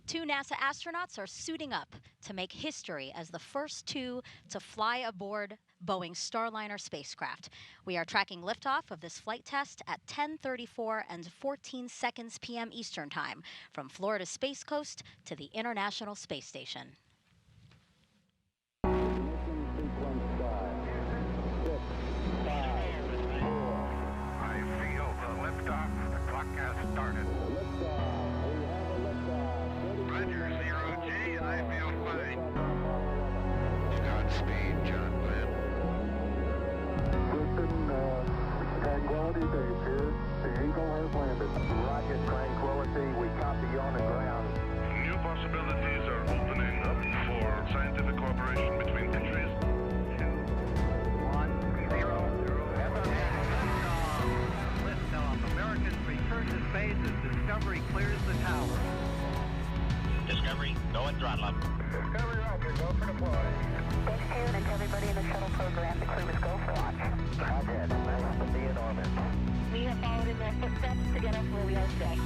Two NASA astronauts are suiting up to make history as the first two to fly aboard Boeing's Starliner spacecraft. We are tracking liftoff of this flight test at 10:34 and 14 seconds p.m. Eastern Time from Florida's Space Coast to the International Space Station. I feel the liftoff. The clock has started. Roger, 0G, and I feel fine. Godspeed, John Glenn. Houston, Tranquility Base here. The Eagle has landed. Rocket Tranquility, we copy you on the ground. New possibilities are opening up for scientific cooperation between countries. 2, 1, 0. Liftoff. Americans return to space as Discovery clears the tower. Discovery, go and throttle up. Discovery Roger, go for deploy. Thanks, June, and to everybody in the shuttle program. The crew is go for launch. Roger, nice to be in orbit. We have followed in their footsteps to get us where we are today.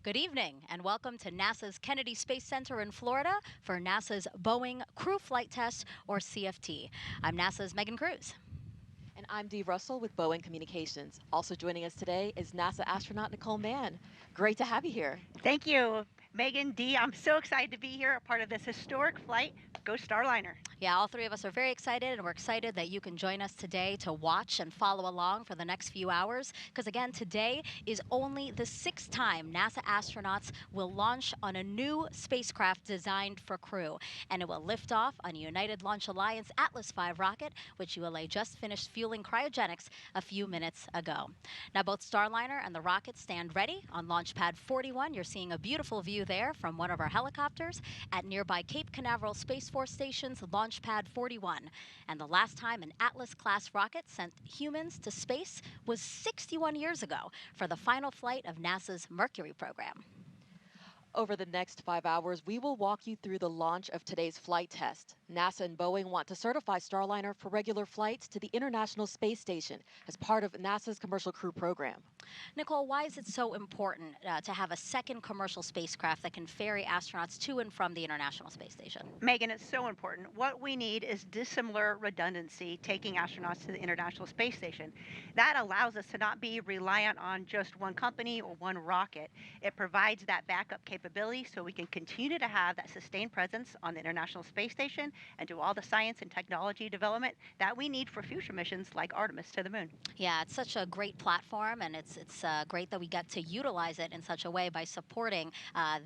Good evening and welcome to NASA's Kennedy Space Center in Florida for NASA's Boeing Crew Flight Test, or CFT. I'm NASA's Megan Cruz. And I'm Dee Russell with Boeing Communications. Also joining us today is NASA astronaut Nicole Mann. Great to have you here. Thank you, Megan, Dee. I'm so excited to be here, a part of this historic flight. Go Starliner. Yeah, all three of us are very excited, and we're excited that you can join us today to watch and follow along for the next few hours. Because again, today is only the 6th time NASA astronauts will launch on a new spacecraft designed for crew. And it will lift off on a United Launch Alliance Atlas V rocket, which ULA just finished fueling cryogenics a few minutes ago. Now, both Starliner and the rocket stand ready on Launch Pad 41. You're seeing a beautiful view there from one of our helicopters at nearby Cape Canaveral Space Force Station's Launch Pad 41. And the last time an Atlas-class rocket sent humans to space was 61 years ago for the final flight of NASA's Mercury program. Over the next 5 hours, we will walk you through the launch of today's flight test. NASA and Boeing want to certify Starliner for regular flights to the International Space Station as part of NASA's Commercial Crew program. Nicole, why is it so important to have a second commercial spacecraft that can ferry astronauts to and from the International Space Station? Megan, it's so important. What we need is dissimilar redundancy taking astronauts to the International Space Station. That allows us to not be reliant on just one company or one rocket. It provides that backup capability so we can continue to have that sustained presence on the International Space Station and do all the science and technology development that we need for future missions like Artemis to the moon. Yeah, it's such a great platform, and it's great that we get to utilize it in such a way by supporting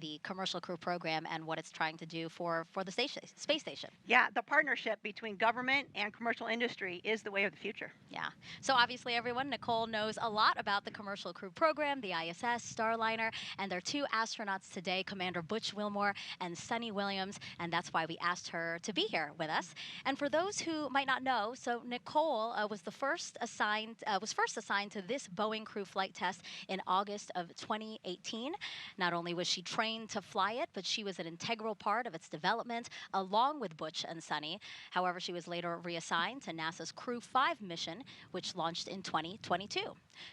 the Commercial Crew program and what it's trying to do for the space station. Yeah, the partnership between government and commercial industry is the way of the future. Yeah. So obviously, everyone, Nicole knows a lot about the Commercial Crew program, the ISS, Starliner, and their two astronauts today, Commander Butch Wilmore and Sunny Williams, and that's why we asked her to be here with us. And for those who might not know, so Nicole was first assigned to this Boeing Crew Flight Test in August of 2018. Not only was she trained to fly it, but she was an integral part of its development, along with Butch and Sunny. However, she was later reassigned to NASA's Crew 5 mission, which launched in 2022.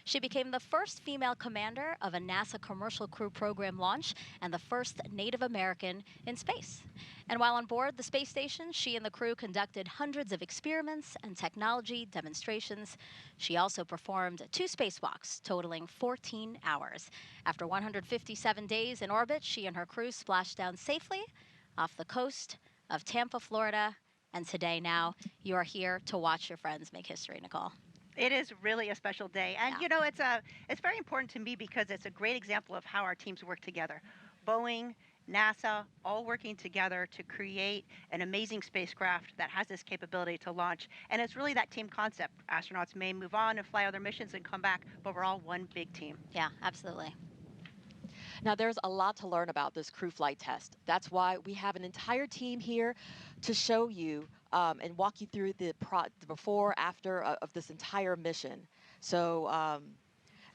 She became the first female commander of a NASA Commercial Crew program launch and the first Native American in space. And while on board the space station, she and the crew conducted hundreds of experiments and technology demonstrations. She also performed 2 spacewalks, totaling 14 hours. After 157 days in orbit, she and her crew splashed down safely off the coast of Tampa, Florida. And today, now, you are here to watch your friends make history, Nicole. It is really a special day. And, Yeah. you know, it's very important to me because it's a great example of how our teams work together. Boeing, NASA, all working together to create an amazing spacecraft that has this capability to launch. And it's really that team concept. Astronauts may move on and fly other missions and come back, but we're all one big team. Yeah, absolutely. Now, there's a lot to learn about this crew flight test. That's why we have an entire team here to show you and walk you through the before, after of this entire mission. So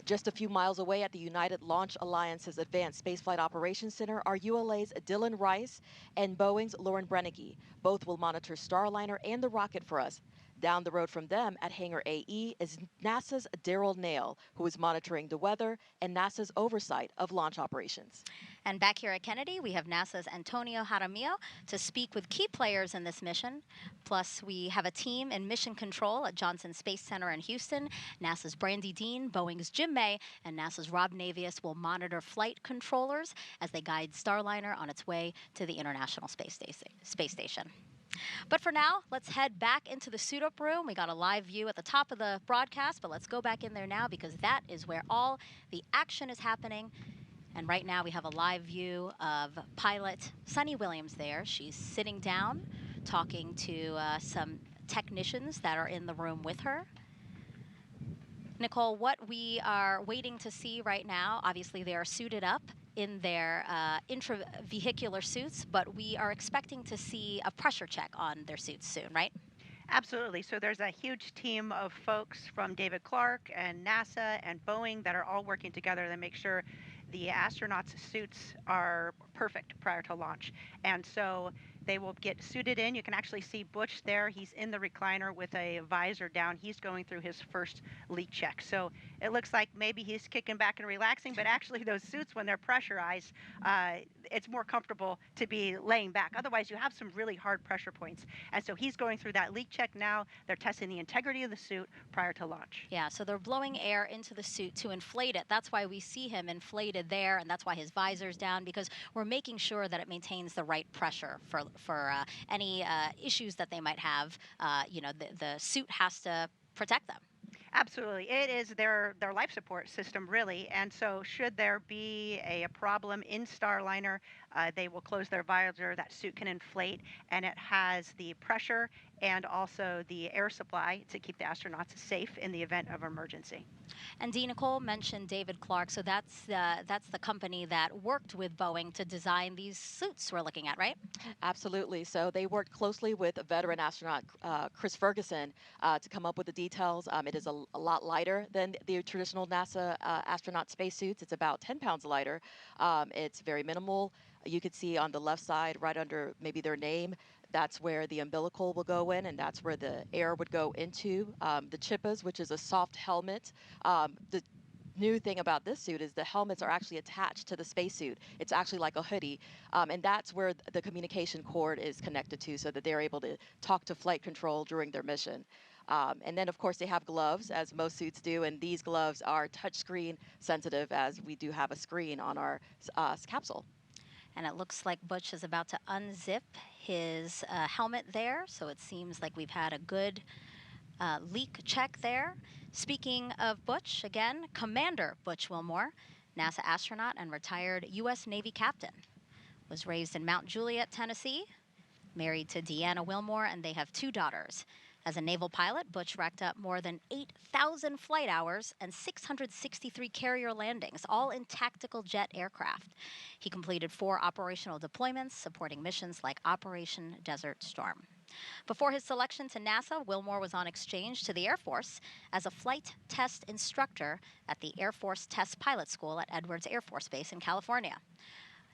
Just a few miles away at the United Launch Alliance's Advanced Spaceflight Operations Center are ULA's Dylan Rice and Boeing's Lauren Brennicky. Both will monitor Starliner and the rocket for us. Down the road from them at Hangar AE is NASA's Daryl Nail, who is monitoring the weather and NASA's oversight of launch operations. And back here at Kennedy, we have NASA's Antonio Jaramillo to speak with key players in this mission. Plus, we have a team in mission control at Johnson Space Center in Houston. NASA's Brandy Dean, Boeing's Jim May, and NASA's Rob Navius will monitor flight controllers as they guide Starliner on its way to the International Space Station. But for now, let's head back into the suit-up room. We got a live view at the top of the broadcast, but let's go back in there now because that is where all the action is happening. And right now we have a live view of pilot Sunny Williams there. She's sitting down, talking to some technicians that are in the room with her. Nicole, what we are waiting to see right now, obviously they are suited up in their intravehicular suits, but we are expecting to see a pressure check on their suits soon, right? Absolutely. So there's a huge team of folks from David Clark and NASA and Boeing that are all working together to make sure the astronauts' suits are perfect prior to launch. And so they will get suited in. You can actually see Butch there. He's in the recliner with a visor down. He's going through his first leak check. So it looks like maybe he's kicking back and relaxing, but actually those suits, when they're pressurized, it's more comfortable to be laying back. Otherwise, you have some really hard pressure points. And so he's going through that leak check now. They're testing the integrity of the suit prior to launch. Yeah, so they're blowing air into the suit to inflate it. That's why we see him inflated there, and that's why his visor's down, because we're making sure that it maintains the right pressure for any issues that they might have. The suit has to protect them. Absolutely. It is their life support system, really. And so should there be a problem in Starliner, they will close their visor. That suit can inflate, and it has the pressure and also the air supply to keep the astronauts safe in the event of emergency. And Dee, Nicole mentioned David Clark, so that's the company that worked with Boeing to design these suits we're looking at, right? Absolutely. So they worked closely with veteran astronaut Chris Ferguson to come up with the details. It is a lot lighter than the traditional NASA astronaut spacesuits. It's about 10 pounds lighter. It's very minimal. You could see on the left side, right under maybe their name, that's where the umbilical will go in, and that's where the air would go into. The chippas, which is a soft helmet. The new thing about this suit is the helmets are actually attached to the spacesuit. It's actually like a hoodie, and that's where the communication cord is connected to, so that they're able to talk to flight control during their mission. And then, of course, they have gloves, as most suits do, and these gloves are touchscreen sensitive, as we do have a screen on our capsule. And it looks like Butch is about to unzip his helmet there, so it seems like we've had a good leak check there. Speaking of Butch, again, Commander Butch Wilmore, NASA astronaut and retired U.S. Navy captain, was raised in Mount Juliet, Tennessee, married to Deanna Wilmore, and they have 2 daughters. As a naval pilot, Butch racked up more than 8,000 flight hours and 663 carrier landings, all in tactical jet aircraft. He completed 4 operational deployments, supporting missions like Operation Desert Storm. Before his selection to NASA, Wilmore was on exchange to the Air Force as a flight test instructor at the Air Force Test Pilot School at Edwards Air Force Base in California.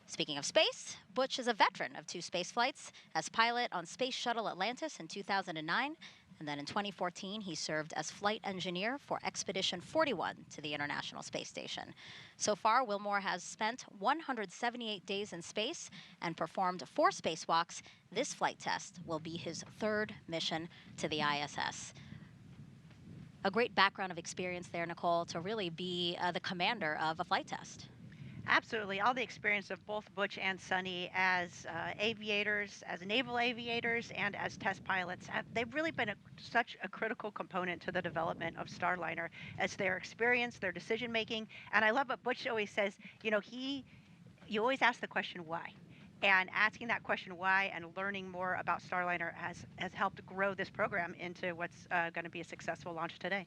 Speaking of space, Butch is a veteran of 2 space flights as pilot on Space Shuttle Atlantis in 2009, and then in 2014 he served as flight engineer for Expedition 41 to the International Space Station. So far, Wilmore has spent 178 days in space and performed 4 spacewalks. This flight test will be his 3rd mission to the ISS. A great background of experience there, Nicole, to really be the commander of a flight test. Absolutely. All the experience of both Butch and Sunny as aviators, as naval aviators, and as test pilots, they've really been such a critical component to the development of Starliner as their experience, their decision making. And I love what Butch always says, you always ask the question why. And asking that question why and learning more about Starliner has helped grow this program into what's going to be a successful launch today.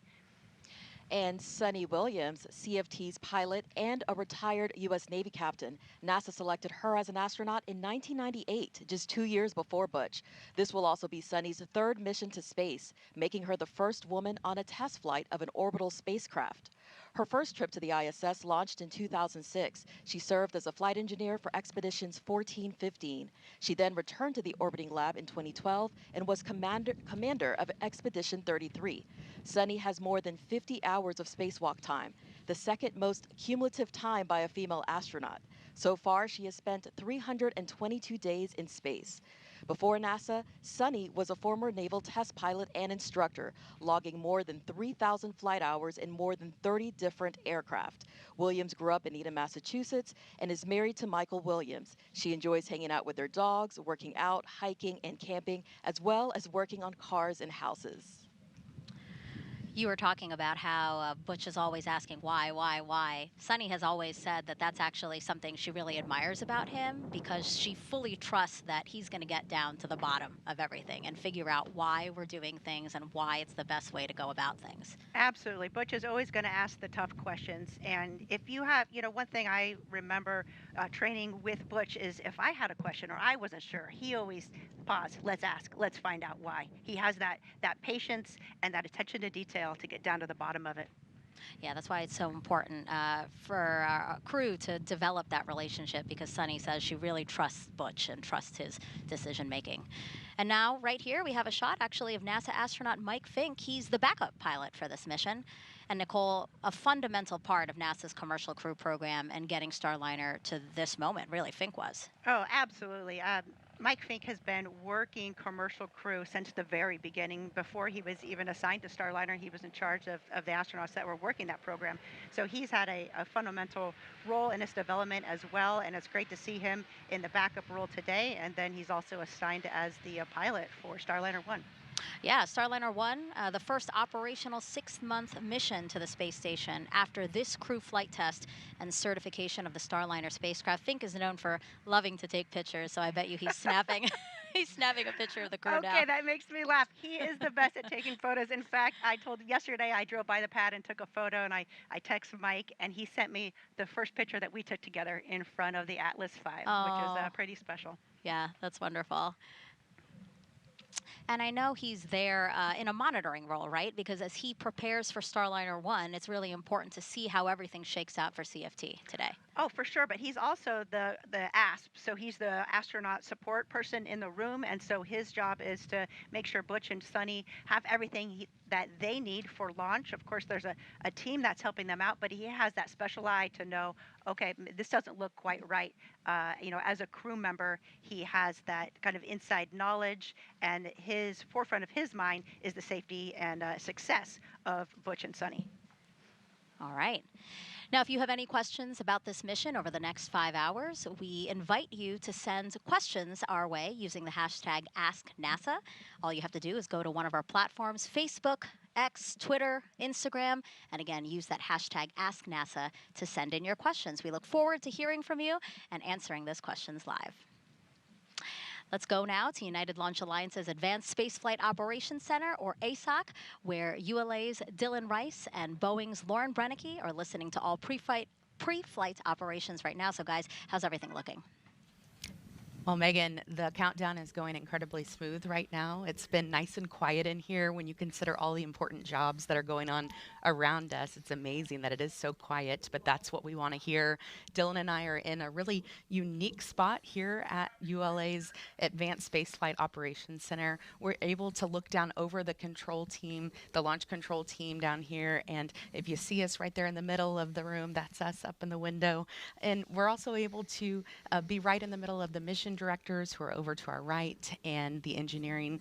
And Sunny Williams, CFT's pilot and a retired U.S. Navy captain. NASA selected her as an astronaut in 1998, just 2 years before Butch. This will also be Sunny's 3rd mission to space, making her the first woman on a test flight of an orbital spacecraft. Her first trip to the ISS launched in 2006. She served as a flight engineer for Expeditions 14-15. She then returned to the orbiting lab in 2012 and was commander of Expedition 33. Sunny has more than 50 hours of spacewalk time, the second most cumulative time by a female astronaut. So far, she has spent 322 days in space. Before NASA, Sunny was a former naval test pilot and instructor, logging more than 3,000 flight hours in more than 30 different aircraft. Williams grew up in Eden, Massachusetts, and is married to Michael Williams. She enjoys hanging out with their dogs, working out, hiking, and camping, as well as working on cars and houses. You were talking about how Butch is always asking why. Sunny has always said that that's actually something she really admires about him, because she fully trusts that he's going to get down to the bottom of everything and figure out why we're doing things and why it's the best way to go about things. Absolutely. Butch is always going to ask the tough questions. And if you have, one thing I remember training with Butch is if I had a question or I wasn't sure, he always pause, let's ask, let's find out why. He has that patience and that attention to detail to get down to the bottom of it. Yeah, that's why it's so important for our crew to develop that relationship, because Sunny says she really trusts Butch and trusts his decision making. And now, right here, we have a shot actually of NASA astronaut Mike Fink. He's the backup pilot for this mission. And Nicole, a fundamental part of NASA's commercial crew program and getting Starliner to this moment, really, Fink was. Oh, absolutely. Mike Fink has been working commercial crew since the very beginning. Before he was even assigned to Starliner, he was in charge of the astronauts that were working that program. So he's had a fundamental role in its development as well, and it's great to see him in the backup role today. And then he's also assigned as the pilot for Starliner 1. Yeah, Starliner 1, the first operational 6-month mission to the space station after this crew flight test and certification of the Starliner spacecraft. Fink is known for loving to take pictures, so I bet you he's snapping he's snapping a picture of the crew now. Okay, that makes me laugh. He is the best at taking photos. In fact, yesterday I drove by the pad and took a photo, and I texted Mike, and he sent me the first picture that we took together in front of the Atlas V, which is pretty special. Yeah, that's wonderful. And I know he's there in a monitoring role, right? Because as he prepares for Starliner 1, it's really important to see how everything shakes out for CFT today. Oh, for sure. But he's also the ASP. So he's the astronaut support person in the room. And so his job is to make sure Butch and Sunny have everything that they need for launch. Of course, there's a team that's helping them out, but he has that special eye to know, okay, this doesn't look quite right. As a crew member, he has that kind of inside knowledge, and his forefront of his mind is the safety and success of Butch and Sunny. All right. Now, if you have any questions about this mission over the next 5 hours, we invite you to send questions our way using the hashtag AskNASA. All you have to do is go to one of our platforms, Facebook, X, Twitter, Instagram, and again, use that hashtag AskNASA to send in your questions. We look forward to hearing from you and answering those questions live. Let's go now to United Launch Alliance's Advanced Spaceflight Operations Center, or ASOC, where ULA's Dylan Rice and Boeing's Lauren Brennicke are listening to all pre-flight operations right now. So guys, how's everything looking? Well, Megan, the countdown is going incredibly smooth right now. It's been nice and quiet in here when you consider all the important jobs that are going on around us. It's amazing that it is so quiet, but that's what we want to hear. Dylan and I are in a really unique spot here at ULA's Advanced Spaceflight Operations Center. We're able to look down over the control team, the launch control team down here, and if you see us right there in the middle of the room, that's us up in the window. And we're also able to be right in the middle of the mission directors who are over to our right and the engineering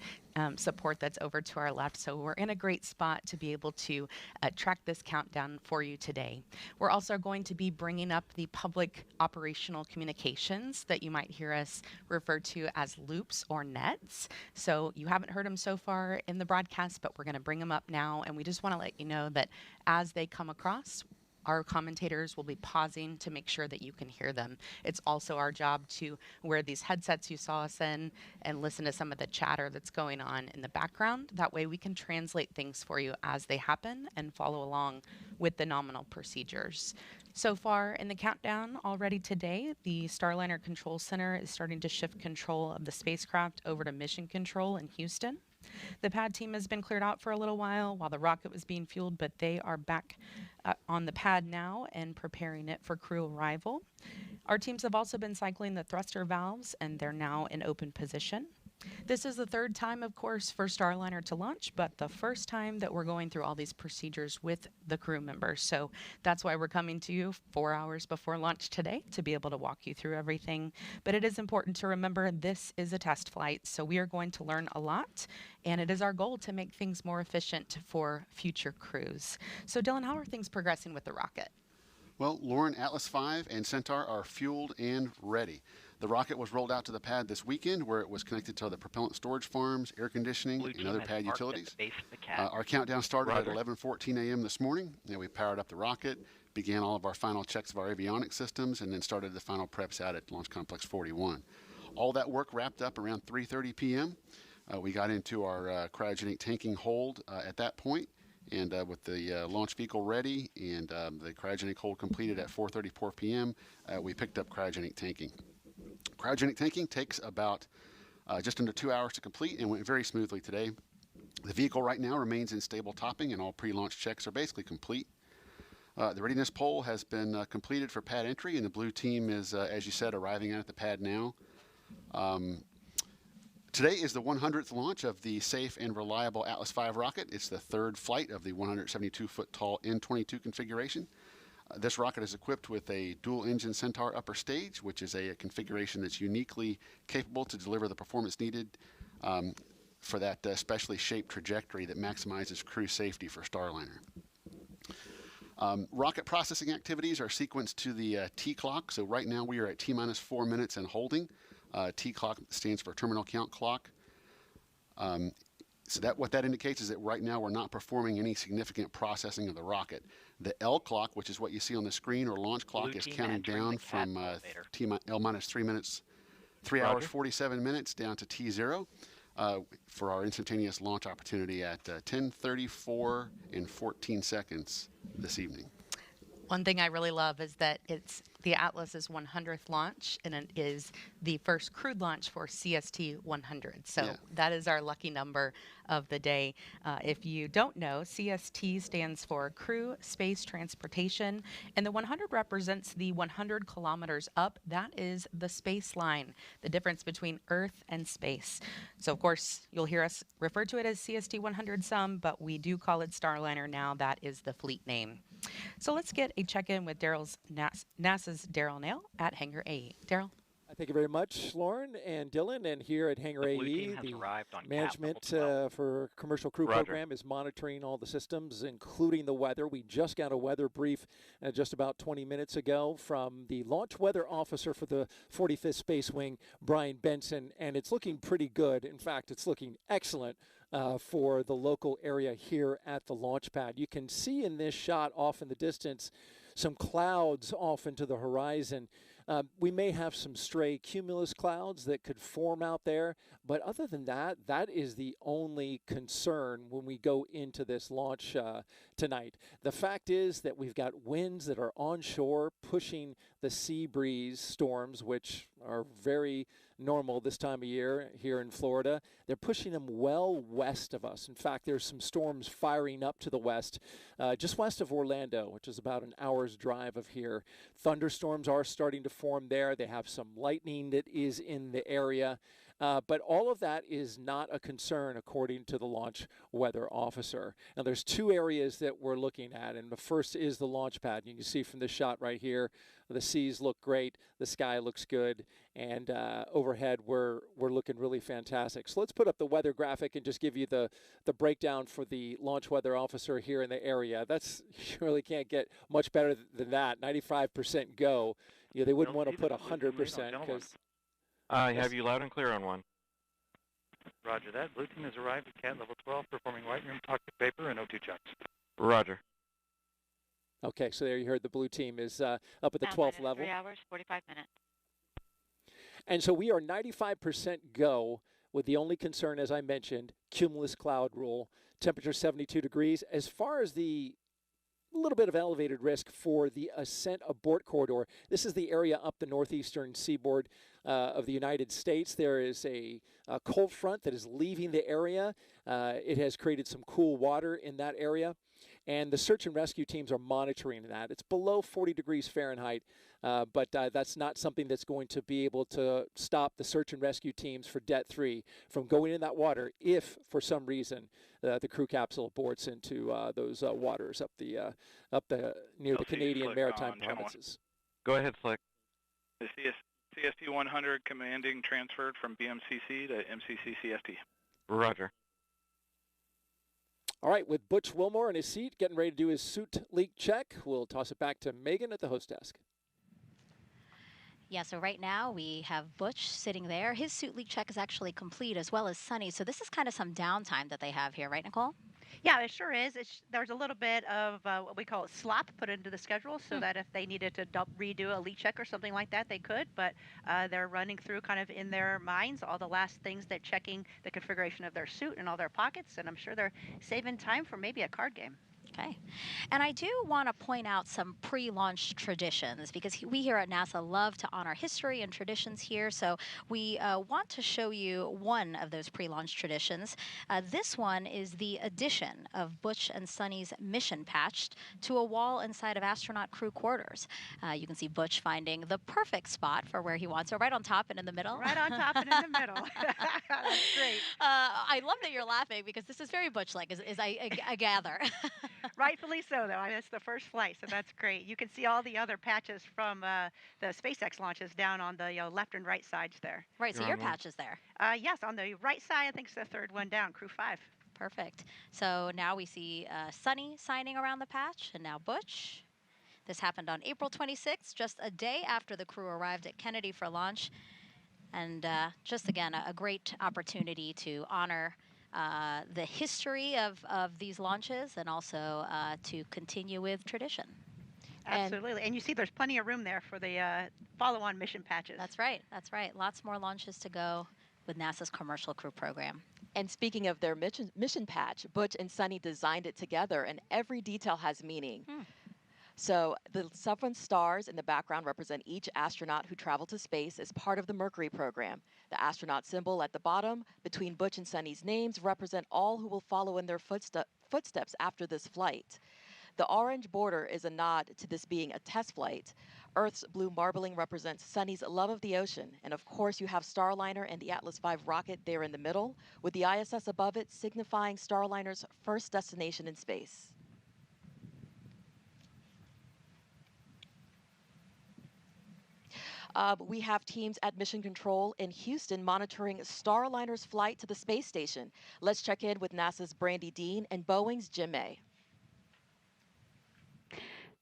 support that's over to our left. So we're in a great spot to be able to track this countdown for you today. We're also going to be bringing up the public operational communications that you might hear us refer to as loops or nets. So you haven't heard them so far in the broadcast, but we're going to bring them up now. And we just want to let you know that as they come across, our commentators will be pausing to make sure that you can hear them. It's also our job to wear these headsets you saw us in and listen to some of the chatter that's going on in the background. That way we can translate things for you as they happen and follow along with the nominal procedures. So far in the countdown already today, the Starliner Control Center is starting to shift control of the spacecraft over to mission control in Houston. The pad team has been cleared out for a little while the rocket was being fueled, but they are back on the pad now and preparing it for crew arrival. Our teams have also been cycling the thruster valves, and they're now in open position. This is the third time, of course, for Starliner to launch, but the first time that we're going through all these procedures with the crew members. So that's why we're coming to you 4 hours before launch today to be able to walk you through everything. But it is important to remember this is a test flight, so we are going to learn a lot, and it is our goal to make things more efficient for future crews. So Dylan, how are things progressing with the rocket? Well, Lauren, Atlas V and Centaur are fueled and ready. The rocket was rolled out to the pad this weekend where it was connected to the propellant storage farms, air conditioning, and other pad utilities. Our countdown started at 11:14 a.m. this morning. And we powered up the rocket, began all of our final checks of our avionics systems, and then started the final preps out at Launch Complex 41. All that work wrapped up around 3:30 p.m. We got into our cryogenic tanking hold at that point. And with the launch vehicle ready and the cryogenic hold completed at 4:34 p.m., we picked up cryogenic tanking. Cryogenic tanking takes about just under 2 hours to complete and went very smoothly today. The vehicle right now remains in stable topping and all pre-launch checks are basically complete. The readiness poll has been completed for pad entry, and the blue team is, as you said, arriving at the pad now. Today is the 100th launch of the safe and reliable Atlas V rocket. It's the third flight of the 172-foot tall N-22 configuration. This rocket is equipped with a dual-engine Centaur upper stage, which is a configuration that's uniquely capable to deliver the performance needed for that specially shaped trajectory that maximizes crew safety for Starliner. Rocket processing activities are sequenced to the T-clock. So right now we are at T-minus 4 minutes and holding. T-clock stands for terminal count clock. So what that indicates is that right now we're not performing any significant processing of the rocket. The L clock, which is what you see on the screen, or launch clock, is counting down from L minus 3 minutes, 3 hours 47 minutes down to T0 for our instantaneous launch opportunity at 10:34 and 14 seconds this evening. One thing I really love is that it's the Atlas's 100th launch, and it is the first crewed launch for CST 100. So that is our lucky number of the day. If you don't know, CST stands for Crew Space Transportation, and the 100 represents the 100 kilometers up. That is the space line, the difference between Earth and space. So, of course, you'll hear us refer to it as CST 100 some, but we do call it Starliner now. That is the fleet name. So let's get a check-in with NASA's Daryl Nail at Hangar A. Daryl? Thank you very much, Lauren and Dylan. And here at Hangar AE, the management for Commercial Crew Program is monitoring all the systems, including the weather. We just got a weather brief just about 20 minutes ago from the launch weather officer for the 45th Space Wing, Brian Benson, and it's looking pretty good. In fact, it's looking excellent for the local area here at the launch pad. You can see in this shot off in the distance some clouds off into the horizon. We may have some stray cumulus clouds that could form out there, but other than that, that is the only concern when we go into this launch tonight. The fact is that we've got winds that are onshore pushing the sea breeze storms, which are very normal this time of year here in Florida. They're pushing them well west of us. In fact, there's some storms firing up to the west, just west of Orlando, which is about an hour's drive of here. Thunderstorms are starting to form there. They have some lightning that is in the area. But all of that is not a concern, according to the launch weather officer. Now, there's two areas that we're looking at, and the first is the launch pad. You can see from this shot right here, the seas look great, the sky looks good, and overhead we're looking really fantastic. So let's put up the weather graphic and just give you the breakdown for the launch weather officer here in the area. You really can't get much better than that. 95% go. You know, they wouldn't want to put 100% because. I have you loud and clear on one. Roger that. Blue team has arrived at CAT level 12, performing white room toxic vapor and O2 checks. Roger. Okay, so there you heard the blue team is up at the 12th level. 3 hours, 45 minutes. And so we are 95% go, with the only concern, as I mentioned, cumulus cloud rule. Temperature 72 degrees. As far as the little bit of elevated risk for the ascent abort corridor. This is the area up the northeastern seaboard of the United States. There is a cold front that is leaving the area. It has created some cool water in that area, and the search and rescue teams are monitoring that. It's below 40 degrees Fahrenheit, but that's not something that's going to be able to stop the search and rescue teams for Det 3 from going in that water if, for some reason, the crew capsule aborts into those waters up the near the Canadian Maritime provinces. Go ahead, Slick. The CST 100 commanding transferred from BMCC to MCC CST. Roger. All right, with Butch Wilmore in his seat, getting ready to do his suit leak check, we'll toss it back to Megan at the host desk. Yeah, so right now we have Butch sitting there. His suit leak check is actually complete, as well as Sunny. So this is kind of some downtime that they have here, right, Nicole? Yeah, it sure is. There's a little bit of what we call slop put into the schedule so that if they needed to redo a leak check or something like that, they could. But they're running through kind of in their minds all the last things that checking the configuration of their suit and all their pockets. And I'm sure they're saving time for maybe a card game. Okay. And I do want to point out some pre-launch traditions because we here at NASA love to honor history and traditions here. So we want to show you one of those pre-launch traditions. This one is the addition of Butch and Sunny's mission patch to a wall inside of astronaut crew quarters. You can see Butch finding the perfect spot for where he wants it, right on top and in the middle. Right on top and in the middle. That's great. I love that you're laughing because this is very Butch-like, as I gather. Rightfully so, though. I mean, it's the first flight, so that's great. You can see all the other patches from the SpaceX launches down on the left and right sides there. Right, so your patch is there. Yes, on the right side, I think it's the third one down, Crew 5. Perfect. So now we see Sunny signing around the patch, and now Butch. This happened on April 26th, just a day after the crew arrived at Kennedy for launch. And just, again, a great opportunity to honor the history of these launches and also to continue with tradition. Absolutely. And you see there's plenty of room there for the follow-on mission patches. That's right. That's right. Lots more launches to go with NASA's Commercial Crew Program. And speaking of their mission patch, Butch and Sunny designed it together, and every detail has meaning. So the 7 stars in the background represent each astronaut who traveled to space as part of the Mercury program. The astronaut symbol at the bottom between Butch and Sunny's names represent all who will follow in their footsteps after this flight. The orange border is a nod to this being a test flight. Earth's blue marbling represents Sunny's love of the ocean. And of course, you have Starliner and the Atlas V rocket there in the middle, with the ISS above it signifying Starliner's first destination in space. We have teams at Mission Control in Houston monitoring Starliner's flight to the space station. Let's check in with NASA's Brandy Dean and Boeing's Jim May.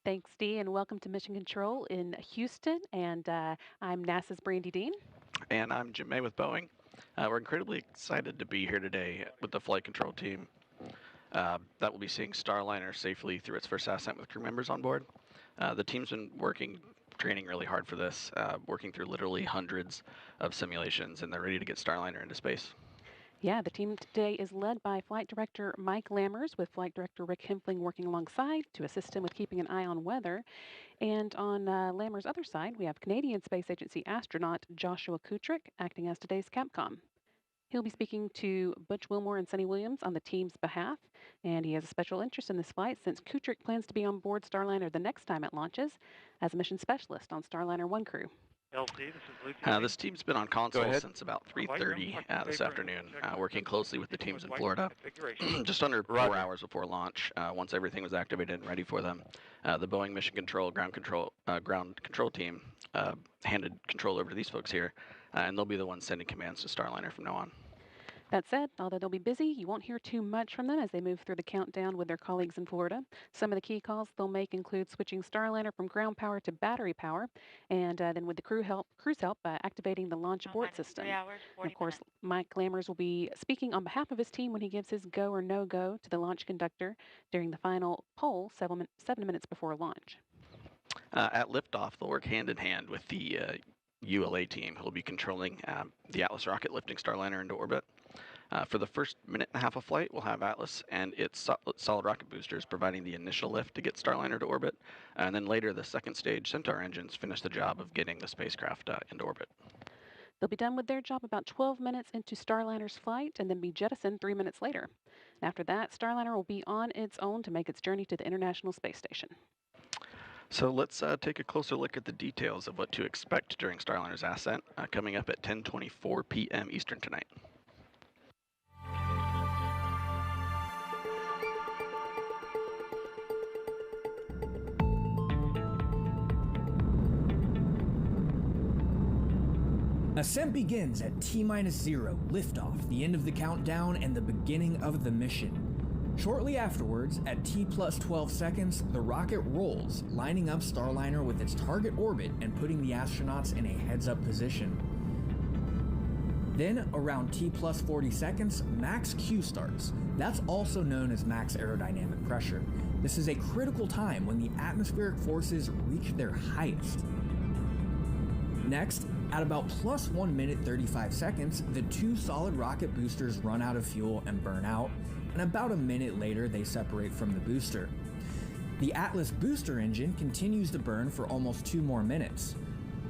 Thanks, Dee, and welcome to Mission Control in Houston. And I'm NASA's Brandy Dean. And I'm Jim May with Boeing. We're incredibly excited to be here today with the flight control team that will be seeing Starliner safely through its first ascent with crew members on board. The team's been training really hard for this, working through literally hundreds of simulations, and they're ready to get Starliner into space. Yeah, the team today is led by Flight Director Mike Lammers, with Flight Director Rick Hempling working alongside to assist him with keeping an eye on weather. And on Lammers' other side, we have Canadian Space Agency astronaut Joshua Kutrick acting as today's Capcom. He'll be speaking to Butch Wilmore and Sunny Williams on the team's behalf, and he has a special interest in this flight since Kutrick plans to be on board Starliner the next time it launches as a mission specialist on Starliner 1 crew. LC, this is Luke. This team's been on console since about 3:30 this afternoon, working closely with the teams in Florida. Just under 4 hours before launch, once everything was activated and ready for them, the Boeing Mission Control ground control team handed control over to these folks here, and they'll be the ones sending commands to Starliner from now on. That said, although they'll be busy, you won't hear too much from them as they move through the countdown with their colleagues in Florida. Some of the key calls they'll make include switching Starliner from ground power to battery power, and then with the crew's help, activating the launch abort system. 3 hours, 40 And of course, minutes. Mike Lammers will be speaking on behalf of his team when he gives his go or no-go to the launch conductor during the final poll 7 minutes before launch. At liftoff, they'll work hand in hand with the ULA team, who will be controlling the Atlas rocket lifting Starliner into orbit. For the first minute and a half of flight, we'll have Atlas and its solid rocket boosters providing the initial lift to get Starliner to orbit. And then later, the second stage Centaur engines finish the job of getting the spacecraft into orbit. They'll be done with their job about 12 minutes into Starliner's flight and then be jettisoned 3 minutes later. After that, Starliner will be on its own to make its journey to the International Space Station. So let's take a closer look at the details of what to expect during Starliner's ascent, coming up at 10:24 p.m. Eastern tonight. Ascent begins at T-0, liftoff, the end of the countdown, and the beginning of the mission. Shortly afterwards, at T+12 seconds, the rocket rolls, lining up Starliner with its target orbit and putting the astronauts in a heads-up position. Then, around T+40 seconds, max Q starts. That's also known as max aerodynamic pressure. This is a critical time when the atmospheric forces reach their highest. Next, at about +1 minute 35 seconds, the two solid rocket boosters run out of fuel and burn out, and about a minute later they separate from the booster. The Atlas booster engine continues to burn for almost 2 more minutes.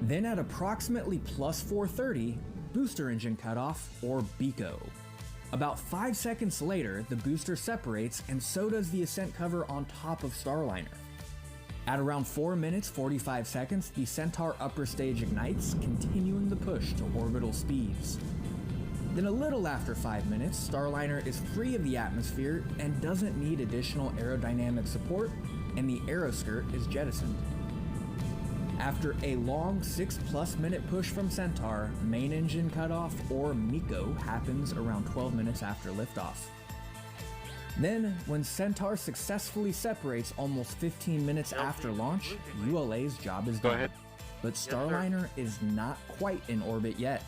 Then at approximately +430, booster engine cutoff, or BECO. About 5 seconds later, the booster separates, and so does the ascent cover on top of Starliner. At around 4 minutes 45 seconds, the Centaur upper stage ignites, continuing the push to orbital speeds. Then a little after 5 minutes, Starliner is free of the atmosphere and doesn't need additional aerodynamic support, and the aeroskirt is jettisoned. After a long 6+ minute push from Centaur, main engine cutoff, or MECO, happens around 12 minutes after liftoff. Then, when Centaur successfully separates almost 15 minutes after launch, ULA's job is done. But Starliner is not quite in orbit yet.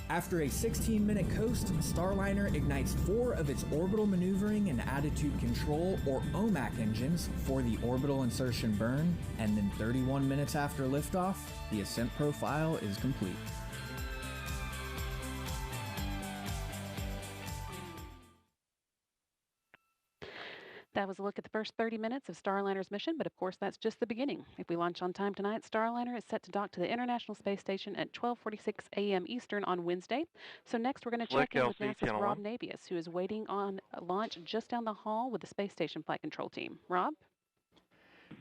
After a 16-minute coast, Starliner ignites 4 of its orbital maneuvering and attitude control, or OMAC engines, for the orbital insertion burn, and then 31 minutes after liftoff, the ascent profile is complete. That was a look at the first 30 minutes of Starliner's mission, but of course that's just the beginning. If we launch on time tonight, Starliner is set to dock to the International Space Station at 12:46 a.m. Eastern on Wednesday. So next we're going to check in with NASA's Rob Navius, who is waiting on launch just down the hall with the Space Station Flight Control Team. Rob?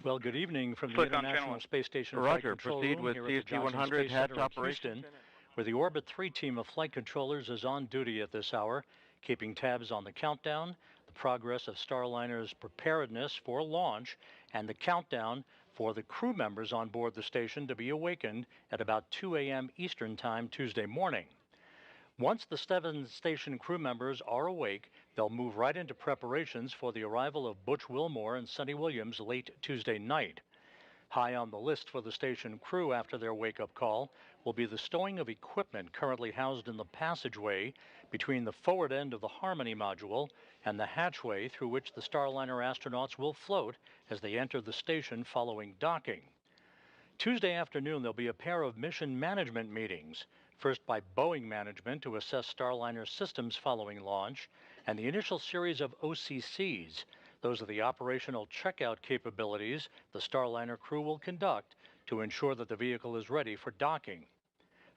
Well, good evening from the International Space Station Flight Control Room here at the Johnson Space Center in Houston, where the Orbit 3 team of flight controllers is on duty at this hour, keeping tabs on the countdown, the progress of Starliner's preparedness for launch, and the countdown for the crew members on board the station to be awakened at about 2 a.m. Eastern Time Tuesday morning. Once the 7 station crew members are awake, they'll move right into preparations for the arrival of Butch Wilmore and Sonny Williams late Tuesday night. High on the list for the station crew after their wake-up call will be the stowing of equipment currently housed in the passageway between the forward end of the Harmony module and the hatchway through which the Starliner astronauts will float as they enter the station following docking. Tuesday afternoon, there'll be a pair of mission management meetings, first by Boeing management to assess Starliner systems following launch, and the initial series of OCCs. Those are the operational checkout capabilities the Starliner crew will conduct to ensure that the vehicle is ready for docking.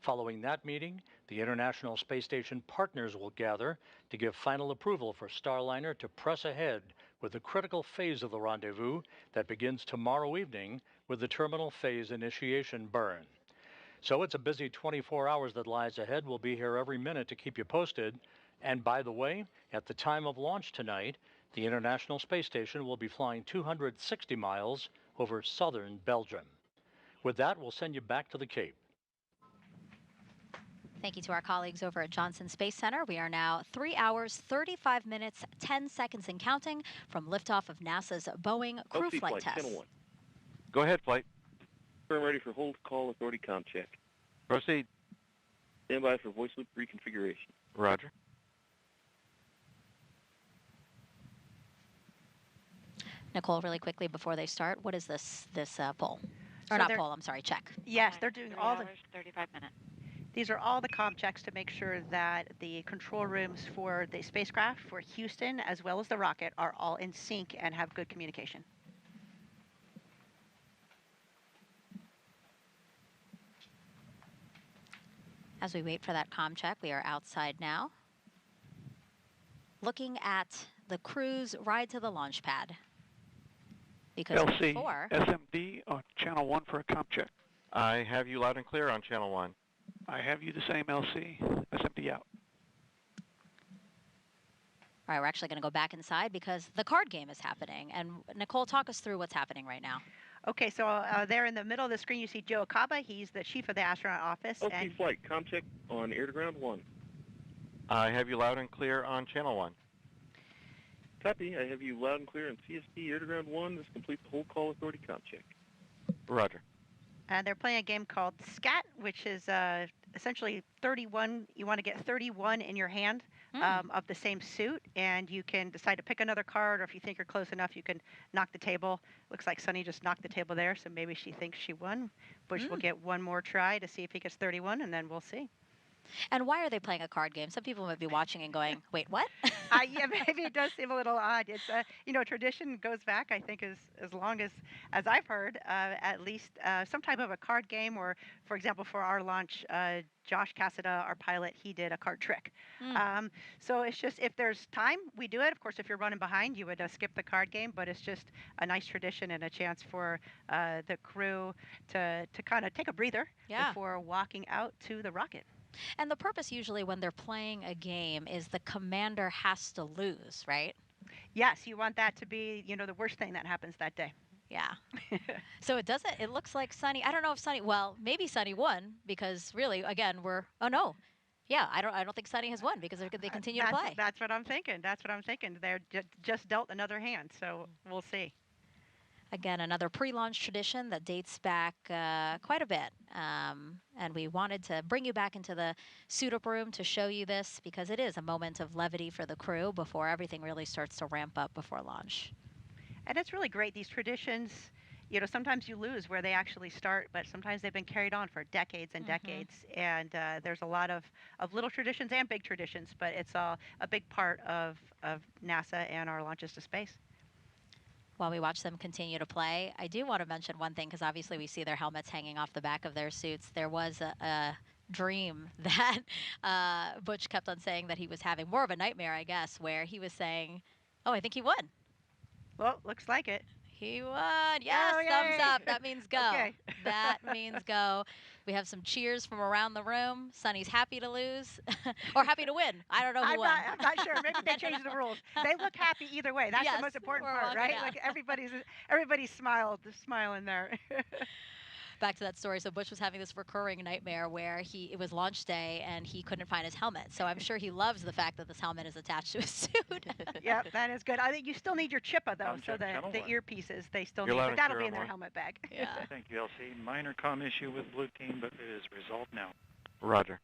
Following that meeting, the International Space Station partners will gather to give final approval for Starliner to press ahead with the critical phase of the rendezvous that begins tomorrow evening with the terminal phase initiation burn. So it's a busy 24 hours that lies ahead. We'll be here every minute to keep you posted. And by the way, at the time of launch tonight, the International Space Station will be flying 260 miles over southern Belgium. With that, we'll send you back to the Cape. Thank you to our colleagues over at Johnson Space Center. We are now 3 hours, 35 minutes, 10 seconds and counting from liftoff of NASA's Boeing Crew Flight Test. Go ahead, flight. Firm ready for hold call authority com check. Proceed. Stand by for voice loop reconfiguration. Roger. Nicole, really quickly before they start, what is this poll? Or not poll, I'm sorry, check. Yes, they're doing all the 35 minutes. These are all the comm checks to make sure that the control rooms for the spacecraft, for Houston, as well as the rocket, are all in sync and have good communication. As we wait for that comm check, we are outside now, looking at the crew's ride to the launch pad. Because LC, before, SMD on channel 1 for a comm check. I have you loud and clear on channel 1. I have you the same, LC. SMD out. all right, we're actually going to go back inside because the card game is happening. And Nicole, talk us through what's happening right now. Okay, so there in the middle of the screen, you see Joe Akaba. He's the chief of the astronaut office. Okay, flight, comm check on air to ground 1. I have you loud and clear on channel 1. Copy, I have you loud and clear on CST air to ground 1. This completes the whole call authority comm check. Roger. And they're playing a game called SCAT, which is essentially 31. You want to get 31 in your hand of the same suit, and you can decide to pick another card, or if you think you're close enough, you can knock the table. Looks like Sunny just knocked the table there, so maybe she thinks she won. Bush will get one more try to see if he gets 31, and then we'll see. And why are they playing a card game? Some people might be watching and going, wait, what? Yeah, maybe it does seem a little odd. It's, tradition goes back, I think, as long as I've heard, at least some type of a card game, or, for example, for our launch, Josh Cassada, our pilot, he did a card trick. So it's just, if there's time, we do it. Of course, if you're running behind, you would skip the card game, but it's just a nice tradition and a chance for the crew to kind of take a breather before walking out to the rocket. And the purpose usually when they're playing a game is the commander has to lose, right? Yes, you want that to be, the worst thing that happens that day. Yeah. So it doesn't, it looks like Sunny, I don't know if Sunny, well, maybe Sunny won because really, again, oh no. Yeah, I don't think Sunny has won because they continue to play. That's what I'm thinking. They're just dealt another hand, so we'll see. Again, another pre-launch tradition that dates back quite a bit. And we wanted to bring you back into the suit-up room to show you this because it is a moment of levity for the crew before everything really starts to ramp up before launch. And it's really great, these traditions. Sometimes you lose where they actually start, but sometimes they've been carried on for decades and decades. And there's a lot of little traditions and big traditions, but it's a big part of NASA and our launches to space. While we watch them continue to play, I do want to mention one thing because obviously we see their helmets hanging off the back of their suits. There was a dream that Butch kept on saying that he was having, more of a nightmare, I guess, where he was saying, oh, I think he won. Well, looks like it. He won. Yes, thumbs up. That means go. Okay. That means go. We have some cheers from around the room. Sunny's happy to lose or happy to win. I don't know who won. I'm not sure. Maybe they changed the rules. They look happy either way. That's the most important part, right? Like everybody's smiling there. Back to that story. So Butch was having this recurring nightmare where it was launch day and he couldn't find his helmet. So I'm sure he loves the fact that this helmet is attached to his suit. Yep, that is good. I think you still need your chippa though, so the earpieces they still need, but that'll be in their helmet bag. Yeah. Thank you, LC. Minor comm issue with blue team, but it is resolved now. Roger.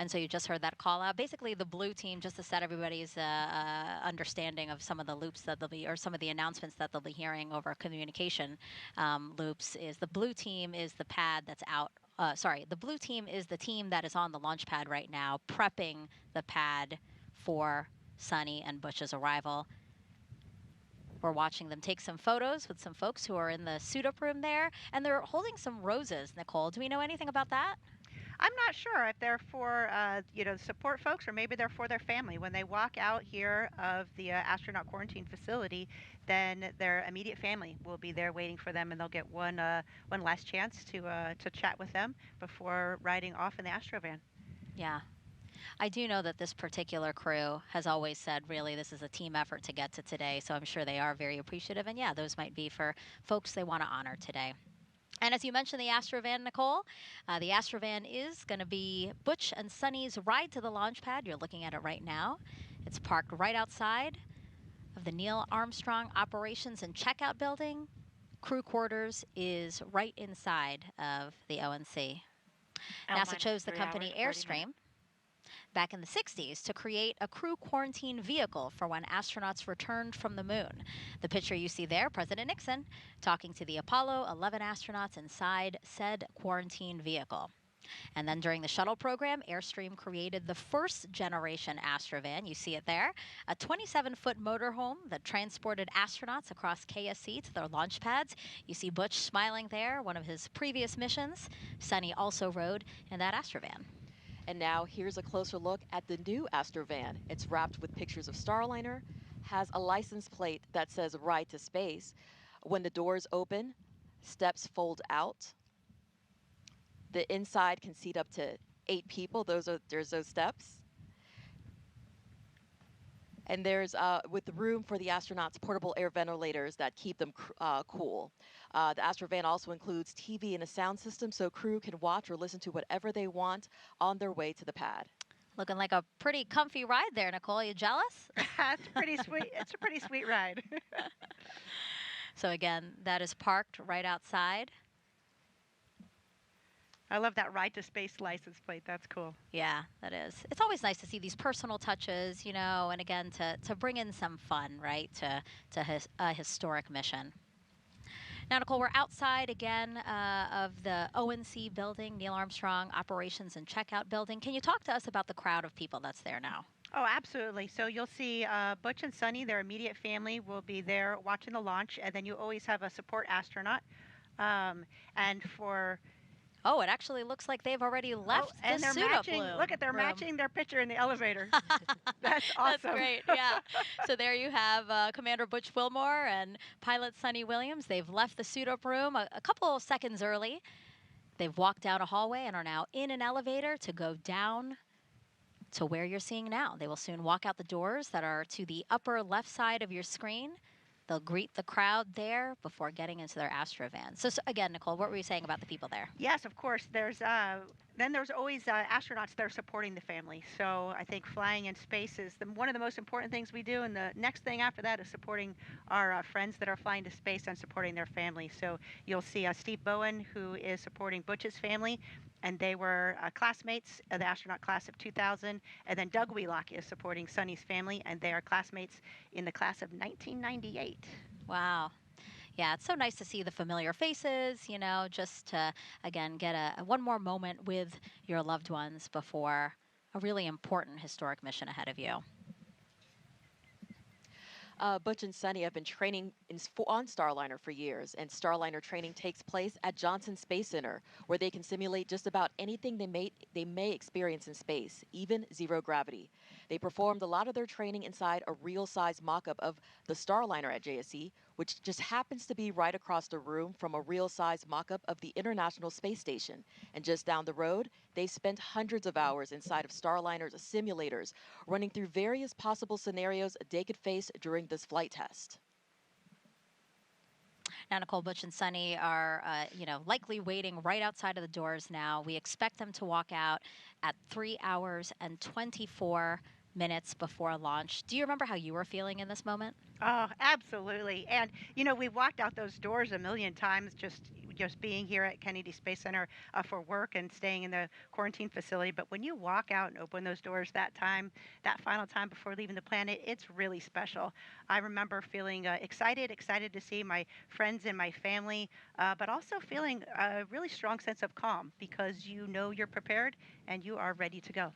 And so you just heard that call out. Basically, the blue team, just to set everybody's understanding of some of the loops that they'll be, or some of the announcements that they'll be hearing over communication loops, is the blue team is the pad that's out. The blue team is the team that is on the launch pad right now, prepping the pad for Sunny and Butch's arrival. We're watching them take some photos with some folks who are in the suit-up room there, and they're holding some roses, Nicole. Do we know anything about that? I'm not sure if they're for, support folks, or maybe they're for their family. When they walk out here of the astronaut quarantine facility, then their immediate family will be there waiting for them, and they'll get one last chance to chat with them before riding off in the Astrovan. Yeah. I do know that this particular crew has always said, really, this is a team effort to get to today, so I'm sure they are very appreciative. And yeah, those might be for folks they want to honor today. And as you mentioned, the Astrovan, Nicole, the Astrovan is going to be Butch and Sunny's ride to the launch pad. You're looking at it right now. It's parked right outside of the Neil Armstrong Operations and Checkout Building. Crew quarters is right inside of the ONC. NASA chose the company Airstream back in the 60s to create a crew quarantine vehicle for when astronauts returned from the moon. The picture you see there, President Nixon talking to the Apollo 11 astronauts inside said quarantine vehicle. And then during the shuttle program, Airstream created the first generation Astrovan. You see it there, a 27-foot motorhome that transported astronauts across KSC to their launch pads. You see Butch smiling there, one of his previous missions. Sunny also rode in that Astrovan. And now here's a closer look at the new Astrovan. It's wrapped with pictures of Starliner, has a license plate that says Ride to Space. When the doors open, steps fold out. The inside can seat up to 8 people. There's those steps. And there's, with the room for the astronauts, portable air ventilators that keep them cool. The Astrovan also includes TV and a sound system so crew can watch or listen to whatever they want on their way to the pad. Looking like a pretty comfy ride there, Nicole. You jealous? It's pretty sweet. It's a pretty sweet ride. So again, that is parked right outside. I love that Ride to Space license plate. That's cool. Yeah, that is. It's always nice to see these personal touches, you know, and again, to bring in some fun, right, to a historic mission. Now, Nicole, we're outside again of the ONC building, Neil Armstrong Operations and Checkout building. Can you talk to us about the crowd of people that's there now? Oh, absolutely. So you'll see Butch and Sunny, their immediate family, will be there watching the launch, and then you always have a support astronaut. And for... Oh, it actually looks like they've already left and they're matching. Look at, they're matching their picture in the elevator. That's awesome. That's great, yeah. So there you have Commander Butch Wilmore and pilot Sunny Williams. They've left the suit-up room a couple of seconds early. They've walked down a hallway and are now in an elevator to go down to where you're seeing now. They will soon walk out the doors that are to the upper left side of your screen. They'll greet the crowd there before getting into their Astrovan. So again, Nicole, what were you saying about the people there? Yes, of course. There's always astronauts there supporting the family. So I think flying in space is one of the most important things we do. And the next thing after that is supporting our friends that are flying to space and supporting their families. So you'll see Steve Bowen, who is supporting Butch's family. And they were classmates of the astronaut class of 2000. And then Doug Wheelock is supporting Sunny's family, and they are classmates in the class of 1998. Wow. Yeah, it's so nice to see the familiar faces, you know, just to, again, get one more moment with your loved ones before a really important historic mission ahead of you. Butch and Sunny have been training on Starliner for years, and Starliner training takes place at Johnson Space Center, where they can simulate just about anything they may experience in space, even zero gravity. They performed a lot of their training inside a real-size mock-up of the Starliner at JSC, which just happens to be right across the room from a real-size mock-up of the International Space Station. And just down the road, they spent hundreds of hours inside of Starliner's simulators, running through various possible scenarios they could face during this flight test. Now, Nicole, Butch and Sunny are, likely waiting right outside of the doors now. We expect them to walk out at 3 hours and 24 minutes before launch. Do you remember how you were feeling in this moment? Oh, absolutely. And, you know, we've walked out those doors a million times just being here at Kennedy Space Center for work and staying in the quarantine facility. But when you walk out and open those doors that final time before leaving the planet, it's really special. I remember feeling excited to see my friends and my family, but also feeling a really strong sense of calm because you know you're prepared and you are ready to go.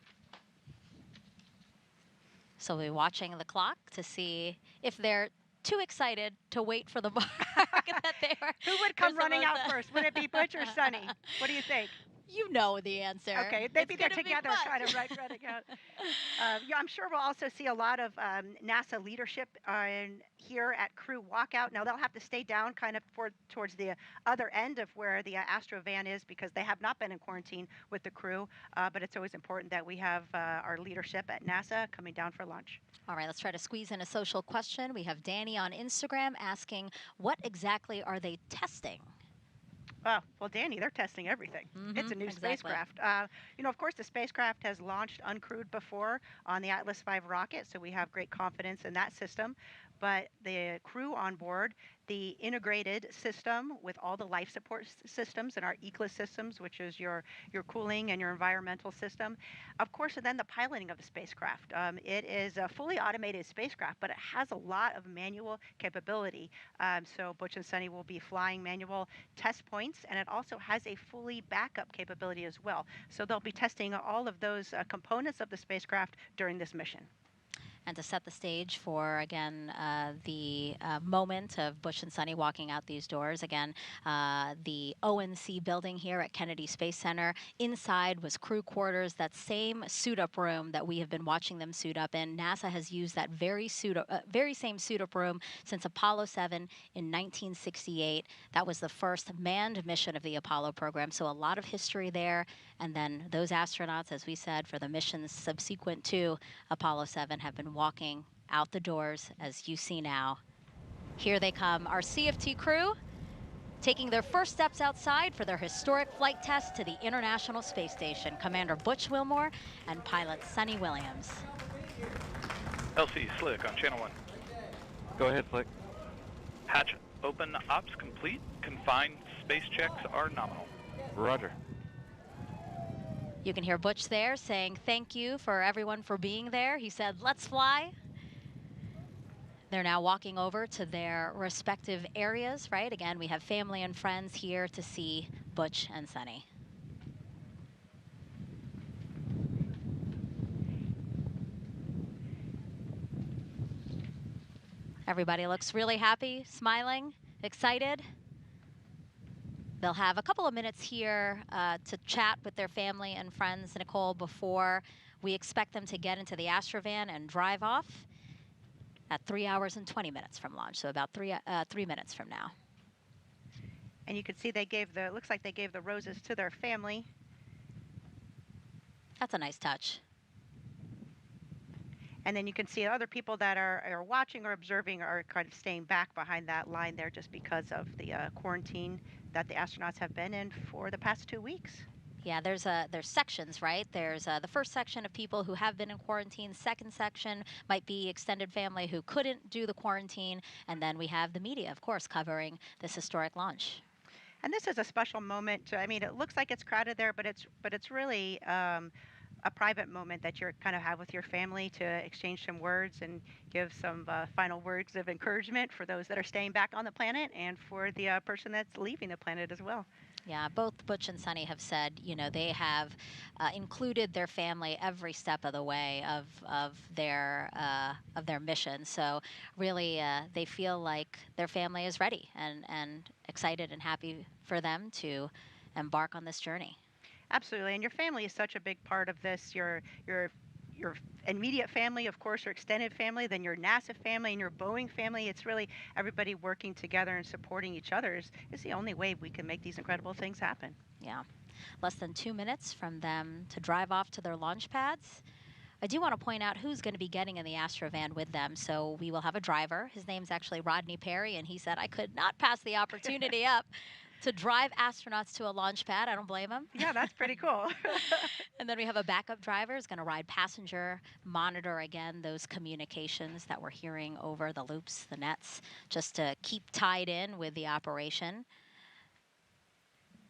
So we'll be watching the clock to see if they're too excited to wait for the mark that they were. Who would come running out first? Would it be Butch or Sunny? What do you think? You know the answer. Okay, they'd be there together, kind of running out. Yeah, I'm sure we'll also see a lot of NASA leadership here at Crew Walkout. Now, they'll have to stay down kind of towards the other end of where the Astrovan is because they have not been in quarantine with the crew. But it's always important that we have our leadership at NASA coming down for lunch. All right, let's try to squeeze in a social question. We have Danny on Instagram asking, what exactly are they testing? Well, Danny, they're testing everything. It's a new spacecraft. Of course, the spacecraft has launched uncrewed before on the Atlas V rocket, so we have great confidence in that system. but the crew on board, the integrated system with all the life support systems and our ECLIS systems, which is your cooling and your environmental system. Of course, and then the piloting of the spacecraft. It is a fully automated spacecraft, but it has a lot of manual capability. So Butch and Sunny will be flying manual test points, and it also has a fully backup capability as well. So they'll be testing all of those components of the spacecraft during this mission. And to set the stage for, again, the moment of Butch and Sunny walking out these doors. Again, the ONC building here at Kennedy Space Center. Inside was crew quarters, that same suit-up room that we have been watching them suit up in. NASA has used that very same suit-up room since Apollo 7 in 1968. That was the first manned mission of the Apollo program, so a lot of history there. And then those astronauts, as we said, for the missions subsequent to Apollo 7 have been walking out the doors, as you see now. Here they come, our CFT crew, taking their first steps outside for their historic flight test to the International Space Station. Commander Butch Wilmore and pilot Sunny Williams. LC Slick on channel 1. Go ahead, Slick. Hatch open, ops complete. Confined space checks are nominal. Roger. You can hear Butch there saying thank you for everyone for being there. He said, let's fly. They're now walking over to their respective areas, right? Again, we have family and friends here to see Butch and Sunny. Everybody looks really happy, smiling, excited. They'll have a couple of minutes here to chat with their family and friends, Nicole, before we expect them to get into the Astrovan and drive off at 3 hours and 20 minutes from launch, so about 3 minutes from now. And you can see they gave the, looks like they gave the roses to their family. That's a nice touch. And then you can see other people that are watching or observing are kind of staying back behind that line there just because of the quarantine that the astronauts have been in for the past 2 weeks. Yeah, there's sections, right? There's the first section of people who have been in quarantine. Second section might be extended family who couldn't do the quarantine. And then we have the media, of course, covering this historic launch. And this is a special moment. I mean, it looks like it's crowded there, but it's really a private moment that you're kind of have with your family to exchange some words and give some final words of encouragement for those that are staying back on the planet and for the person that's leaving the planet as well. Yeah, both Butch and Sunny have said, you know, they have included their family every step of the way of their mission. So really, they feel like their family is ready and excited and happy for them to embark on this journey. Absolutely, and your family is such a big part of this. Your immediate family, of course, your extended family, then your NASA family and your Boeing family. It's really everybody working together and supporting each other is the only way we can make these incredible things happen. Yeah, less than 2 minutes from them to drive off to their launch pads. I do want to point out who's going to be getting in the Astrovan with them. So we will have a driver. His name's actually Rodney Perry, and he said, I could not pass the opportunity up to drive astronauts to a launch pad. I don't blame him. Yeah, that's pretty cool. And then we have a backup driver who's going to ride passenger, monitor again those communications that we're hearing over the loops, the nets, just to keep tied in with the operation.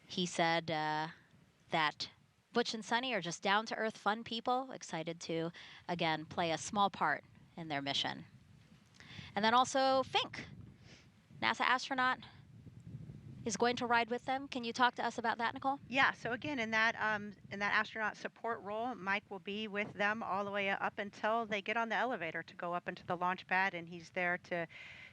He said that Butch and Sunny are just down-to-earth fun people, excited to, again, play a small part in their mission. And then also Fink, NASA astronaut, is going to ride with them. Can you talk to us about that, Nicole? Yeah, so again, in that astronaut support role, Mike will be with them all the way up until they get on the elevator to go up into the launch pad, and he's there to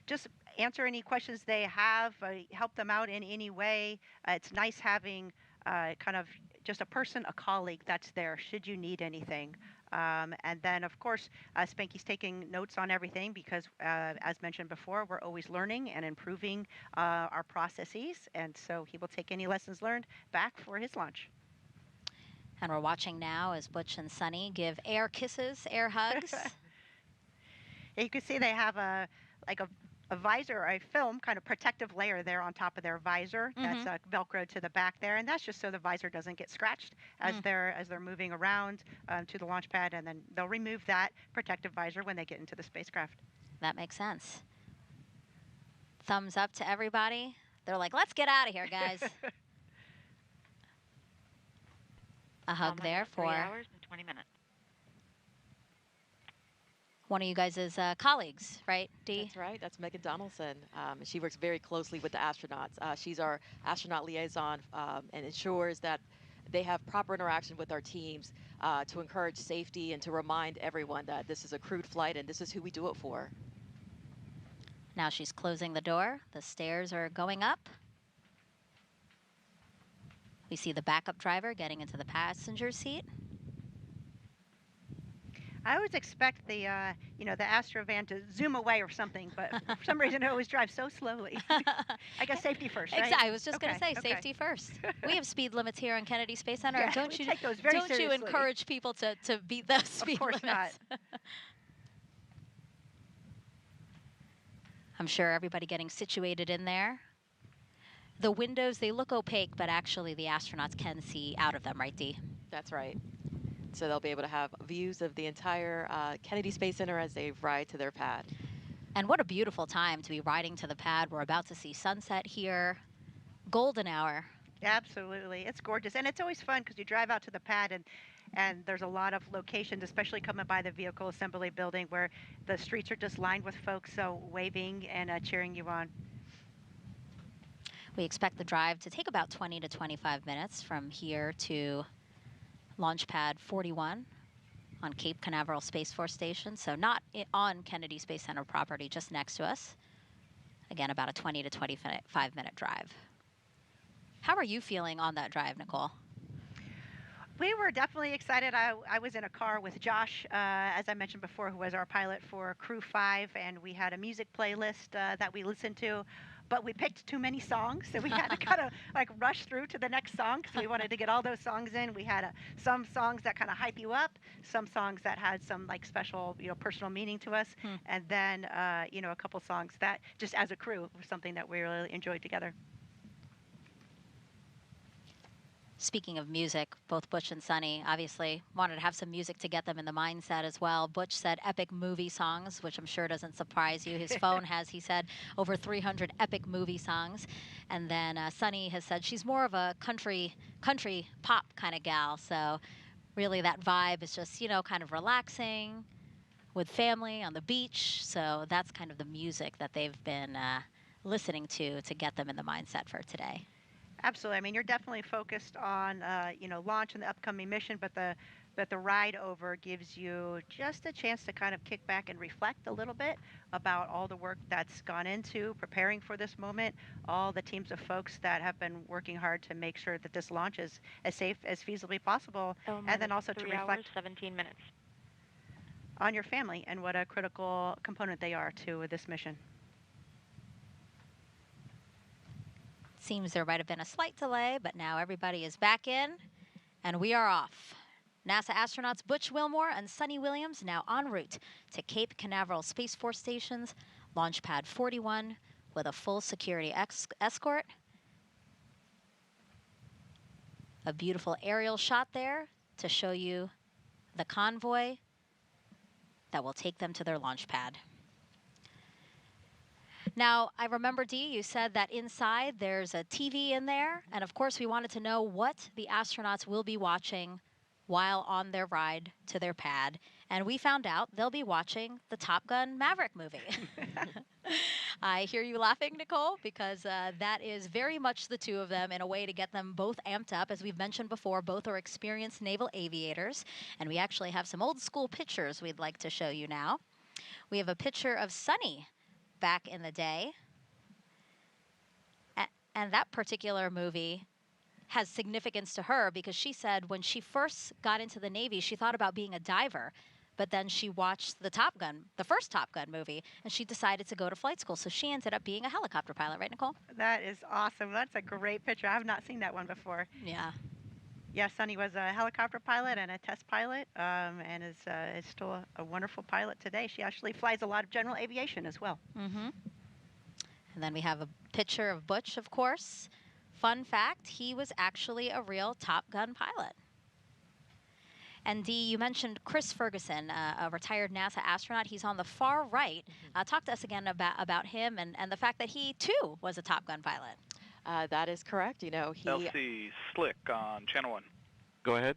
just answer any questions they have, help them out in any way. It's nice having kind of just a person, a colleague that's there should you need anything. And then, of course, Spanky's taking notes on everything because, as mentioned before, we're always learning and improving our processes. And so he will take any lessons learned back for his launch. And we're watching now as Butch and Sunny give air kisses, air hugs. You can see they have a visor, a film kind of protective layer there on top of their visor. That's Velcro to the back there, and that's just so the visor doesn't get scratched as they're moving around to the launch pad, and then they'll remove that protective visor when they get into the spacecraft. That makes sense. Thumbs up to everybody. They're like, let's get out of here, guys. A hug there for 3 hours and 20 minutes. one of you guys' colleagues, right, Dee? That's right. That's Megan Donaldson. She works very closely with the astronauts. She's our astronaut liaison and ensures that they have proper interaction with our teams to encourage safety and to remind everyone that this is a crewed flight and this is who we do it for. Now she's closing the door. The stairs are going up. We see the backup driver getting into the passenger seat. I always expect the, the Astro van to zoom away or something, but for some reason it always drives so slowly. I guess safety first, right? Exactly. I was just going to say safety first. We have speed limits here on Kennedy Space Center. Yeah, don't we you take those very don't you seriously. encourage people to beat those speed limits? Of course not. I'm sure everybody getting situated in there. The windows, they look opaque, but actually the astronauts can see out of them, right, Dee? That's right. So they'll be able to have views of the entire Kennedy Space Center as they ride to their pad. And what a beautiful time to be riding to the pad. We're about to see sunset here. Golden hour. Absolutely. It's gorgeous. And it's always fun because you drive out to the pad and there's a lot of locations, especially coming by the vehicle assembly building where the streets are just lined with folks waving and cheering you on. We expect the drive to take about 20 to 25 minutes from here to Launch Pad 41 on Cape Canaveral Space Force Station. So not on Kennedy Space Center property, just next to us. Again, about a 20 to 25 minute drive. How are you feeling on that drive, Nicole? We were definitely excited. I was in a car with Josh, as I mentioned before, who was our pilot for Crew 5, and we had a music playlist that we listened to, but we picked too many songs, so we had to kind of like rush through to the next song because we wanted to get all those songs in. We had some songs that kind of hype you up, some songs that had some like special, personal meaning to us, and then, a couple songs that just as a crew was something that we really enjoyed together. Speaking of music, both Butch and Sunny obviously wanted to have some music to get them in the mindset as well. Butch said epic movie songs, which I'm sure doesn't surprise you. His phone has, he said, over 300 epic movie songs. And then Sunny has said she's more of a country pop kind of gal. So really that vibe is just, kind of relaxing with family on the beach. So that's kind of the music that they've been listening to get them in the mindset for today. Absolutely. I mean, you're definitely focused on, launch and the upcoming mission, but the ride over gives you just a chance to kind of kick back and reflect a little bit about all the work that's gone into preparing for this moment, all the teams of folks that have been working hard to make sure that this launch is as safe as feasibly possible, and then also to 3 reflect hours, 17 minutes. on your family and what a critical component they are to this mission. Seems there might have been a slight delay, but now everybody is back in, and we are off. NASA astronauts Butch Wilmore and Sunny Williams now en route to Cape Canaveral Space Force Station's Launch Pad 41 with a full security escort. A beautiful aerial shot there to show you the convoy that will take them to their launch pad. Now, I remember, Dee, you said that inside there's a TV in there, and of course we wanted to know what the astronauts will be watching while on their ride to their pad, and we found out they'll be watching the Top Gun Maverick movie. I hear you laughing, Nicole, because that is very much the two of them in a way to get them both amped up. As we've mentioned before, both are experienced naval aviators, and we actually have some old school pictures we'd like to show you now. We have a picture of Sunny back in the day. And that particular movie has significance to her because she said when she first got into the Navy, she thought about being a diver, but then she watched the first Top Gun movie, and she decided to go to flight school. So she ended up being a helicopter pilot, right, Nicole? That is awesome. That's a great picture. I have not seen that one before. Yeah. Yeah, Sunny was a helicopter pilot and a test pilot, and is still a wonderful pilot today. She actually flies a lot of general aviation as well. Mm-hmm. And then we have a picture of Butch, of course. Fun fact, he was actually a real Top Gun pilot. And Dee, you mentioned Chris Ferguson, a retired NASA astronaut. He's on the far right. Talk to us again about him and the fact that he, too, was a Top Gun pilot. That is correct. You know, he... LC Slick on Channel 1. Go ahead.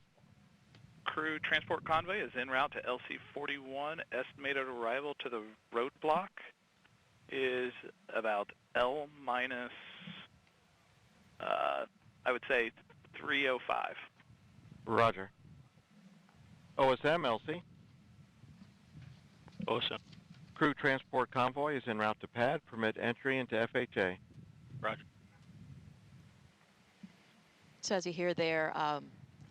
Crew transport convoy is en route to LC-41. Estimated arrival to the roadblock is about L minus, I would say, 305. Roger. OSM, LC. OSM. Crew transport convoy is en route to pad. Permit entry into FHA. Roger. So as you hear there,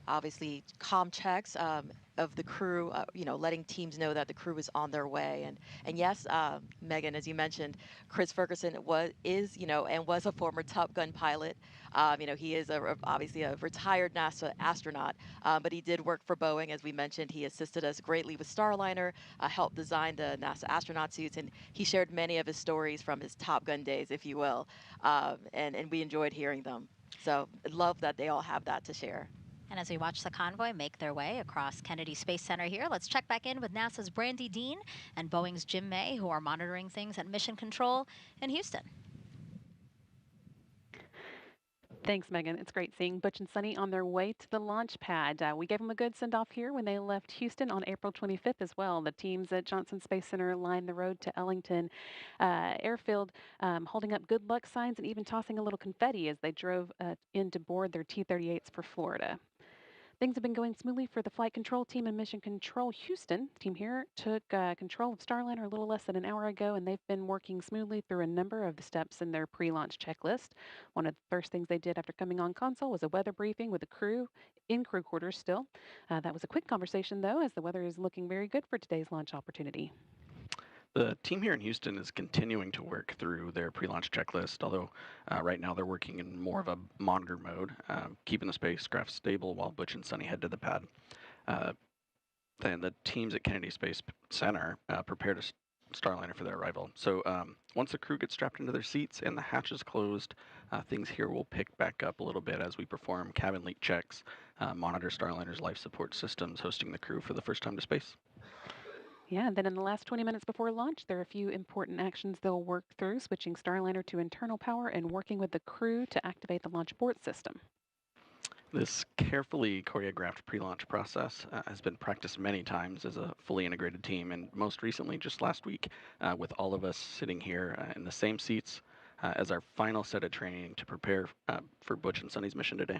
obviously comm checks of the crew, you know, letting teams know that the crew is on their way. And yes, Megan, as you mentioned, Chris Ferguson was a former Top Gun pilot. You know, he is obviously a retired NASA astronaut, but he did work for Boeing, as we mentioned. He assisted us greatly with Starliner, helped design the NASA astronaut suits, and he shared many of his stories from his Top Gun days, if you will, and we enjoyed hearing them. So love that they all have that to share. And as we watch the convoy make their way across Kennedy Space Center here, let's check back in with NASA's Brandy Dean and Boeing's Jim May, who are monitoring things at Mission Control in Houston. Thanks, Megan. It's great seeing Butch and Sunny on their way to the launch pad. We gave them a good send-off here when they left Houston on April 25th as well. The teams at Johnson Space Center lined the road to Ellington Airfield, holding up good luck signs and even tossing a little confetti as they drove in to board their T-38s for Florida. Things have been going smoothly for the flight control team in Mission Control Houston. The team here took control of Starliner a little less than an hour ago, and they've been working smoothly through a number of the steps in their pre-launch checklist. One of the first things they did after coming on console was a weather briefing with the crew in crew quarters still. That was a quick conversation, though, as the weather is looking very good for today's launch opportunity. The team here in Houston is continuing to work through their pre-launch checklist, although right now they're working in more of a monitor mode, keeping the spacecraft stable while Butch and Sunny head to the pad. Then the teams at Kennedy Space Center prepared a Starliner for their arrival. So once the crew gets strapped into their seats and the hatch is closed, things here will pick back up a little bit as we perform cabin leak checks, monitor Starliner's life support systems, hosting the crew for the first time to space. Yeah, and then in the last 20 minutes before launch, there are a few important actions they'll work through, switching Starliner to internal power and working with the crew to activate the launch abort system. This carefully choreographed pre-launch process has been practiced many times as a fully integrated team, and most recently just last week with all of us sitting here in the same seats as our final set of training to prepare for Butch and Sunny's mission today.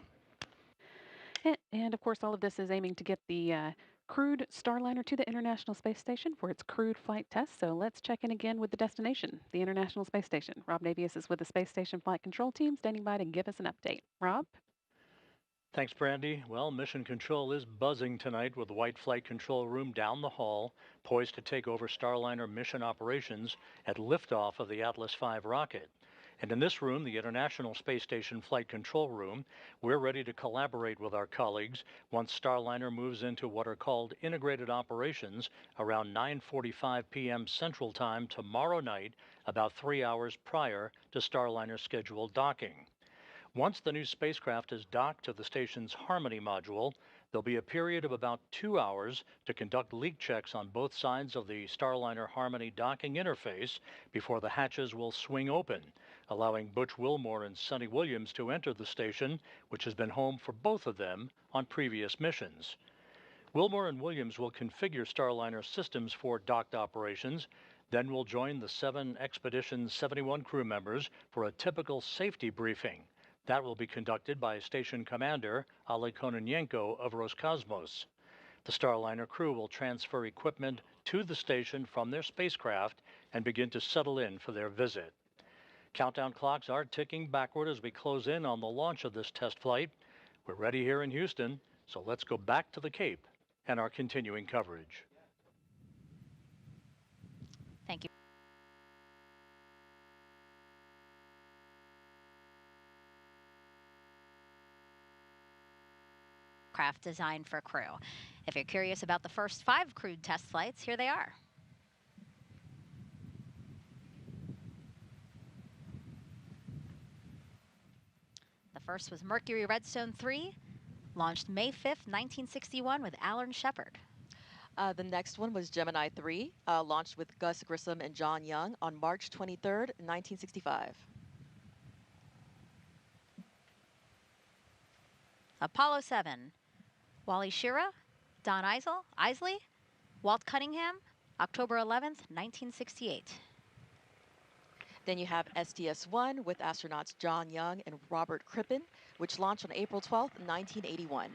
And of course, all of this is aiming to get the crewed Starliner to the International Space Station for its crewed flight test. So let's check in again with the destination, the International Space Station. Rob Navius is with the Space Station Flight Control Team, standing by to give us an update. Rob? Thanks, Brandy. Well, Mission Control is buzzing tonight with the White Flight Control Room down the hall, poised to take over Starliner mission operations at liftoff of the Atlas V rocket. And in this room, the International Space Station Flight Control Room, we're ready to collaborate with our colleagues once Starliner moves into what are called integrated operations around 9:45 p.m. Central Time tomorrow night, about 3 hours prior to Starliner's scheduled docking. Once the new spacecraft is docked to the station's Harmony module, there'll be a period of about 2 hours to conduct leak checks on both sides of the Starliner Harmony docking interface before the hatches will swing open, allowing Butch Wilmore and Sunny Williams to enter the station, which has been home for both of them on previous missions. Wilmore and Williams will configure Starliner systems for docked operations, then will join the 7 Expedition 71 crew members for a typical safety briefing. That will be conducted by Station Commander Ali Kononenko of Roscosmos. The Starliner crew will transfer equipment to the station from their spacecraft and begin to settle in for their visit. Countdown clocks are ticking backward as we close in on the launch of this test flight. We're ready here in Houston, so let's go back to the Cape and our continuing coverage. Thank you. Craft designed for crew. If you're curious about the first 5 crewed test flights, here they are. The first was Mercury Redstone 3, launched May 5th, 1961 with Alan Shepard. The next one was Gemini 3, launched with Gus Grissom and John Young on March 23rd, 1965. Apollo 7, Wally Schirra, Don Isley, Walt Cunningham, October 11th, 1968. Then you have STS-1 with astronauts John Young and Robert Crippen, which launched on April 12th, 1981.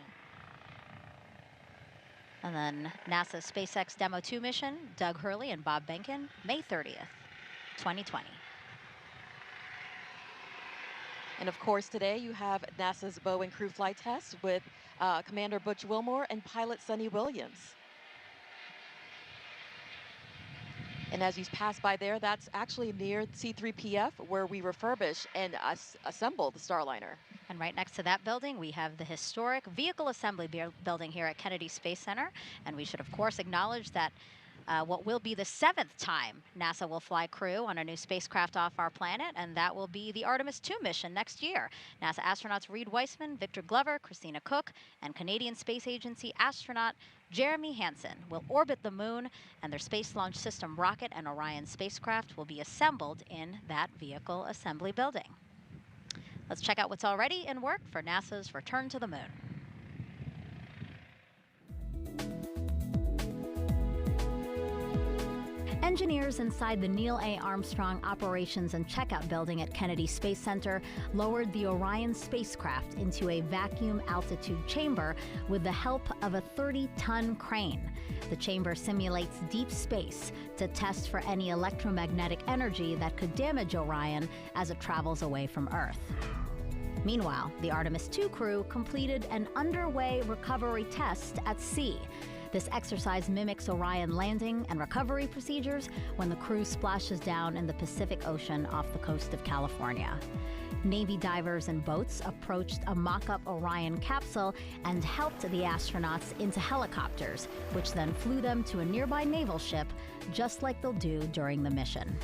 And then NASA's SpaceX Demo 2 mission, Doug Hurley and Bob Behnken, May 30th, 2020. And of course, today you have NASA's Boeing Crew Flight Test with Commander Butch Wilmore and pilot Sonny Williams. And as you pass by there, that's actually near C3PF, where we refurbish and assemble the Starliner. And right next to that building, we have the historic Vehicle Assembly Building here at Kennedy Space Center. And we should, of course, acknowledge that what will be the 7th time NASA will fly crew on a new spacecraft off our planet, and that will be the Artemis II mission next year. NASA astronauts Reed Weissman, Victor Glover, Christina Cook, and Canadian Space Agency astronaut Jeremy Hansen will orbit the moon, and their Space Launch System rocket and Orion spacecraft will be assembled in that Vehicle Assembly Building. Let's check out what's already in work for NASA's return to the moon. Engineers inside the Neil A. Armstrong Operations and Checkout Building at Kennedy Space Center lowered the Orion spacecraft into a vacuum altitude chamber with the help of a 30-ton crane. The chamber simulates deep space to test for any electromagnetic energy that could damage Orion as it travels away from Earth. Meanwhile, the Artemis II crew completed an underway recovery test at sea. This exercise mimics Orion landing and recovery procedures when the crew splashes down in the Pacific Ocean off the coast of California. Navy divers and boats approached a mock-up Orion capsule and helped the astronauts into helicopters, which then flew them to a nearby naval ship, just like they'll do during the mission.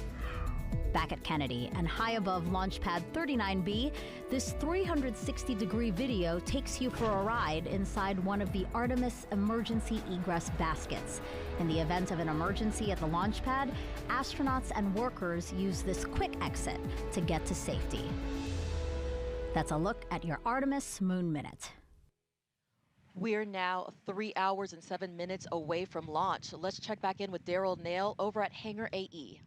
Back at Kennedy and high above Launch Pad 39B, this 360-degree video takes you for a ride inside one of the Artemis emergency egress baskets. In the event of an emergency at the launch pad, astronauts and workers use this quick exit to get to safety. That's a look at your Artemis Moon Minute. We're now 3 hours and 7 minutes away from launch. Let's check back in with Daryl Nail over at Hangar AE.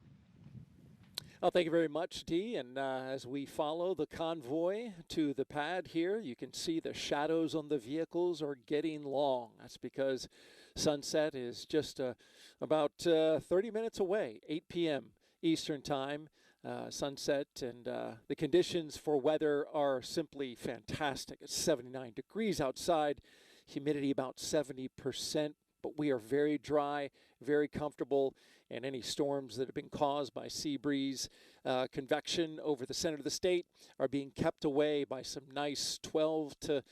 Well, thank you very much, Dee. And as we follow the convoy to the pad here, you can see the shadows on the vehicles are getting long. That's because sunset is just about 30 minutes away, 8 p.m. Eastern Time. Sunset, and the conditions for weather are simply fantastic. It's 79 degrees outside, humidity about 70%, but we are very dry, very comfortable, and any storms that have been caused by sea breeze, convection over the center of the state are being kept away by some nice 12 to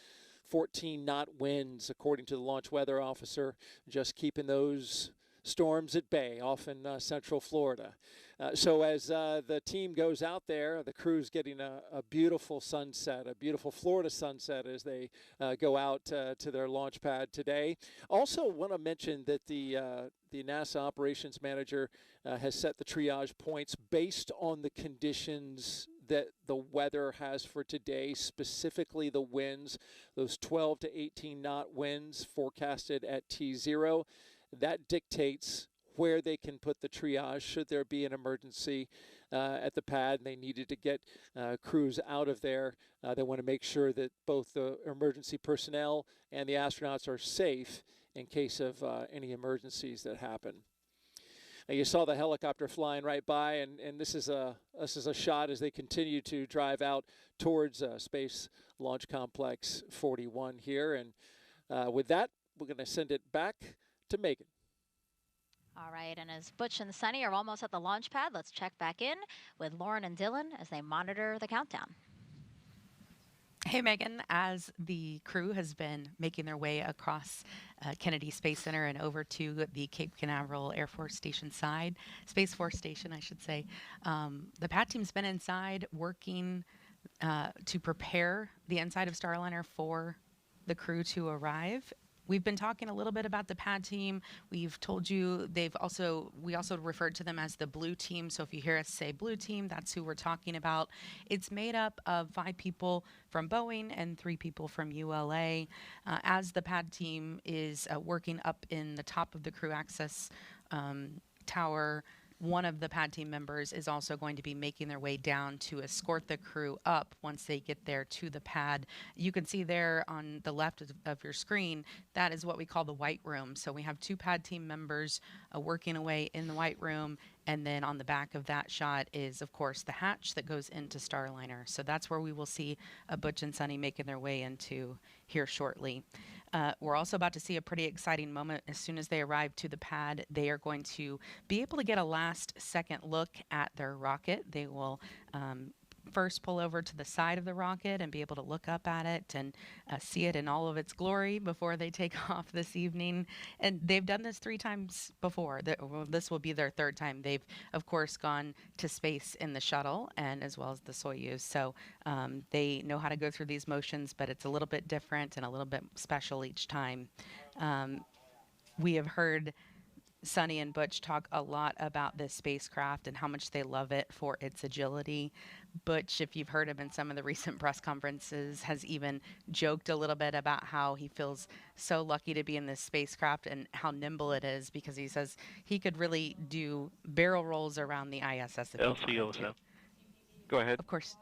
14 knot winds, according to the launch weather officer, just keeping those storms at bay off in central Florida. So as the team goes out there, the crew's getting a beautiful sunset, a beautiful Florida sunset as they go out to their launch pad today. Also want to mention that the NASA operations manager has set the triage points based on the conditions that the weather has for today, specifically the winds, those 12 to 18 knot winds forecasted at T0. That dictates where they can put the triage should there be an emergency at the pad and they needed to get crews out of there. They want to make sure that both the emergency personnel and the astronauts are safe in case of any emergencies that happen. Now, you saw the helicopter flying right by, and this is a shot as they continue to drive out towards Space Launch Complex 41 here. And with that, we're going to send it back to Megan. All right, and as Butch and Sonny are almost at the launch pad, let's check back in with Lauren and Dylan as they monitor the countdown. Hey, Megan, as the crew has been making their way across Kennedy Space Center and over to the Cape Canaveral Air Force Station side, Space Force Station, I should say, the pad team's been inside working to prepare the inside of Starliner for the crew to arrive. We've been talking a little bit about the pad team. We've told you we also referred to them as the blue team. So if you hear us say blue team, that's who we're talking about. It's made up of 5 people from Boeing and 3 people from ULA. As the pad team is working up in the top of the crew access tower, one of the pad team members is also going to be making their way down to escort the crew up once they get there to the pad. You can see there on the left of your screen, that is what we call the white room. So we have 2 pad team members working away in the white room. And then on the back of that shot is, of course, the hatch that goes into Starliner. So that's where we will see Butch and Sunny making their way into here shortly. We're also about to see a pretty exciting moment. As soon as they arrive to the pad, they are going to be able to get a last-second look at their rocket. They will first pull over to the side of the rocket and be able to look up at it and see it in all of its glory before they take off this evening. And they've done this 3 times before. This will be their 3rd time. They've, of course, gone to space in the shuttle and as well as the Soyuz. So they know how to go through these motions, but it's a little bit different and a little bit special each time. We have heard Sunny and Butch talk a lot about this spacecraft and how much they love it for its agility. Butch, if you've heard him in some of the recent press conferences, has even joked a little bit about how he feels so lucky to be in this spacecraft and how nimble it is, because he says he could really do barrel rolls around the ISS if he wanted to. Go ahead. Of course.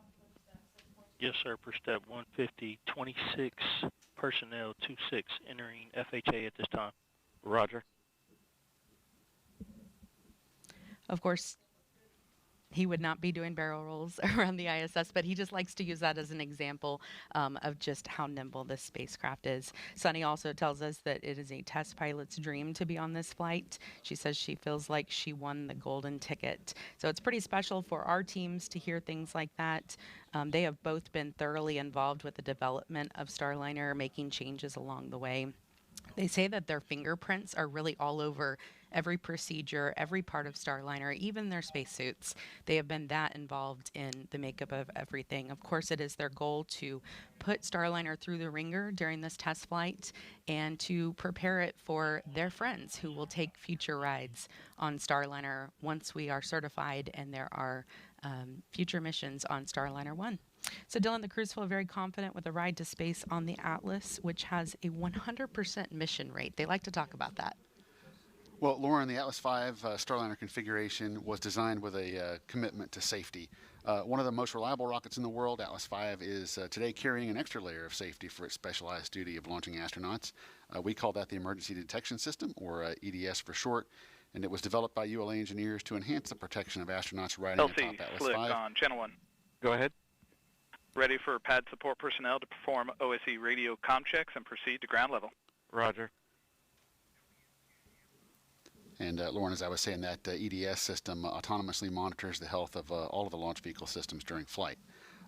Yes, sir. Per step 150, 26 personnel, 26 entering FHA at this time. Roger. Of course, he would not be doing barrel rolls around the ISS, but he just likes to use that as an example of just how nimble this spacecraft is. Sunny also tells us that it is a test pilot's dream to be on this flight. She says she feels like she won the golden ticket. So it's pretty special for our teams to hear things like that. They have both been thoroughly involved with the development of Starliner, making changes along the way. They say that their fingerprints are really all over every procedure, every part of Starliner, even their spacesuits. They have been that involved in the makeup of everything. Of course, it is their goal to put Starliner through the ringer during this test flight and to prepare it for their friends who will take future rides on Starliner once we are certified and there are future missions on Starliner 1. So Dylan, the crews feel very confident with a ride to space on the Atlas, which has a 100% mission rate. They like to talk about that. Well, Lauren, the Atlas V Starliner configuration was designed with a commitment to safety. One of the most reliable rockets in the world, Atlas V, is today carrying an extra layer of safety for its specialized duty of launching astronauts. We call that the Emergency Detection System, or EDS for short, and it was developed by ULA engineers to enhance the protection of astronauts riding atop Atlas Slick V. on Channel 1. Go ahead. Ready for pad support personnel to perform OSE radio comm checks and proceed to ground level. Roger. And Lauren, as I was saying, that EDS system autonomously monitors the health of all of the launch vehicle systems during flight.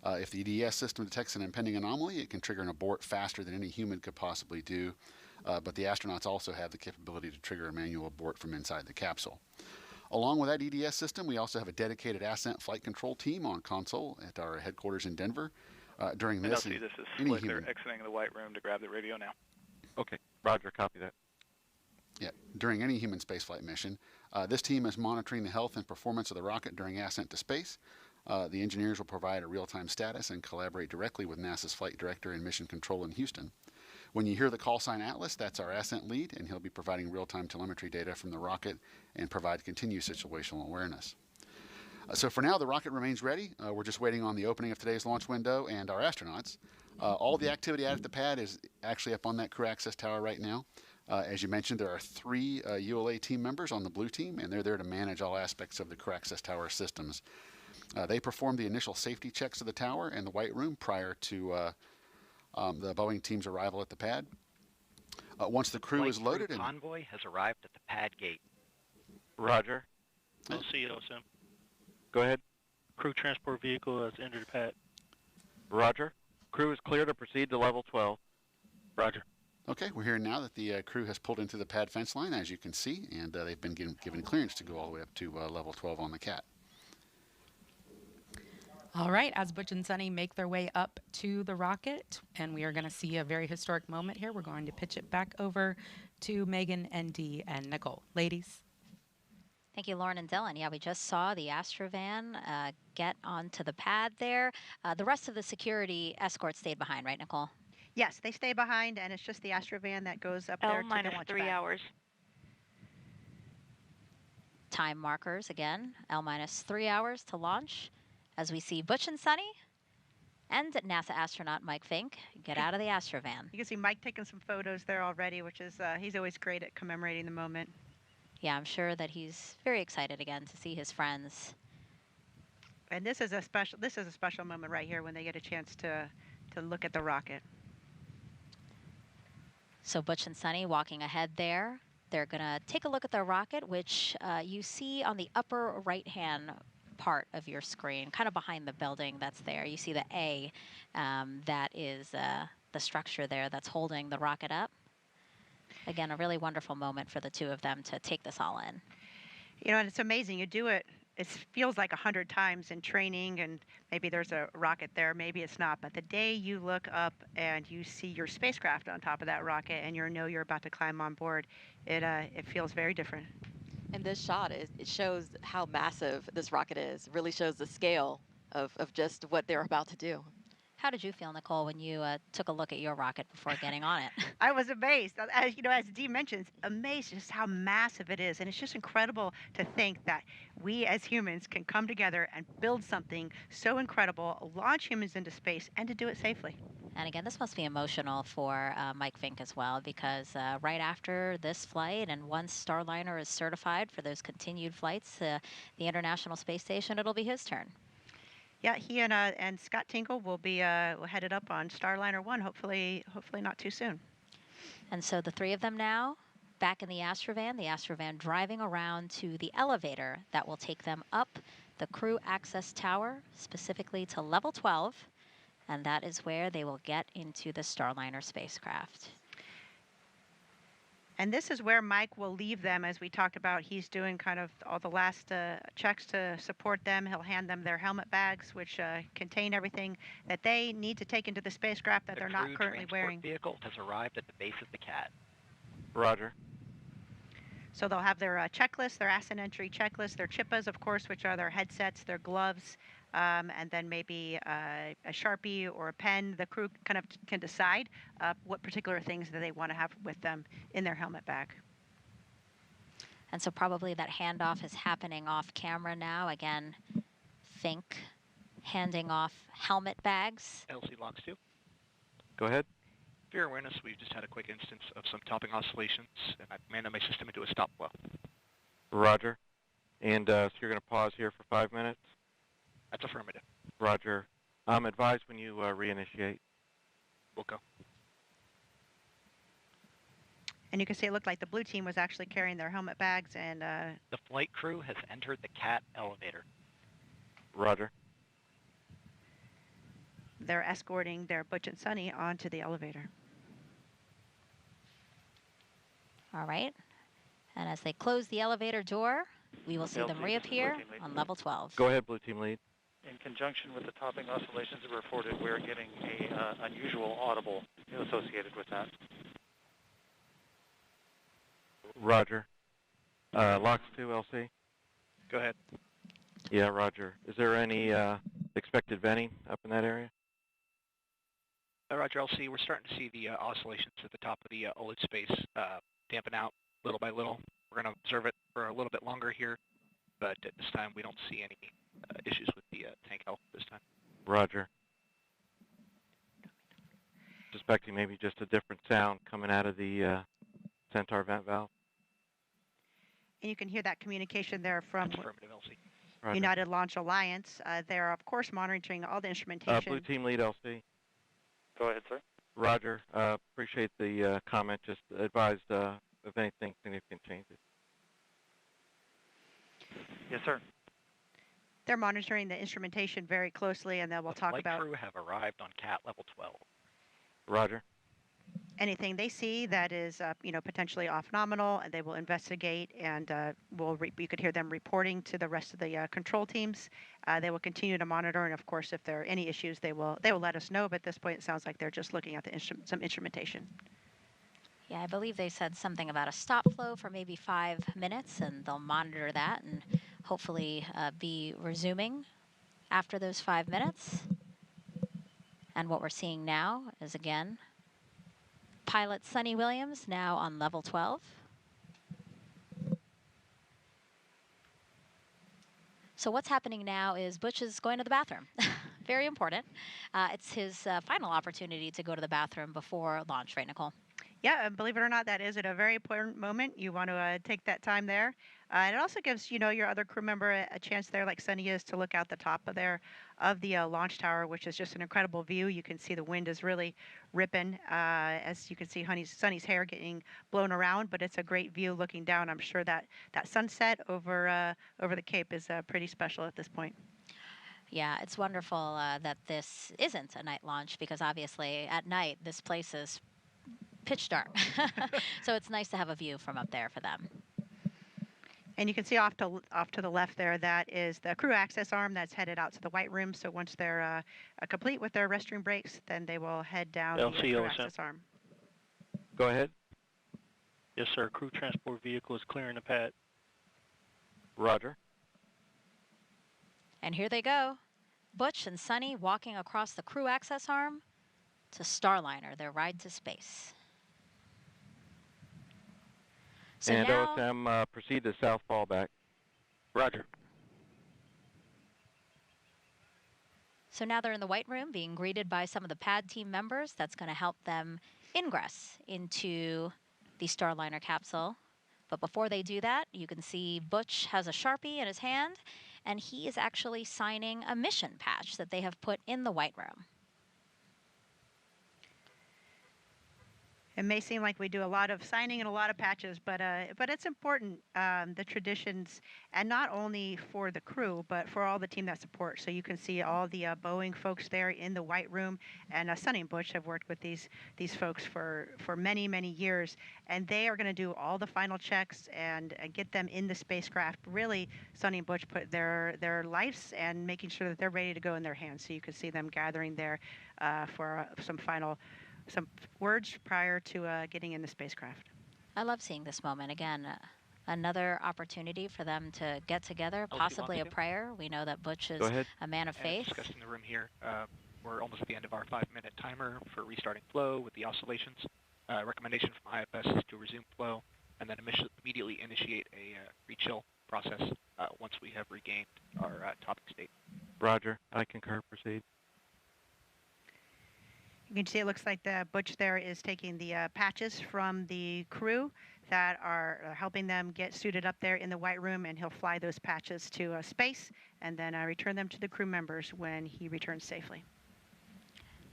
If the EDS system detects an impending anomaly, it can trigger an abort faster than any human could possibly do. But the astronauts also have the capability to trigger a manual abort from inside the capsule. Along with that EDS system, we also have a dedicated ascent flight control team on console at our headquarters in Denver. During this, this is Slick. They're exiting the white room to grab the radio now. Okay, Roger, copy that. Yeah, during any human spaceflight mission, this team is monitoring the health and performance of the rocket during ascent to space. The engineers will provide a real-time status and collaborate directly with NASA's flight director and mission control in Houston. When you hear the call sign Atlas, that's our ascent lead, and he'll be providing real-time telemetry data from the rocket and provide continued situational awareness. So for now, the rocket remains ready. We're just waiting on the opening of today's launch window and our astronauts. All the activity out at the pad is actually up on that crew access tower right now. As you mentioned, there are 3 ULA team members on the blue team, and they're there to manage all aspects of the crew access tower systems. They performed the initial safety checks of the tower and the white room prior to the Boeing team's arrival at the pad. Once the crew is loaded, and convoy has arrived at the pad gate. Roger. LC, LSM. Go ahead. Crew transport vehicle has entered the pad. Roger. Crew is clear to proceed to level 12. Roger. Okay, we're hearing now that the crew has pulled into the pad fence line, as you can see, and they've been given clearance to go all the way up to level 12 on the CAT. All right, as Butch and Sunny make their way up to the rocket, and we are going to see a very historic moment here, we're going to pitch it back over to Megan and Dee and Nicole. Ladies. Thank you, Lauren and Dylan. Yeah, we just saw the Astrovan get onto the pad there. The rest of the security escort stayed behind, right, Nicole? Yes, they stay behind, and it's just the Astrovan that goes up there to the launch L-3 hours. Time markers again, L-3 hours to launch. As we see Butch and Sunny and NASA astronaut Mike Fink get out of the Astrovan. You can see Mike taking some photos there already, which is, he's always great at commemorating the moment. Yeah, I'm sure that he's very excited again to see his friends. And this is a special moment right here when they get a chance to look at the rocket. So Butch and Sunny walking ahead there. They're going to take a look at the rocket, which you see on the upper right-hand part of your screen, kind of behind the building that's there. You see the A, that is the structure there that's holding the rocket up. Again, a really wonderful moment for the two of them to take this all in. You know, and it's amazing. You do it, it feels like 100 times in training, and maybe there's a rocket there, maybe it's not. But the day you look up and you see your spacecraft on top of that rocket and you know you're about to climb on board, it feels very different. And this shot, it shows how massive this rocket is. It really shows the scale of just what they're about to do. How did you feel, Nicole, when you took a look at your rocket before getting on it? I was amazed. As you know, as Dee mentions, amazed just how massive it is. And it's just incredible to think that we as humans can come together and build something so incredible, launch humans into space, and to do it safely. And again, this must be emotional for Mike Fink as well, because right after this flight, and once Starliner is certified for those continued flights to the International Space Station, it'll be his turn. Yeah, he and Scott Tingle will be headed up on Starliner 1, hopefully not too soon. And so the three of them now back in the Astrovan driving around to the elevator that will take them up the crew access tower, specifically to level 12. And that is where they will get into the Starliner spacecraft. And this is where Mike will leave them, as we talked about. He's doing kind of all the last checks to support them. He'll hand them their helmet bags, which contain everything that they need to take into the spacecraft that they're not currently wearing. The vehicle has arrived at the base of the CAD. Roger. So they'll have their checklist, their ascent entry checklist, their chippas, of course, which are their headsets, their gloves, and then maybe a Sharpie or a pen. The crew kind of can decide what particular things that they want to have with them in their helmet bag. And so probably that handoff is happening off camera now. Again, Fink handing off helmet bags. LC locks 2. Go ahead. For your awareness, we've just had a quick instance of some topping oscillations, and I've commanded my system into a stop flow. Roger. And so you're going to pause here for 5 minutes? That's affirmative. Roger. Advise when you reinitiate. We'll go. And you can see it looked like the blue team was actually carrying their helmet bags, and the flight crew has entered the CAT elevator. Roger. They're escorting their Butch and Sunny onto the elevator. All right. And as they close the elevator door, we will see them reappear on level 12. Go ahead, Blue Team Lead. In conjunction with the topping oscillations that were reported, we're getting a unusual audible associated with that. Roger. Locks 2, LC. Go ahead. Yeah, Roger. Is there any expected venting up in that area? Roger, LC. We're starting to see the oscillations at the top of the OLED space dampen out little by little. We're going to observe it for a little bit longer here, but at this time we don't see any issues with the tank health this time. Roger. Suspecting maybe just a different sound coming out of the Centaur vent valve. And you can hear that communication there from Roger. United Launch Alliance. They're, of course, monitoring all the instrumentation. Blue Team Lead, LC. Go ahead, sir. Roger. Appreciate the comment. Just advised if anything significant changes. Yes, sir. They're monitoring the instrumentation very closely, and then we'll talk about... The flight crew have arrived on CAT level 12. Roger. anything they see that is, potentially off nominal, and they will investigate, and you could hear them reporting to the rest of the control teams. They will continue to monitor, and of course, if there are any issues, they will let us know. But at this point, it sounds like they're just looking at some instrumentation. Yeah, I believe they said something about a stop flow for maybe 5 minutes, and they'll monitor that and hopefully be resuming after those 5 minutes. And what we're seeing now is, again, pilot Sunny Williams now on level 12. So what's happening now is Butch is going to the bathroom. Very important. It's his final opportunity to go to the bathroom before launch, right, Nicole? Yeah, and believe it or not, that is at a very important moment. You want to take that time there. And it also gives, your other crew member a chance there, like Sunny is, to look out the top of the launch tower, which is just an incredible view. You can see the wind is really ripping, as you can see Sunny's hair getting blown around, but it's a great view looking down. I'm sure that sunset over the Cape is pretty special at this point. Yeah, it's wonderful that this isn't a night launch, because obviously at night this place is pitch dark. So it's nice to have a view from up there for them. And you can see off to the left there, that is the crew access arm that's headed out to the white room. So once they're complete with their restroom breaks, then they will head down the crew access arm. Go ahead. Yes, sir. Crew transport vehicle is clearing the pad. Roger. And here they go. Butch and Sunny walking across the crew access arm to Starliner, their ride to space. So and now, OSM, proceed to south fallback. Roger. So now they're in the white room being greeted by some of the pad team members. That's going to help them ingress into the Starliner capsule. But before they do that, you can see Butch has a Sharpie in his hand, and he is actually signing a mission patch that they have put in the white room. It may seem like we do a lot of signing and a lot of patches, but it's important, the traditions, and not only for the crew, but for all the team that supports. So you can see all the Boeing folks there in the white room, and Sunny and Butch have worked with these folks for many, many years, and they are going to do all the final checks and get them in the spacecraft. Really, Sunny and Butch put their lives and making sure that they're ready to go in their hands. So you can see them gathering there for some words prior to getting in the spacecraft. I love seeing this moment. Again, another opportunity for them to get together, possibly a prayer. We know that Butch is a man of faith. Discussing the room here, we're almost at the end of our 5-minute timer for restarting flow with the oscillations. Recommendation from IFS is to resume flow and then immediately initiate a rechill process once we have regained our topic state. Roger. I concur. Proceed. You can see it looks like the Butch there is taking the patches from the crew that are helping them get suited up there in the white room, and he'll fly those patches to space and then return them to the crew members when he returns safely.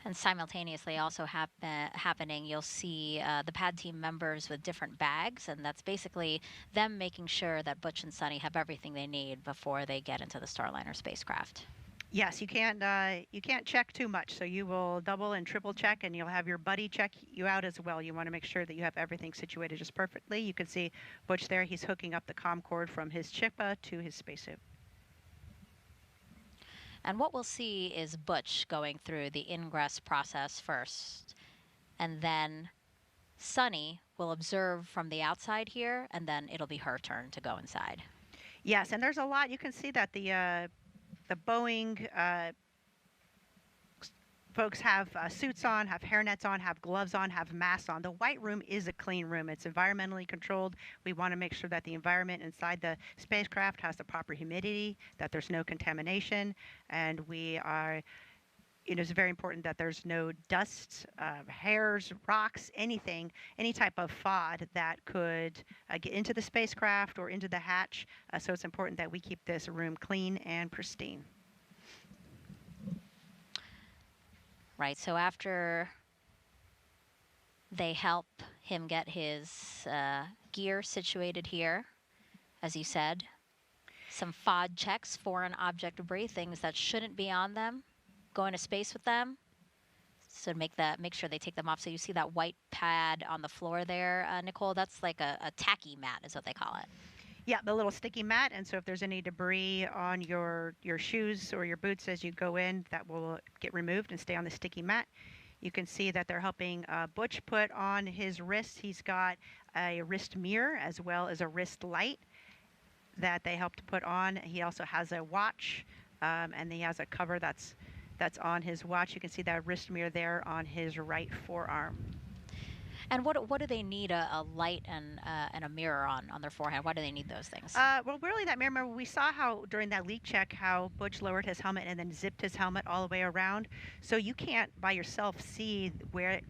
And simultaneously also happening, you'll see the pad team members with different bags, and that's basically them making sure that Butch and Sunny have everything they need before they get into the Starliner spacecraft. Yes, you can't check too much, so you will double and triple check, and you'll have your buddy check you out as well. You want to make sure that you have everything situated just perfectly. You can see Butch there, he's hooking up the comm cord from his Chippa to his spacesuit. And what we'll see is Butch going through the ingress process first, and then Sunny will observe from the outside here, and then it'll be her turn to go inside. Yes, and there's a lot. You can see that the Boeing folks have suits on, have hairnets on, have gloves on, have masks on. The white room is a clean room. It's environmentally controlled. We want to make sure that the environment inside the spacecraft has the proper humidity, that there's no contamination, and it's very important that there's no dust, hairs, rocks, anything, any type of FOD that could get into the spacecraft or into the hatch. So it's important that we keep this room clean and pristine. Right, so after they help him get his gear situated here, as you said, some FOD checks, foreign object debris, things that shouldn't be on them, going to space with them. So to make sure they take them off. So you see that white pad on the floor there, Nicole? That's like a tacky mat is what they call it. Yeah, the little sticky mat, and so if there's any debris on your shoes or your boots as you go in, that will get removed and stay on the sticky mat. You can see that they're helping Butch put on his wrists. He's got a wrist mirror as well as a wrist light that they helped put on. He also has a watch, and he has a cover that's on his watch. You can see that wrist mirror there on his right forearm. And what do they need a light and a mirror on their forehead? Why do they need those things? Well, really, that mirror. Remember, we saw how during that leak check how Butch lowered his helmet and then zipped his helmet all the way around. So you can't by yourself see where.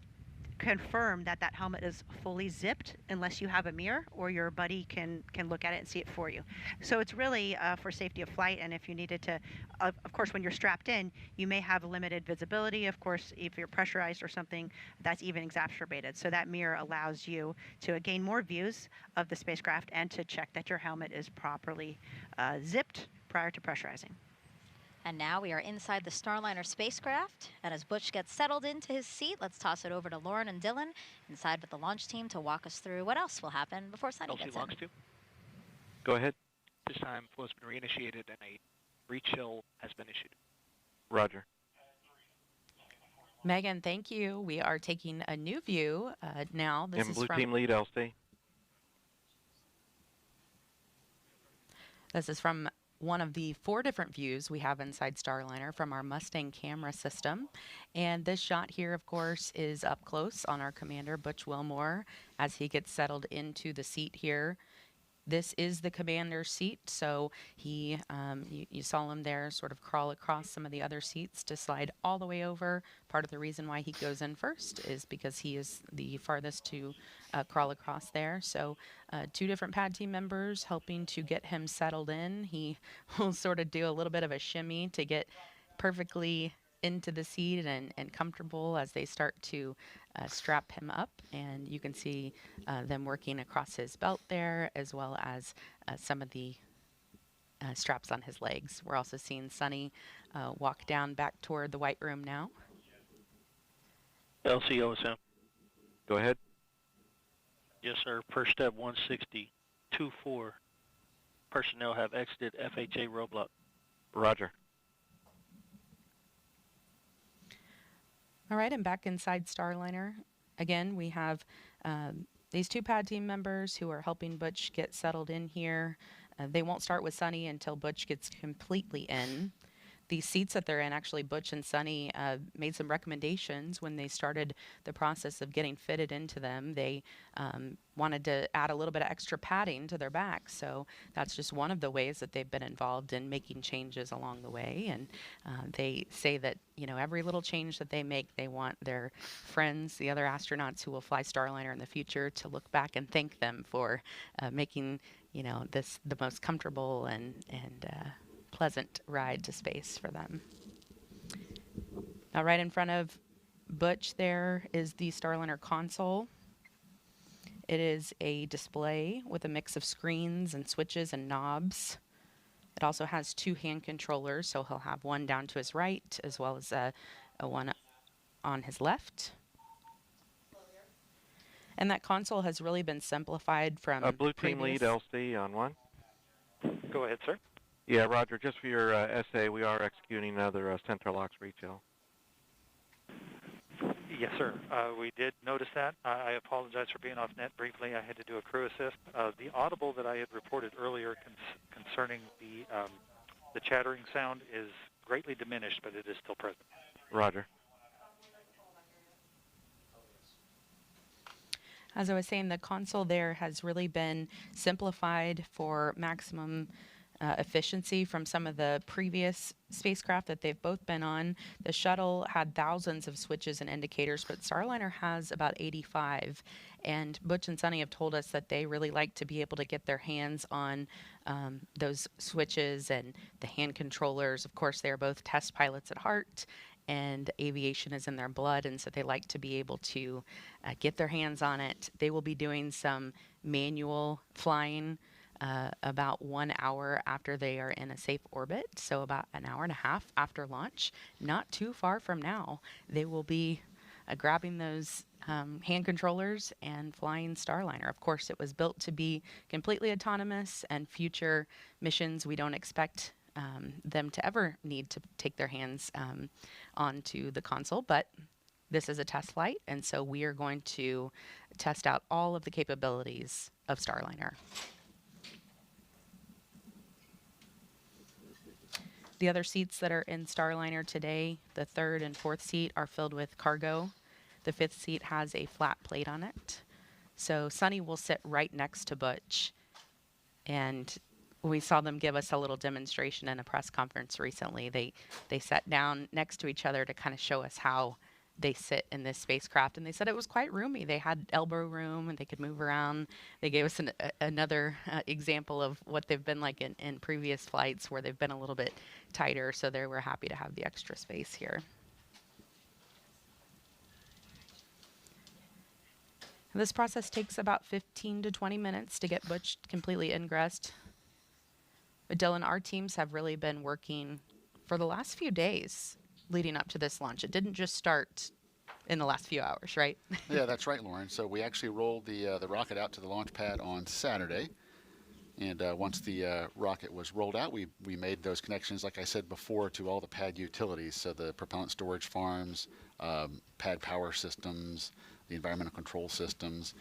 Confirm that that helmet is fully zipped unless you have a mirror or your buddy can look at it and see it for you. So it's really for safety of flight, and if you needed to, of course, when you're strapped in, you may have limited visibility. Of course, if you're pressurized or something, that's even exacerbated. So that mirror allows you to gain more views of the spacecraft and to check that your helmet is properly zipped prior to pressurizing. And now we are inside the Starliner spacecraft. And as Butch gets settled into his seat, let's toss it over to Lauren and Dylan inside with the launch team to walk us through what else will happen before Sunny gets in. Go ahead. This time, flow's been reinitiated and a rechill has been issued. Roger. Megan, thank you. We are taking a new view now. This is Blue from team lead, LC. This is from one of the 4 different views we have inside Starliner from our Mustang camera system. And this shot here, of course, is up close on our commander, Butch Wilmore, as he gets settled into the seat here. This is the commander's seat, so he, you saw him there sort of crawl across some of the other seats to slide all the way over. Part of the reason why he goes in first is because he is the farthest to crawl across there. So 2 different pad team members helping to get him settled in. He will sort of do a little bit of a shimmy to get perfectly into the seat and comfortable as they start to strap him up, and you can see them working across his belt there, as well as some of the straps on his legs. We're also seeing Sunny walk down back toward the white room now. LCOSM. Go ahead. Yes, sir. Per step 160.24. Personnel have exited FHA roadblock. Roger. All right, and back inside Starliner. Again, we have these 2 pad team members who are helping Butch get settled in here. They won't start with Sunny until Butch gets completely in. These seats that they're in, actually, Butch and Sunny made some recommendations when they started the process of getting fitted into them. They wanted to add a little bit of extra padding to their back. So that's just one of the ways that they've been involved in making changes along the way. And they say that, you know, every little change that they make, they want their friends, the other astronauts who will fly Starliner in the future, to look back and thank them for making, you know, this the most comfortable and pleasant ride to space for them. Now, right in front of Butch there is the Starliner console. It is a display with a mix of screens and switches and knobs. It also has 2 hand controllers, so he'll have one down to his right as well as a one on his left. And that console has really been simplified from Blue team lead, LC on 1. Go ahead, sir. Yeah, Roger. Just for your essay, we are executing another center locks rechill. Yes, sir. We did notice that. I apologize for being off net briefly. I had to do a crew assist. The audible that I had reported earlier concerning the chattering sound is greatly diminished, but it is still present. Roger. As I was saying, the console there has really been simplified for maximum efficiency from some of the previous spacecraft that they've both been on. The shuttle had thousands of switches and indicators, but Starliner has about 85. And Butch and Sunny have told us that they really like to be able to get their hands on those switches and the hand controllers. Of course, they're both test pilots at heart, and aviation is in their blood, and so they like to be able to get their hands on it. They will be doing some manual flying about 1 hour after they are in a safe orbit, so about an hour and a half after launch. Not too far from now, they will be grabbing those hand controllers and flying Starliner. Of course, it was built to be completely autonomous, and future missions we don't expect them to ever need to take their hands onto the console, but this is a test flight, and so we are going to test out all of the capabilities of Starliner. The other seats that are in Starliner today, the third and fourth seat, are filled with cargo. The fifth seat has a flat plate on it. So Sunny will sit right next to Butch, and we saw them give us a little demonstration in a press conference recently. They sat down next to each other to kind of show us how they sit in this spacecraft, and they said it was quite roomy. They had elbow room and they could move around. They gave us another example of what they've been like in previous flights where they've been a little bit tighter, so they were happy to have the extra space here. This process takes about 15 to 20 minutes to get Butch completely ingressed. But Dylan, our teams have really been working for the last few days leading up to this launch. It didn't just start in the last few hours, right? Yeah, that's right, Lauren. So we actually rolled the rocket out to the launch pad on Saturday. And once the rocket was rolled out, we made those connections, like I said before, to all the pad utilities. So the propellant storage farms, pad power systems, the environmental control systems.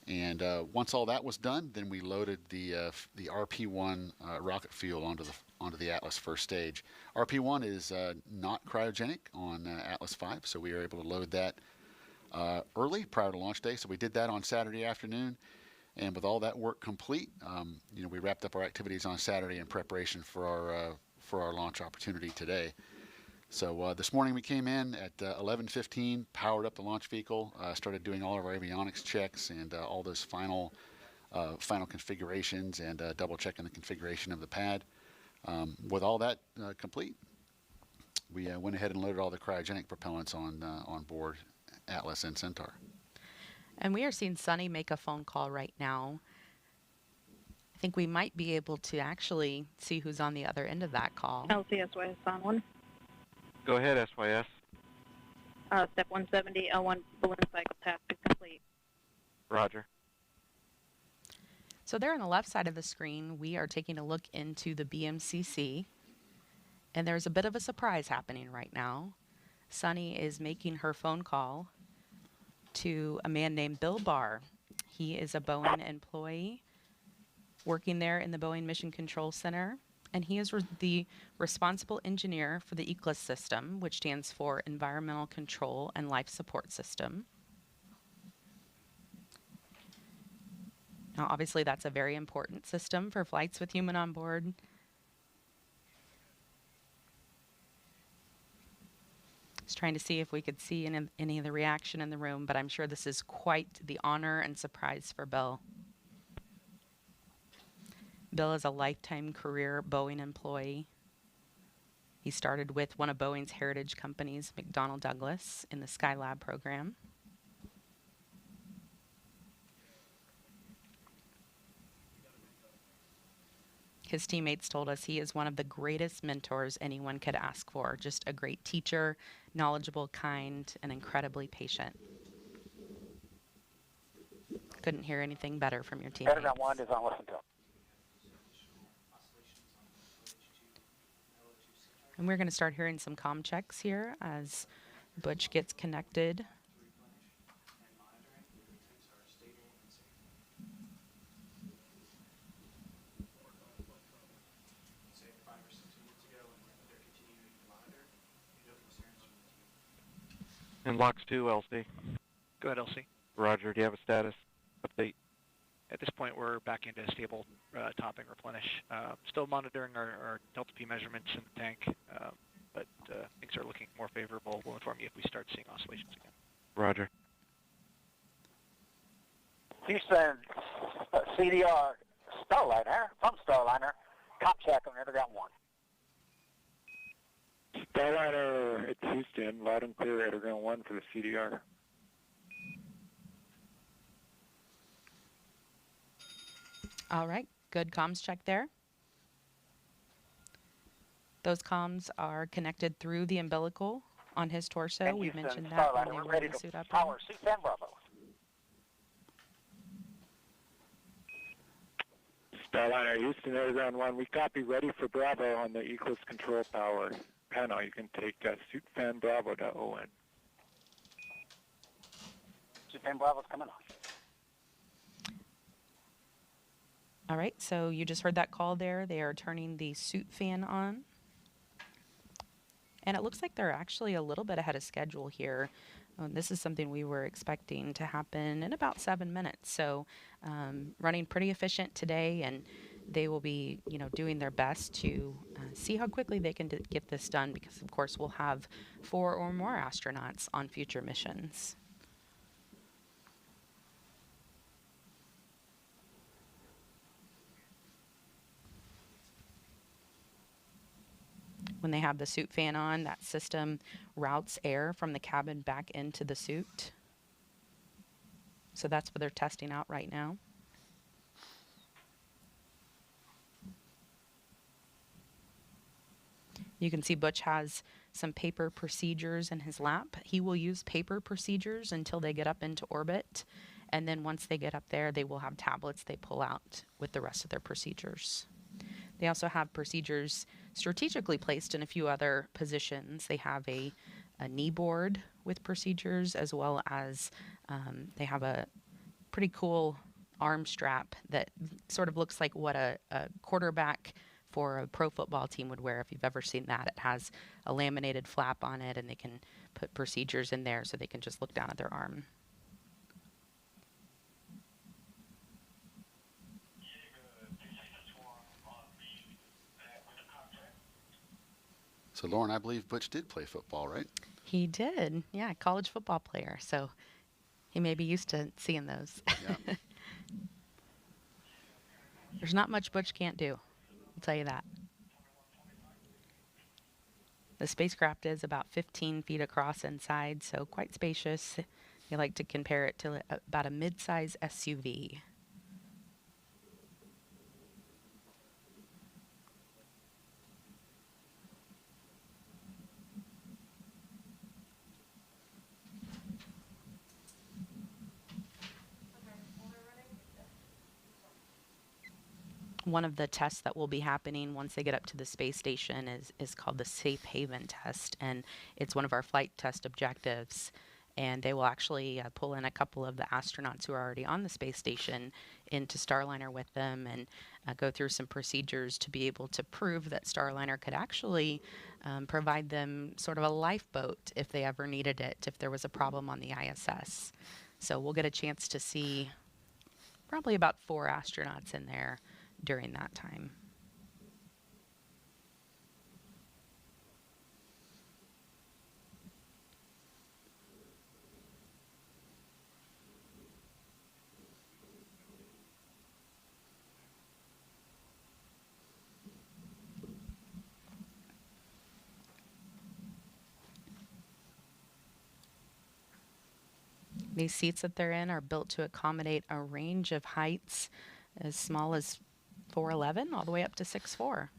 And once all that was done, then we loaded the RP-1 rocket fuel onto the Atlas first stage. RP-1 is not cryogenic on Atlas V, so we were able to load that early prior to launch day. So we did that on Saturday afternoon, and with all that work complete, we wrapped up our activities on Saturday in preparation for our launch opportunity today. So this morning we came in at 11:15, powered up the launch vehicle, started doing all of our avionics checks and all those final configurations, and double checking the configuration of the pad. With all that complete, we went ahead and loaded all the cryogenic propellants on board Atlas and Centaur. And we are seeing Sunny make a phone call right now. I think we might be able to actually see who's on the other end of that call. LCSYS on one. Go ahead, SYS. Step 170, L1 balloon cycle task is complete. Roger. So there on the left side of the screen, we are taking a look into the BMCC. And there's a bit of a surprise happening right now. Sunny is making her phone call to a man named Bill Barr. He is a Boeing employee working there in the Boeing Mission Control Center. And he is the responsible engineer for the ECLSS system, which stands for Environmental Control and Life Support System. Now, obviously, that's a very important system for flights with human on board. Just trying to see if we could see any of the reaction in the room, but I'm sure this is quite the honor and surprise for Bill. Bill is a lifetime career Boeing employee. He started with one of Boeing's heritage companies, McDonnell Douglas, in the Skylab program. His teammates told us he is one of the greatest mentors anyone could ask for. Just a great teacher, knowledgeable, kind, and incredibly patient. Couldn't hear anything better from your teammates. Editor 1 is on listen to. And we're going to start hearing some comm checks here as Butch gets connected. And LOX 2, LC. Go ahead, LC. Roger, do you have a status update? At this point, we're back into stable top and replenish. Still monitoring our Delta P measurements in the tank, but things are looking more favorable. We'll inform you if we start seeing oscillations again. Roger. Houston, CDR, Starliner, from Starliner, top check on Underground 1. Starliner, it's Houston, loud and clear, Underground 1 for the CDR. All right, good comms check there. Those comms are connected through the umbilical on his torso. And we Houston, mentioned that when Starliner, they we're were ready in the to suit up. power Suit Fan Bravo. Starliner, Houston, Air Ground 1, we copy, ready for Bravo on the Eclipse control tower panel. You can take suitfanbravo.on. Suit Fan Bravo's coming on. All right, so you just heard that call there. They are turning the suit fan on. And it looks like they're actually a little bit ahead of schedule here. This is something we were expecting to happen in about 7 minutes. So running pretty efficient today, and they will be, doing their best to see how quickly they can get this done, because of course we'll have 4 or more astronauts on future missions. When they have the suit fan on, that system routes air from the cabin back into the suit. So that's what they're testing out right now. You can see Butch has some paper procedures in his lap. He will use paper procedures until they get up into orbit. And then once they get up there, they will have tablets they pull out with the rest of their procedures. They also have procedures strategically placed in a few other positions. They have a knee board with procedures, as well as they have a pretty cool arm strap that sort of looks like what a quarterback for a pro football team would wear, if you've ever seen that. It has a laminated flap on it, and they can put procedures in there so they can just look down at their arm. So, Lauren, I believe Butch did play football, right? He did. Yeah, college football player. So he may be used to seeing those. Yeah. There's not much Butch can't do. I'll tell you that. The spacecraft is about 15 feet across inside, so quite spacious. You like to compare it to about a mid-size SUV. One of the tests that will be happening once they get up to the space station is called the Safe Haven test, and it's one of our flight test objectives. And they will actually pull in a couple of the astronauts who are already on the space station into Starliner with them, and go through some procedures to be able to prove that Starliner could actually provide them sort of a lifeboat if they ever needed it, if there was a problem on the ISS. So we'll get a chance to see probably about 4 astronauts in there during that time. These seats that they're in are built to accommodate a range of heights as small as 4'11" all the way up to 6'4".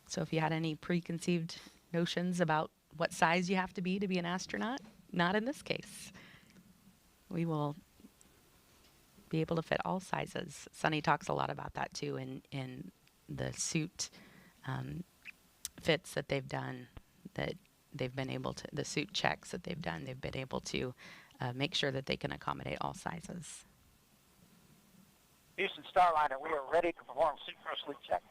So if you had any preconceived notions about what size you have to be an astronaut, not in this case. We will be able to fit all sizes. Sunny talks a lot about that too in the suit fits that they've done, that they've been able to, the suit checks that they've done, they've been able to make sure that they can accommodate all sizes. Houston Starliner, we are ready to perform suit cross leak check.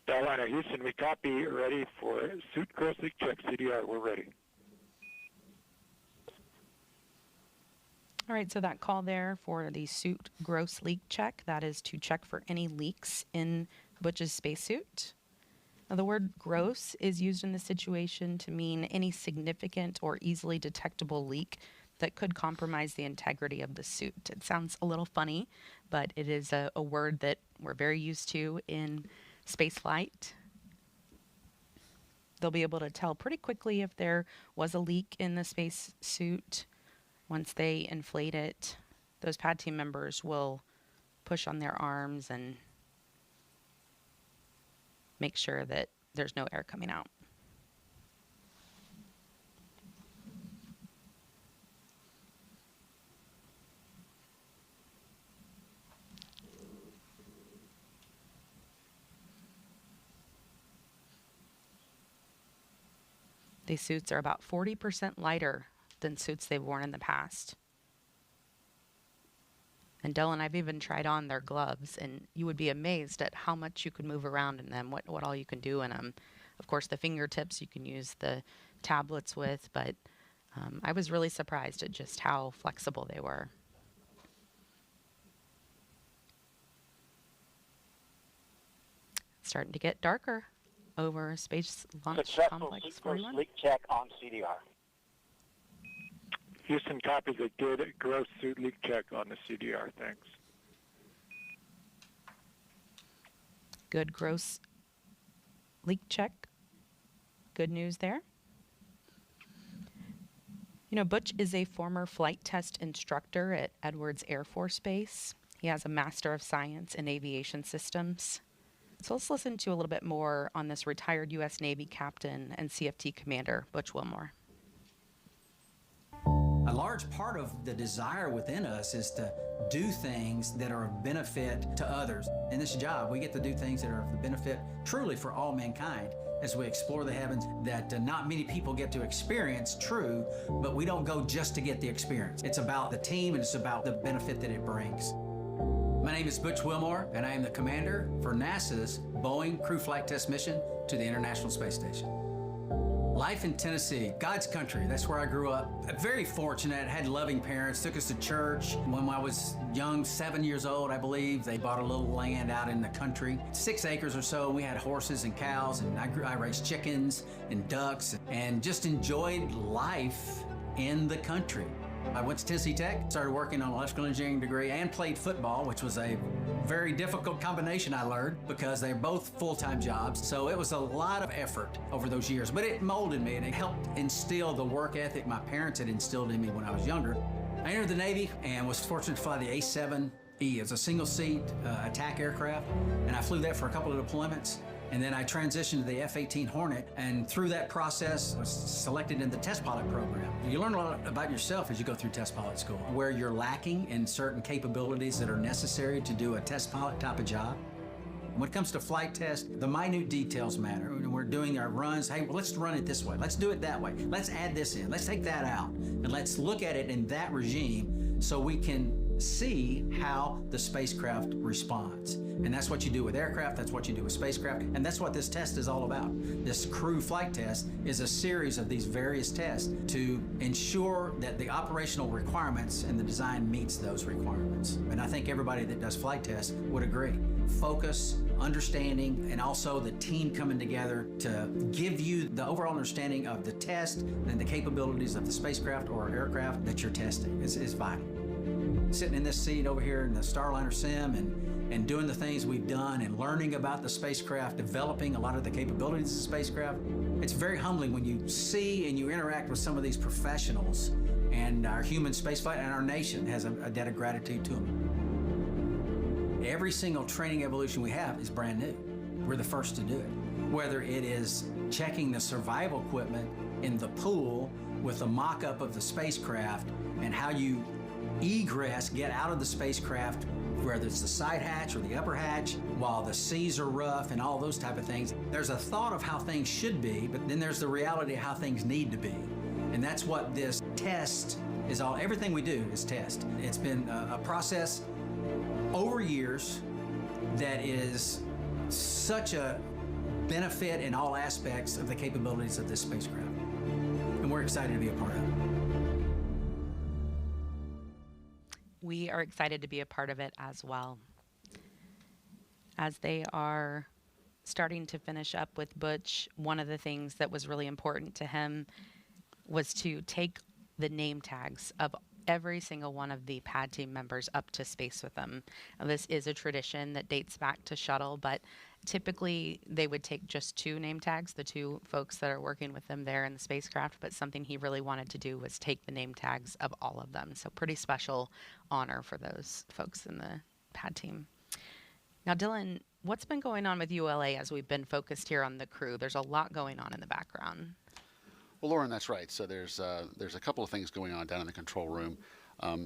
Starliner, Houston, we copy, ready for suit cross leak check. CDR, we're ready. All right, so that call there for the suit gross leak check, that is to check for any leaks in Butch's spacesuit. Now, the word gross is used in this situation to mean any significant or easily detectable leak that could compromise the integrity of the suit. It sounds a little funny, but it is a word that we're very used to in spaceflight. They'll be able to tell pretty quickly if there was a leak in the spacesuit. Once they inflate it, those pad team members will push on their arms and make sure that there's no air coming out. These suits are about 40% lighter than suits they've worn in the past. And Dylan, I've even tried on their gloves, and you would be amazed at how much you could move around in them, what all you can do in them. Of course, the fingertips you can use the tablets with, but I was really surprised at just how flexible they were. It's starting to get darker over Space Launch Successful Complex Super 41. Leak check on CDR. Houston copies a good gross suit leak check on the CDR. Thanks. Good gross leak check. Good news there. You know, Butch is a former flight test instructor at Edwards Air Force Base. He has a Master of Science in Aviation Systems. So let's listen to a little bit more on this retired U.S. Navy captain and CFT commander, Butch Wilmore. A large part of the desire within us is to do things that are of benefit to others. In this job, we get to do things that are of benefit truly for all mankind as we explore the heavens that not many people get to experience, true, but we don't go just to get the experience. It's about the team and it's about the benefit that it brings. My name is Butch Wilmore, and I am the commander for NASA's Boeing Crew Flight Test mission to the International Space Station. Life in Tennessee, God's country, that's where I grew up. Very fortunate, had loving parents, took us to church. When I was young, 7 years old, I believe, they bought a little land out in the country, 6 acres or so. We had horses and cows, and I raised chickens and ducks, and just enjoyed life in the country. I went to Tennessee Tech, started working on an electrical engineering degree, and played football, which was a very difficult combination, I learned, because they're both full-time jobs. So it was a lot of effort over those years, but it molded me and it helped instill the work ethic my parents had instilled in me when I was younger. I entered the Navy and was fortunate to fly the A-7E. It's a single-seat attack aircraft, and I flew that for a couple of deployments. And then I transitioned to the F-18 Hornet, and through that process, I was selected in the test pilot program. You learn a lot about yourself as you go through test pilot school, where you're lacking in certain capabilities that are necessary to do a test pilot type of job. When it comes to flight test, the minute details matter. When we're doing our runs, hey, well, let's run it this way. Let's do it that way. Let's add this in. Let's take that out. And let's look at it in that regime so we can see how the spacecraft responds. And that's what you do with aircraft, that's what you do with spacecraft, and that's what this test is all about. This crew flight test is a series of these various tests to ensure that the operational requirements and the design meets those requirements. And I think everybody that does flight tests would agree. Focus, understanding, and also the team coming together to give you the overall understanding of the test and the capabilities of the spacecraft or aircraft that you're testing is vital. Sitting in this seat over here in the Starliner Sim and doing the things we've done and learning about the spacecraft, developing a lot of the capabilities of the spacecraft, it's very humbling when you see and you interact with some of these professionals, and our human spaceflight and our nation has a debt of gratitude to them. Every single training evolution we have is brand new. We're the first to do it. Whether it is checking the survival equipment in the pool with a mock-up of the spacecraft and how you egress, get out of the spacecraft, whether it's the side hatch or the upper hatch, while the seas are rough and all those type of things. There's a thought of how things should be, but then there's the reality of how things need to be. And that's what this test is all, everything we do is test. It's been a process over years that is such a benefit in all aspects of the capabilities of this spacecraft. And we're excited to be a part of it. We are excited to be a part of it as well. As they are starting to finish up with Butch, one of the things that was really important to him was to take the name tags of every single one of the pad team members up to space with them. Now, this is a tradition that dates back to shuttle, but typically they would take just 2 name tags, the 2 folks that are working with them there in the spacecraft, but something he really wanted to do was take the name tags of all of them. So pretty special honor for those folks in the pad team. Now, Dylan, what's been going on with ULA as we've been focused here on the crew? There's a lot going on in the background. Well, Lauren, that's right. So there's a couple of things going on down in the control room.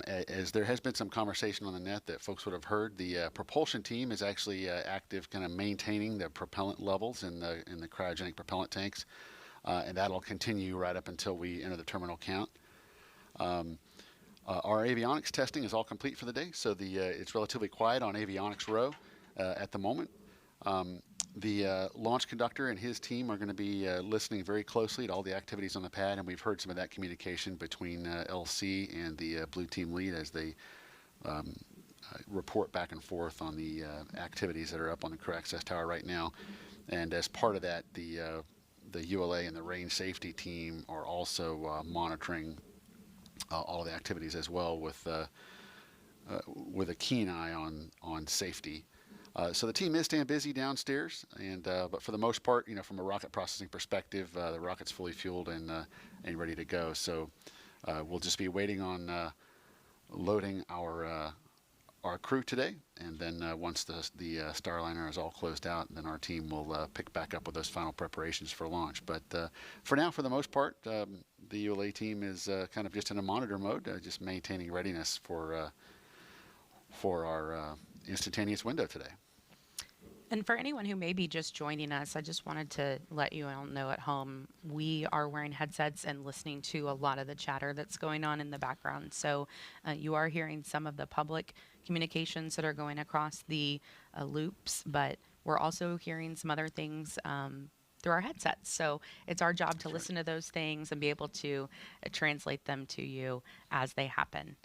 As there has been some conversation on the net that folks would have heard, the propulsion team is actually active, kind of maintaining the propellant levels in the cryogenic propellant tanks, and that'll continue right up until we enter the terminal count. Our avionics testing is all complete for the day, so it's relatively quiet on avionics row at the moment. The launch conductor and his team are going to be listening very closely to all the activities on the pad, and we've heard some of that communication between LC and the blue team lead as they report back and forth on the activities that are up on the crew access tower right now. And as part of that, the ULA and the range safety team are also monitoring all of the activities as well with a keen eye on safety. So the team is staying busy downstairs, but for the most part, from a rocket processing perspective, the rocket's fully fueled and ready to go. So we'll just be waiting on loading our crew today, and then once the Starliner is all closed out, then our team will pick back up with those final preparations for launch. But for now, for the most part, the ULA team is kind of just in a monitor mode, just maintaining readiness for our instantaneous window today. And for anyone who may be just joining us, I just wanted to let you all know at home, we are wearing headsets and listening to a lot of the chatter that's going on in the background. So you are hearing some of the public communications that are going across the loops, but we're also hearing some other things through our headsets. So it's our job to listen to those things and be able to translate them to you as they happen.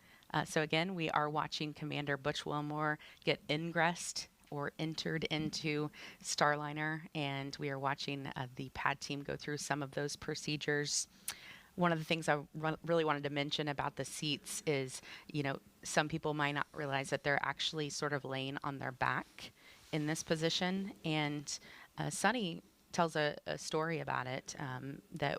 So again, we are watching Commander Butch Wilmore get ingressed or entered into Starliner, and we are watching the pad team go through some of those procedures. One of the things I really wanted to mention about the seats is, some people might not realize that they're actually sort of laying on their back in this position, and Sunny tells a story about it, that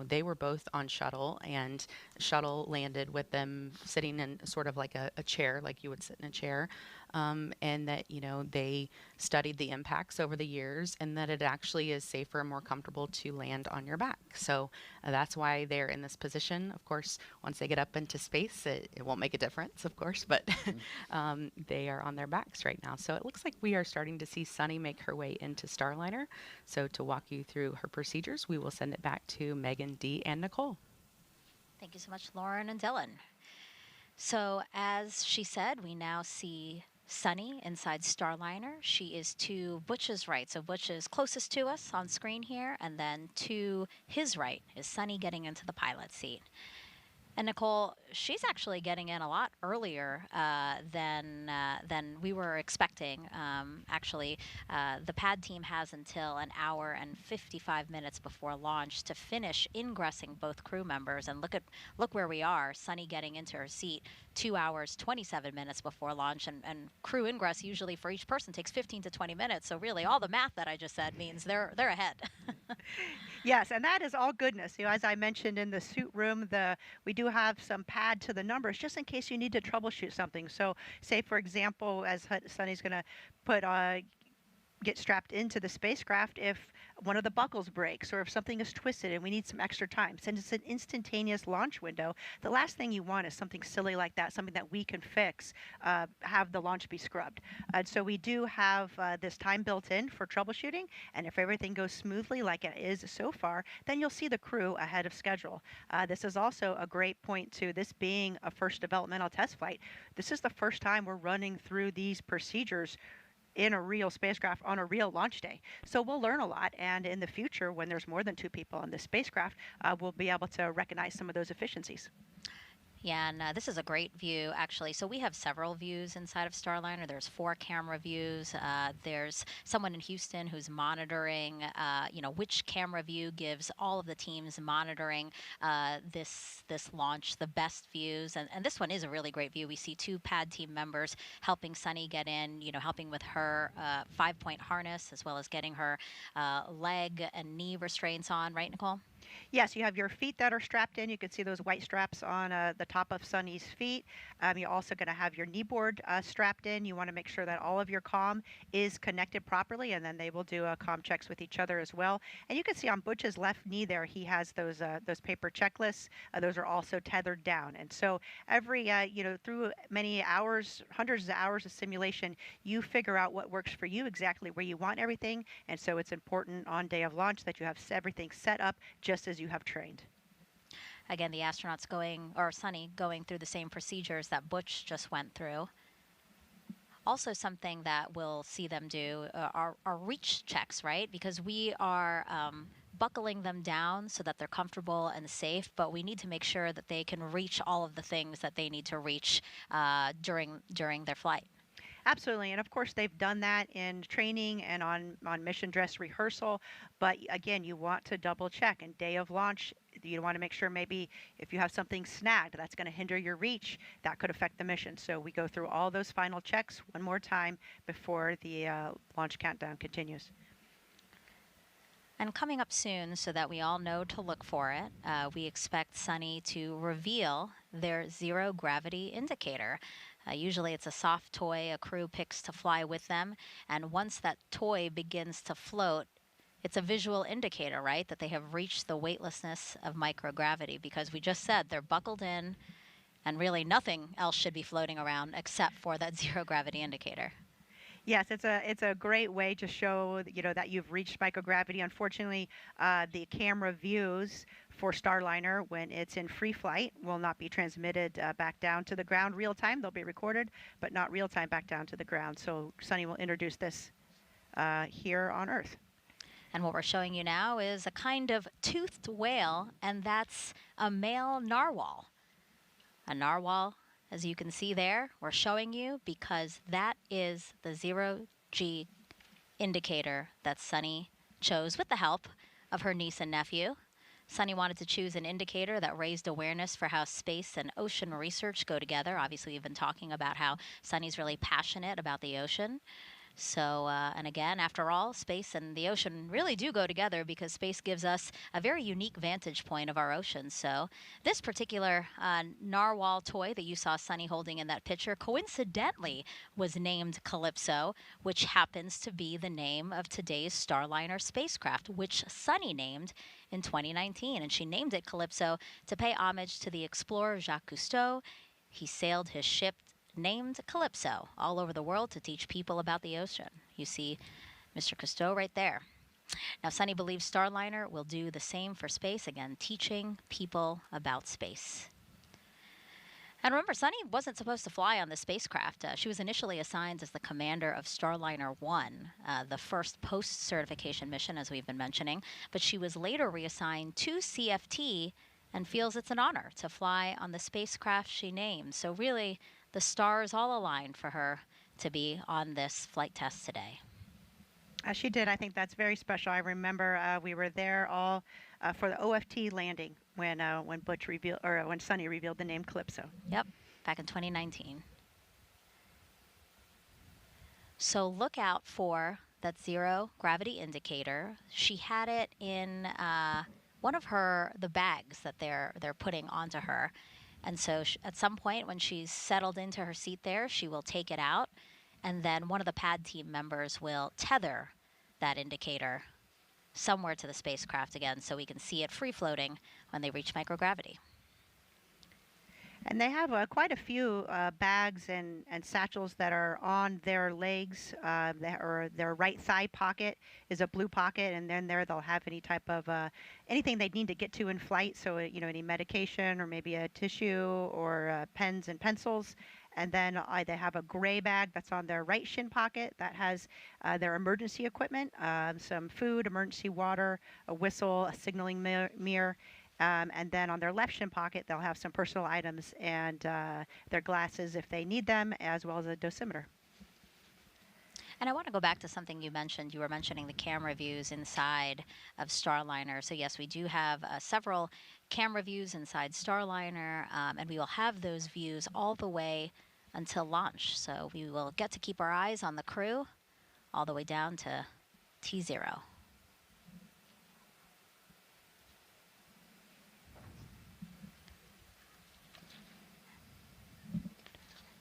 they were both on shuttle, and shuttle landed with them sitting in sort of like a chair, like you would sit in a chair, and that they studied the impacts over the years, and that it actually is safer and more comfortable to land on your back. So that's why they're in this position. Of course, once they get up into space, it won't make a difference, of course, but they are on their backs right now. So it looks like we are starting to see Sunny make her way into Starliner. So to walk you through her procedures, we will send it back to Megan, Dee, and Nicole. Thank you so much, Lauren and Dylan. So as she said, we now see Sunny inside Starliner. She is to Butch's right. So Butch is closest to us on screen here, and then to his right is Sunny getting into the pilot seat. And Nicole, she's actually getting in a lot earlier than we were expecting. The pad team has until an hour and 55 minutes before launch to finish ingressing both crew members. And look where we are. Sunny getting into her seat 2 hours 27 minutes before launch, and crew ingress usually for each person takes 15 to 20 minutes. So really, all the math that I just said means they're ahead. Yes, and that is all goodness. As I mentioned in the suit room, we do have some pad to the numbers just in case you need to troubleshoot something. So say, for example, as Sunny's going to get strapped into the spacecraft, if one of the buckles breaks or if something is twisted and we need some extra time, since it's an instantaneous launch window, the last thing you want is something silly like that, something that we can fix, have the launch be scrubbed. So we do have this time built in for troubleshooting, and if everything goes smoothly like it is so far, then you'll see the crew ahead of schedule. This is also a great point to this being a first developmental test flight. This is the first time we're running through these procedures in a real spacecraft on a real launch day. So we'll learn a lot, and in the future, when there's more than 2 people on the spacecraft, we'll be able to recognize some of those efficiencies. Yeah, and this is a great view, actually. So we have several views inside of Starliner. There's 4 camera views. There's someone in Houston who's monitoring, which camera view gives all of the teams monitoring this launch the best views. And this one is a really great view. We see 2 pad team members helping Sunny get in, helping with her 5-point harness, as well as getting her leg and knee restraints on, right, Nicole? Yes, you have your feet that are strapped in. You can see those white straps on the top of Sunny's feet. You're also going to have your knee board strapped in. You want to make sure that all of your comm is connected properly, and then they will do comm checks with each other as well. And you can see on Butch's left knee there, he has those paper checklists. Those are also tethered down. And so every, through many hours, hundreds of hours of simulation, you figure out what works for you, exactly where you want everything. And so it's important on day of launch that you have everything set up just as you have trained. Again, the astronauts Sunny going through the same procedures that Butch just went through. Also something that we'll see them do are reach checks, right? Because we are buckling them down so that they're comfortable and safe, but we need to make sure that they can reach all of the things that they need to reach during their flight. Absolutely, and of course they've done that in training and on mission dress rehearsal, but again, you want to double check. And day of launch, you want to make sure maybe if you have something snagged that's going to hinder your reach, that could affect the mission. So we go through all those final checks one more time before the launch countdown continues. And coming up soon, so that we all know to look for it, we expect Sunny to reveal their zero gravity indicator. Usually it's a soft toy a crew picks to fly with them, and once that toy begins to float, it's a visual indicator, right, that they have reached the weightlessness of microgravity, because we just said they're buckled in and really nothing else should be floating around except for that zero gravity indicator. Yes, it's a great way to show that you've reached microgravity. Unfortunately, the camera views for Starliner when it's in free flight will not be transmitted back down to the ground real time. They'll be recorded, but not real time back down to the ground. So Sunny will introduce this here on Earth. And what we're showing you now is a kind of toothed whale, and that's a male narwhal. A narwhal, as you can see there, we're showing you because that is the zero-G indicator that Sunny chose with the help of her niece and nephew. Sunny wanted to choose an indicator that raised awareness for how space and ocean research go together. Obviously, we've been talking about how Sunny's really passionate about the ocean. So, and again, after all, space and the ocean really do go together because space gives us a very unique vantage point of our oceans. So this particular narwhal toy that you saw Sunny holding in that picture coincidentally was named Calypso, which happens to be the name of today's Starliner spacecraft, which Sunny named in 2019. And she named it Calypso to pay homage to the explorer Jacques Cousteau. He sailed his ship named Calypso all over the world to teach people about the ocean. You see Mr. Cousteau right there. Now, Sunny believes Starliner will do the same for space, again, teaching people about space. And remember, Sunny wasn't supposed to fly on the spacecraft. She was initially assigned as the commander of Starliner 1, the first post-certification mission, as we've been mentioning, but she was later reassigned to CFT and feels it's an honor to fly on the spacecraft she named. So really, the stars all aligned for her to be on this flight test today. She did. I think that's very special. I remember we were there all for the OFT landing when Butch revealed, or when Sunny revealed the name Calypso. Yep, back in 2019. So look out for that zero gravity indicator. She had it in one of the bags that they're putting onto her. And so at some point when she's settled into her seat there, she will take it out, and then one of the pad team members will tether that indicator somewhere to the spacecraft again so we can see it free floating when they reach microgravity. And they have quite a few bags and satchels that are on their legs. Their right thigh pocket is a blue pocket, and then there they'll have any type of anything they need to get to in flight. So any medication or maybe a tissue or pens and pencils. And then they have a gray bag that's on their right shin pocket that has their emergency equipment, some food, emergency water, a whistle, a signaling mirror. And then on their left shin pocket, they'll have some personal items and their glasses if they need them, as well as a dosimeter. And I want to go back to something you mentioned. You were mentioning the camera views inside of Starliner. So yes, we do have several camera views inside Starliner, and we will have those views all the way until launch. So we will get to keep our eyes on the crew all the way down to T0.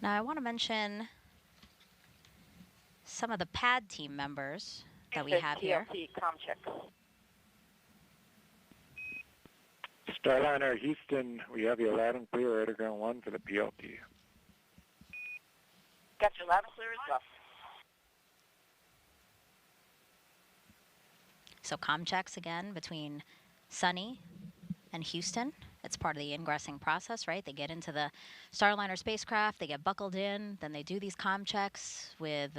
Now, I want to mention some of the pad team members that we have here. TLC comm check. Starliner Houston, we have you loud and clear, radar ground 1 for the PLT. Got you loud and clear as well. So comm checks again between Sunny and Houston. It's part of the ingressing process, right? They get into the Starliner spacecraft, they get buckled in, then they do these comm checks with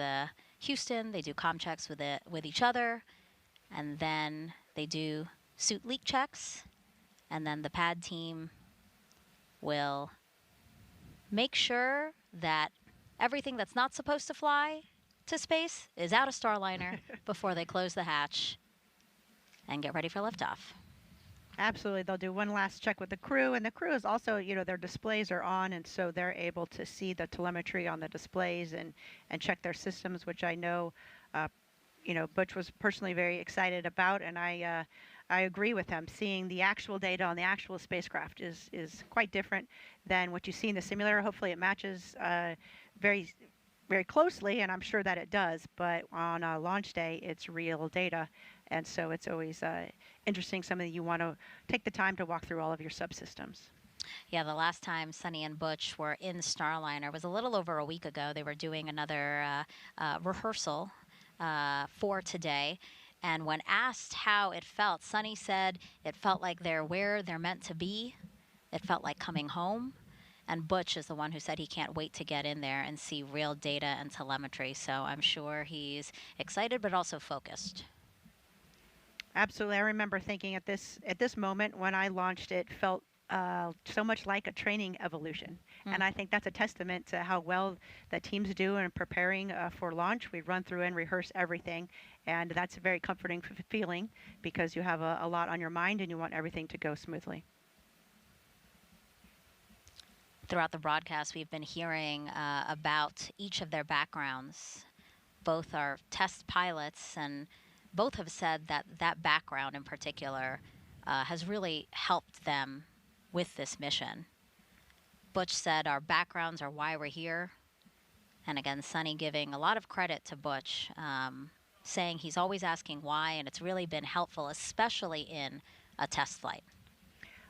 Houston, they do comm checks with each other, and then they do suit leak checks, and then the pad team will make sure that everything that's not supposed to fly to space is out of Starliner before they close the hatch and get ready for liftoff. Absolutely. They'll do one last check with the crew, and the crew is also, their displays are on, and so they're able to see the telemetry on the displays and check their systems, which I know, Butch was personally very excited about, and I agree with him. Seeing the actual data on the actual spacecraft is quite different than what you see in the simulator. Hopefully it matches very, very closely, and I'm sure that it does, but on launch day, it's real data. And so it's always interesting, something you want to take the time to walk through all of your subsystems. Yeah, the last time Sunny and Butch were in Starliner was a little over a week ago. They were doing another rehearsal for today. And when asked how it felt, Sunny said it felt like they're where they're meant to be. It felt like coming home. And Butch is the one who said he can't wait to get in there and see real data and telemetry. So I'm sure he's excited but also focused. Absolutely. I remember thinking at this moment when I launched, it felt so much like a training evolution. And I think that's a testament to how well the teams do in preparing for launch. We run through and rehearse everything, and that's a very comforting feeling because you have a lot on your mind and you want everything to go smoothly. Throughout the broadcast, we've been hearing about each of their backgrounds. Both are test pilots, and both have said that that background in particular has really helped them with this mission. Butch said our backgrounds are why we're here. And again, Sunny giving a lot of credit to Butch, saying he's always asking why, and it's really been helpful, especially in a test flight.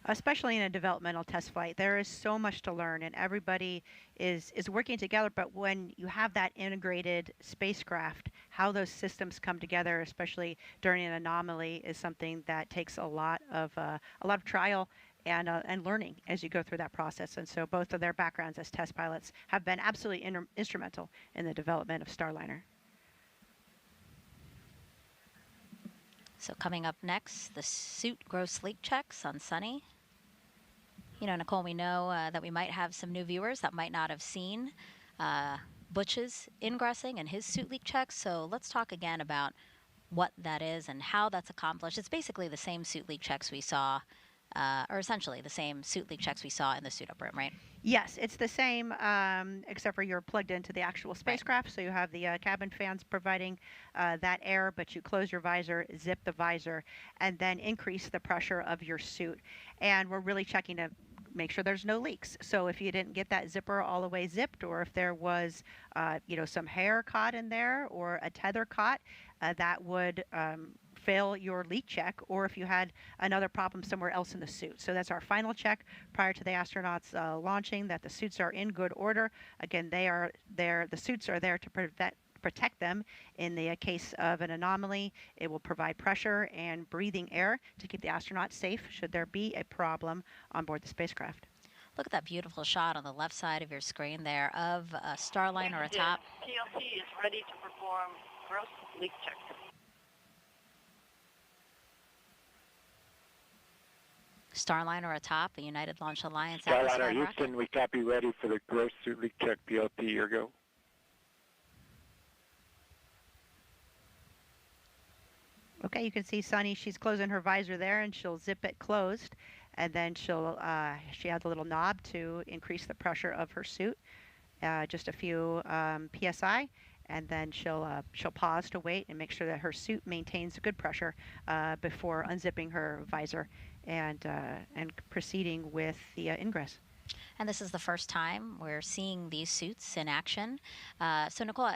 Especially in a developmental test flight, there is so much to learn, and everybody is working together. But when you have that integrated spacecraft, how those systems come together, especially during an anomaly, is something that takes a lot of trial and learning as you go through that process. And so both of their backgrounds as test pilots have been absolutely instrumental in the development of Starliner. So coming up next, the suit gross leak checks on Sunny. Nicole, we know that we might have some new viewers that might not have seen Butch's ingressing and his suit leak checks. So let's talk again about what that is and how that's accomplished. It's basically the same suit leak checks we saw, or essentially the same suit leak checks we saw in the suit up room, right? Yes, it's the same, except for you're plugged into the actual spacecraft. Right. So you have the cabin fans providing that air, but you close your visor, zip the visor, and then increase the pressure of your suit. And we're really checking to make sure there's no leaks. So if you didn't get that zipper all the way zipped, or if there was, some hair caught in there or a tether caught, that would fail your leak check, or if you had another problem somewhere else in the suit. So that's our final check prior to the astronauts launching, that the suits are in good order. Again, the suits are there to protect them in the case of an anomaly. It will provide pressure and breathing air to keep the astronauts safe should there be a problem on board the spacecraft. Look at that beautiful shot on the left side of your screen there of a Starliner atop. TLC is ready to perform gross leak check. Starliner atop the United Launch Alliance Starliner atmospheric Houston, rocket. we copy, ready for the gross suit leak check PLT. Your go. Okay, you can see Sunny, she's closing her visor there, and she'll zip it closed, and then she has a little knob to increase the pressure of her suit, just a few psi, and then she'll pause to wait and make sure that her suit maintains good pressure before unzipping her visor and proceeding with the ingress. And this is the first time we're seeing these suits in action. So, Nicole,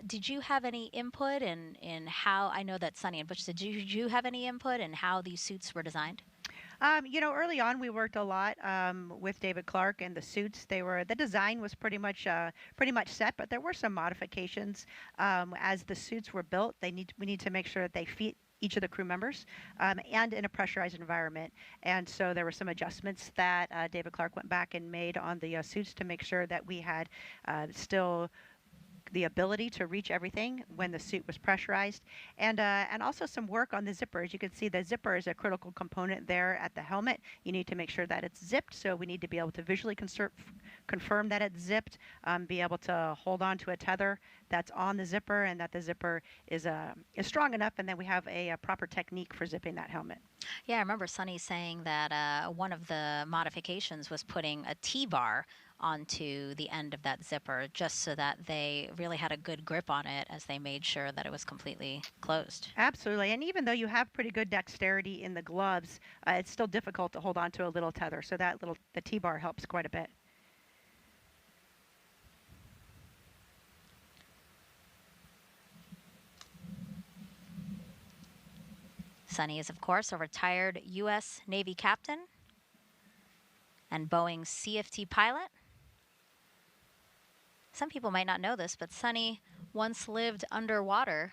did you have any input in how, I know that Sunny and Butch, did you have any input in how these suits were designed? Early on we worked a lot with David Clark and the suits. The design was pretty much set, but there were some modifications as the suits were built. We need to make sure that they fit each of the crew members and in a pressurized environment. And so there were some adjustments that David Clark went back and made on the suits to make sure that we had still the ability to reach everything when the suit was pressurized, and also some work on the zipper. As you can see, the zipper is a critical component there at the helmet. You need to make sure that it's zipped, so we need to be able to visually confirm that it's zipped, be able to hold on to a tether that's on the zipper, and that the zipper is strong enough, and then we have a proper technique for zipping that helmet. Yeah, I remember Sunny saying that one of the modifications was putting a T-bar onto the end of that zipper just so that they really had a good grip on it as they made sure that it was completely closed. Absolutely, and even though you have pretty good dexterity in the gloves, it's still difficult to hold on to a little tether, so the T-bar helps quite a bit. Sunny is, of course, a retired U.S. Navy captain and Boeing CFT pilot. Some people might not know this, but Sunny once lived underwater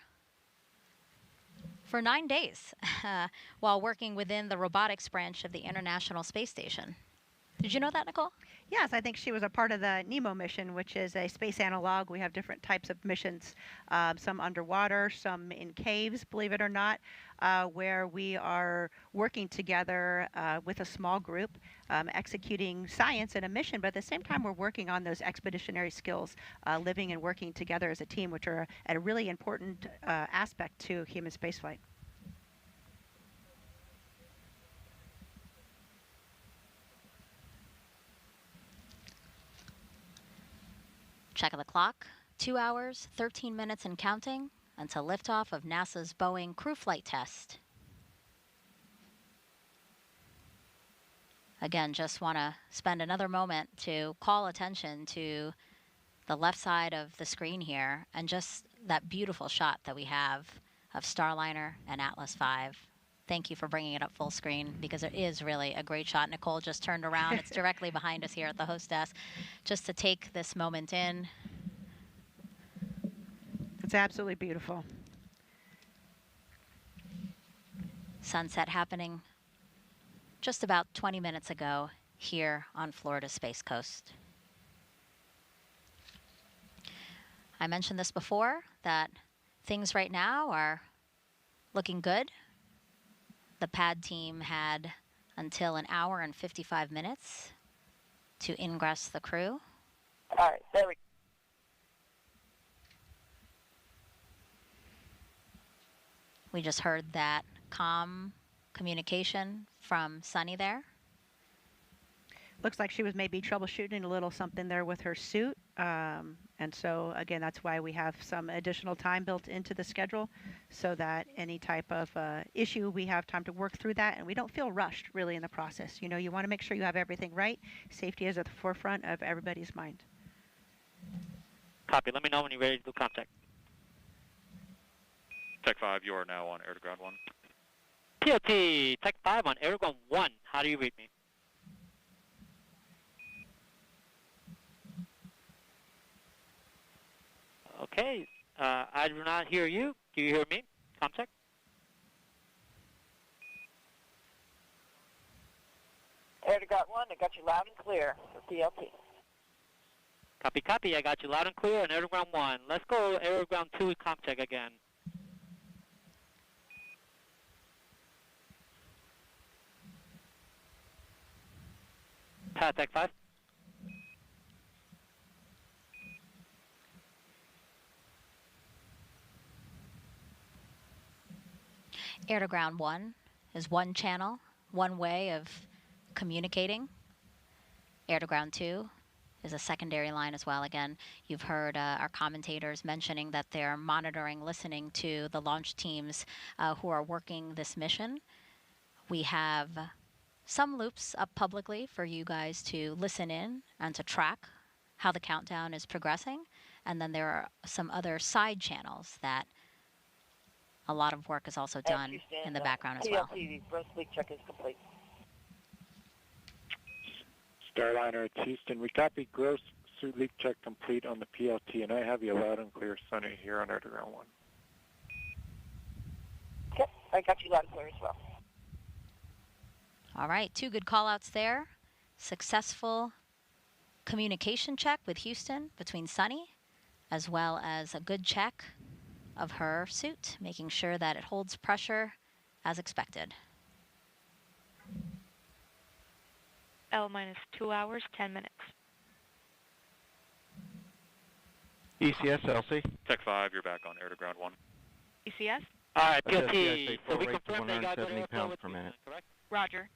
for 9 days while working within the robotics branch of the International Space Station. Did you know that, Nicole? Yes, I think she was a part of the NEMO mission, which is a space analog. We have different types of missions, some underwater, some in caves, believe it or not, where we are working together with a small group, executing science in a mission, but at the same time we're working on those expeditionary skills, living and working together as a team, which are a really important aspect to human spaceflight. Check of the clock, 2 hours, 13 minutes and counting until liftoff of NASA's Boeing Crew Flight Test. Again, just want to spend another moment to call attention to the left side of the screen here and just that beautiful shot that we have of Starliner and Atlas V. Thank you for bringing it up full screen because it is really a great shot. Nicole just turned around. It's directly behind us here at the host desk. Just to take this moment in. It's absolutely beautiful. Sunset happening just about 20 minutes ago here on Florida's Space Coast. I mentioned this before, that things right now are looking good. The pad team had until 1 hour and 55 minutes to ingress the crew. All right, there we go. We just heard that comm communication from Sunny there. Looks like she was maybe troubleshooting a little something there with her suit. And so, again, that's why we have some additional time built into the schedule so that any type of issue, we have time to work through that and we don't feel rushed really in the process. You know, you want to make sure you have everything right. Safety is at the forefront of everybody's mind. Copy. Let me know when you're ready to do contact. Tech 5, you are now on air to ground 1. POT, Tech 5 on air to ground 1. How do you read me? Okay, I do not hear you. Do you hear me? Contact. Air to ground 1, I got you loud and clear for PLT. Copy, copy. I got you loud and clear on air to ground 1. Let's go air to ground 2 contact again. Tech 5. Air to ground 1 is one channel, one way of communicating. Air to ground 2 is a secondary line as well. Again, you've heard our commentators mentioning that they're monitoring, listening to the launch teams who are working this mission. We have some loops up publicly for you guys to listen in and to track how the countdown is progressing. And then there are some other side channels that a lot of work is also done in the background as well. PLT, gross leak check is complete. Starliner, it's Houston. We copy gross suit leak check complete on the PLT, and I have you loud and clear, Sunny, here on Underground 1. Yep, I got you loud and clear as well. All right, 2 good call-outs there. Successful communication check with Houston between Sunny, as well as a good check of her suit, making sure that it holds pressure as expected. L minus 2 hours, 10 minutes. ECS, LC. Tech 5, you're back on air to ground 1. ECS? All right, PLT. PLT. So we rate to confirm that you got good 170 airflow pounds with per minute. correct? Roger.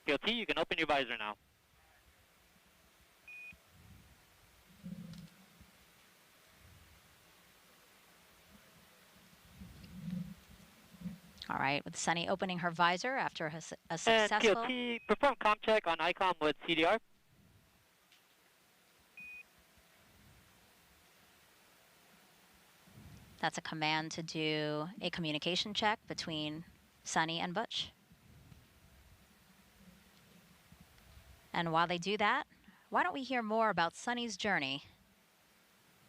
PLT, you can open your visor now. All right, with Sunny opening her visor after a successful... PLT, perform comm check on ICOM with CDR. That's a command to do a communication check between Sunny and Butch. And while they do that, why don't we hear more about Sunny's journey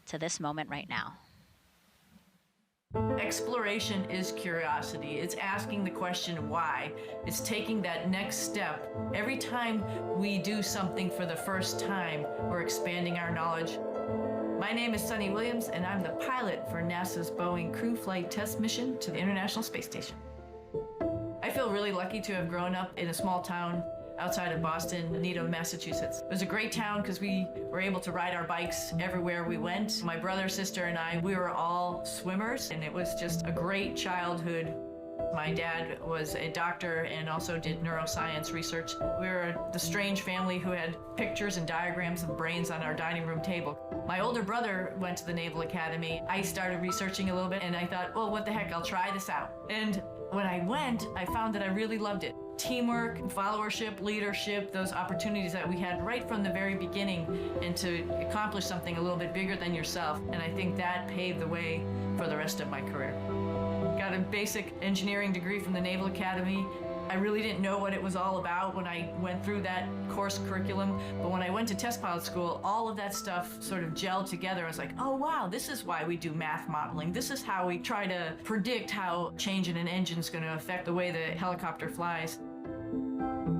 to this moment right now? Exploration is curiosity. It's asking the question why. It's taking that next step. Every time we do something for the first time, we're expanding our knowledge. My name is Sunny Williams, and I'm the pilot for NASA's Boeing Crew Flight Test mission to the International Space Station. I feel really lucky to have grown up in a small town outside of Boston, Needham, Massachusetts. It was a great town because we were able to ride our bikes everywhere we went. My brother, sister, and I, we were all swimmers, and it was just a great childhood. My dad was a doctor and also did neuroscience research. We were the strange family who had pictures and diagrams of brains on our dining room table. My older brother went to the Naval Academy. I started researching a little bit, and I thought, well, what the heck, I'll try this out. And when I went, I found that I really loved it. Teamwork, followership, leadership, those opportunities that we had right from the very beginning, and to accomplish something a little bit bigger than yourself. And I think that paved the way for the rest of my career. Got a basic engineering degree from the Naval Academy. I really didn't know what it was all about when I went through that course curriculum, but when I went to test pilot school, all of that stuff sort of gelled together. I was like, oh wow, this is why we do math modeling. This is how we try to predict how changing an engine is going to affect the way the helicopter flies.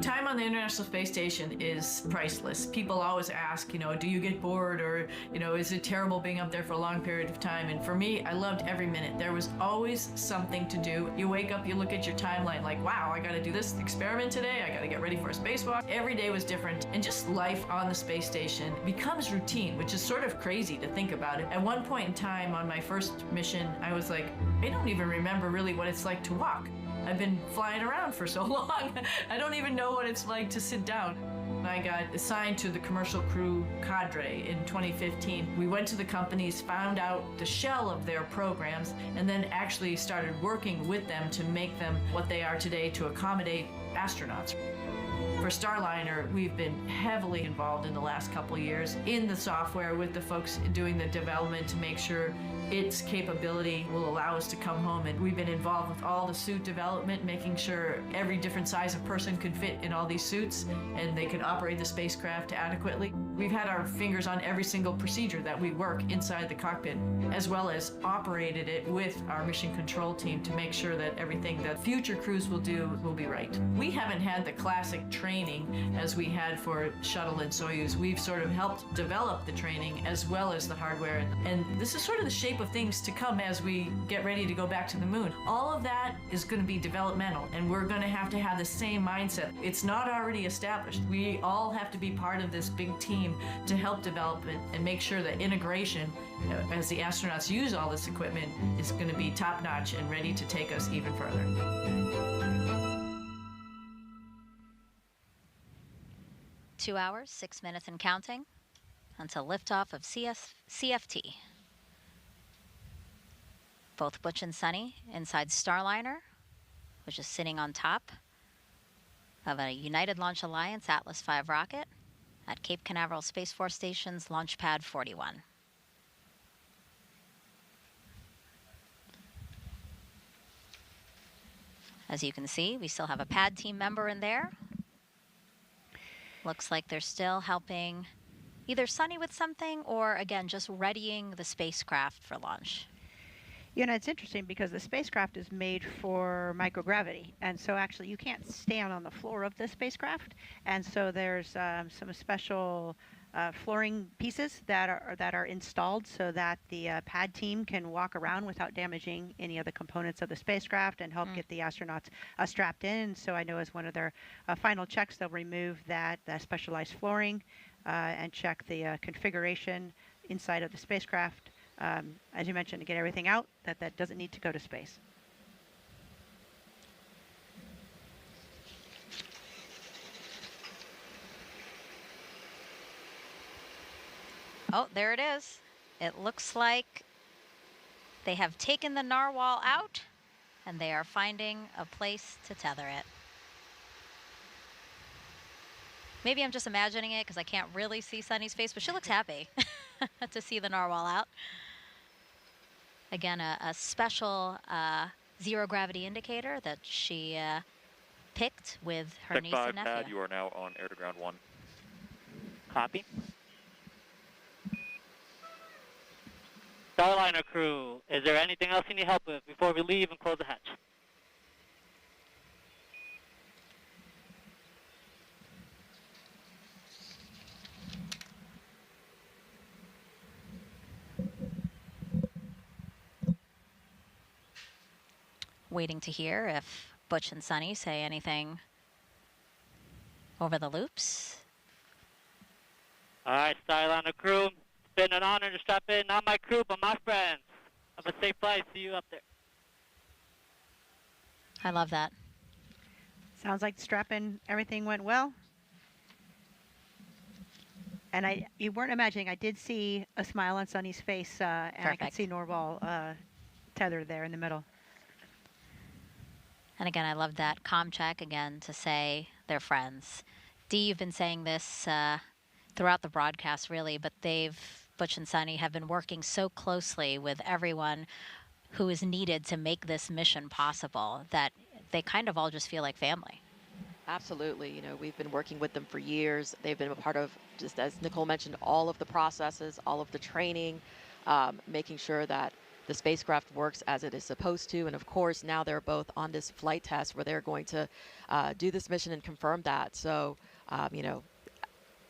Time on the International Space Station is priceless. People always ask, do you get bored, or, is it terrible being up there for a long period of time? And for me, I loved every minute. There was always something to do. You wake up, you look at your timeline like, wow, I gotta do this experiment today, I gotta get ready for a spacewalk. Every day was different, and just life on the space station becomes routine, which is sort of crazy to think about it. At one point in time on my first mission, I was like, I don't even remember really what it's like to walk. I've been flying around for so long, I don't even know what it's like to sit down. I got assigned to the commercial crew cadre in 2015. We went to the companies, found out the shell of their programs, and then actually started working with them to make them what they are today to accommodate astronauts. For Starliner, we've been heavily involved in the last couple of years in the software with the folks doing the development to make sure its capability will allow us to come home. And we've been involved with all the suit development, making sure every different size of person could fit in all these suits and they could operate the spacecraft adequately. We've had our fingers on every single procedure that we work inside the cockpit, as well as operated it with our mission control team to make sure that everything that future crews will do will be right. We haven't had the classic training as we had for Shuttle and Soyuz. We've sort of helped develop the training as well as the hardware. And this is sort of the shape of things to come as we get ready to go back to the moon. All of that is going to be developmental, and we're going to have the same mindset. It's not already established. We all have to be part of this big team to help develop it and make sure that integration, as the astronauts use all this equipment, is going to be top-notch and ready to take us even further. 2 hours, 6 minutes and counting until liftoff of CFT. Both Butch and Sunny inside Starliner, which is sitting on top of a United Launch Alliance Atlas V rocket at Cape Canaveral Space Force Station's Launch Pad 41. As you can see, we still have a pad team member in there. Looks like they're still helping either Sunny with something or, again, just readying the spacecraft for launch. You know, it's interesting because the spacecraft is made for microgravity, and so actually you can't stand on the floor of the spacecraft, and so there's some special flooring pieces that are installed so that the pad team can walk around without damaging any of the components of the spacecraft and help get the astronauts strapped in. So I know as one of their final checks, they'll remove that specialized flooring and check the configuration inside of the spacecraft. As you mentioned, to get everything out that doesn't need to go to space. Oh, there it is. It looks like they have taken the narwhal out and they are finding a place to tether it. Maybe I'm just imagining it because I can't really see Sunny's face, but she looks happy to see the narwhal out. Again, a special zero gravity indicator that she picked with her niece and nephew. Pad, you are now on air to ground 1. Copy. Starliner crew, is there anything else you need help with before we leave and close the hatch? Waiting to hear if Butch and Sunny say anything over the loops. All right, Starliner crew, it's been an honor to strap in. Not my crew, but my friends. Have a safe flight. See you up there. I love that. Sounds like strap-in, everything went well. And you weren't imagining, I did see a smile on Sunny's face, and I could see Norval tethered there in the middle. And again, I love that comm check again to say they're friends. Dee, you've been saying this throughout the broadcast, really, but Butch and Sunny have been working so closely with everyone who is needed to make this mission possible that they kind of all just feel like family. Absolutely. You know, we've been working with them for years. They've been a part of, just as Nicole mentioned, all of the processes, all of the training, making sure that the spacecraft works as it is supposed to. And of course, now they're both on this flight test where they're going to do this mission and confirm that. So, you know,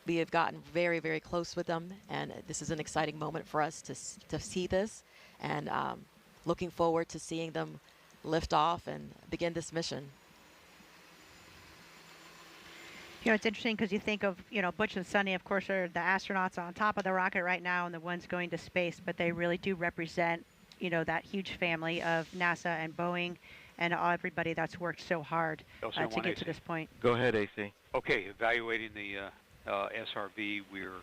we have gotten very, very close with them. And this is an exciting moment for us to see this. And looking forward to seeing them lift off and begin this mission. You know, it's interesting because you think of, you know, Butch and Sunny, of course, are the astronauts on top of the rocket right now and the ones going to space, but they really do represent, you know, that huge family of NASA and Boeing and everybody that's worked so hard to get to this point. Go ahead, AC. Okay, evaluating the SRV, we're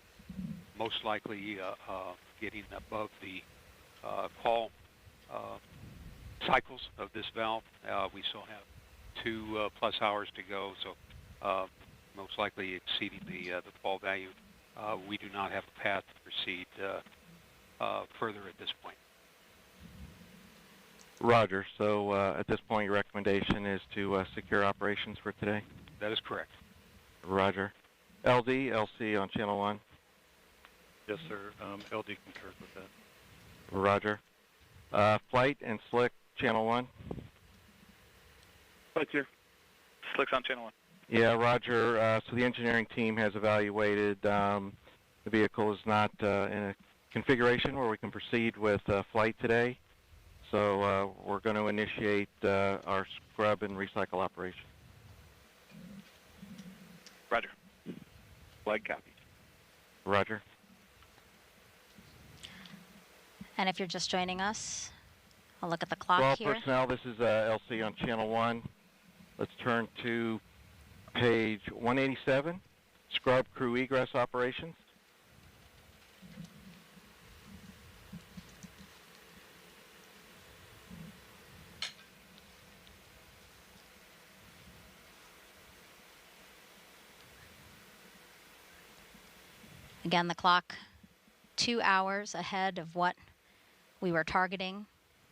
most likely getting above the call cycles of this valve. We still have 2+ hours to go, so most likely exceeding the fall value. We do not have a path to proceed further at this point. Roger. So at this point, your recommendation is to secure operations for today? That is correct. Roger. LD, LC on channel 1. Yes, sir. LD concurs with that. Roger. Flight and Slick, channel 1. Flight's here. Slick's on channel 1. Yeah, Roger. So the engineering team has evaluated the vehicle is not in a configuration where we can proceed with flight today. So we're going to initiate our scrub and recycle operation. Roger. Flight copy. Roger. And if you're just joining us, I'll look at the clock Well, here. personnel, this is LC on channel 1. Let's turn to page 187, scrub crew egress operations. Again, the clock 2 hours ahead of what we were targeting,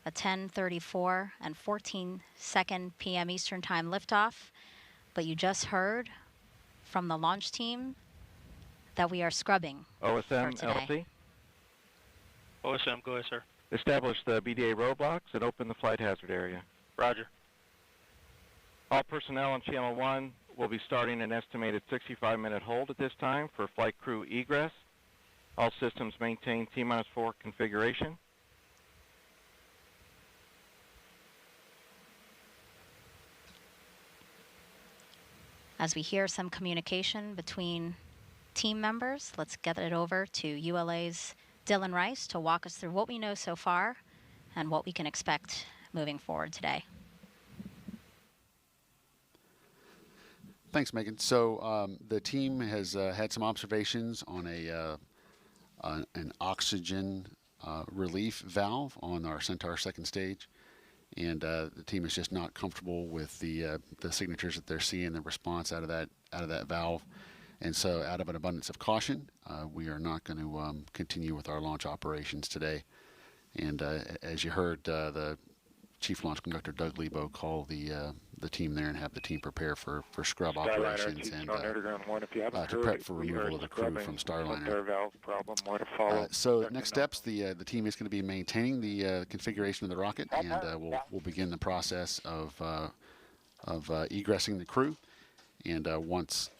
a 10:34 and 14-second p.m. Eastern Time liftoff. But you just heard from the launch team that we are scrubbing OSM, for today. LC. OSM, go ahead, sir. Establish the BDA roadblocks and open the flight hazard area. Roger. All personnel on Channel 1 will be starting an estimated 65-minute hold at this time for flight crew egress. All systems maintain T-4 configuration. As we hear some communication between team members, let's get it over to ULA's Dylan Rice to walk us through what we know so far and what we can expect moving forward today. Thanks, Megan. So the team has had some observations on an oxygen relief valve on our Centaur second stage, and the team is just not comfortable with the signatures that they're seeing, the response out of that valve, and so out of an abundance of caution, we are not going to continue with our launch operations today. And as you heard, the Chief Launch Conductor Doug Lebo call the team there and have the team prepare for scrub operations and to prep for removal of the crew from Starliner. So next steps, the team is going to be maintaining the configuration of the rocket, and we'll begin the process of egressing the crew. And once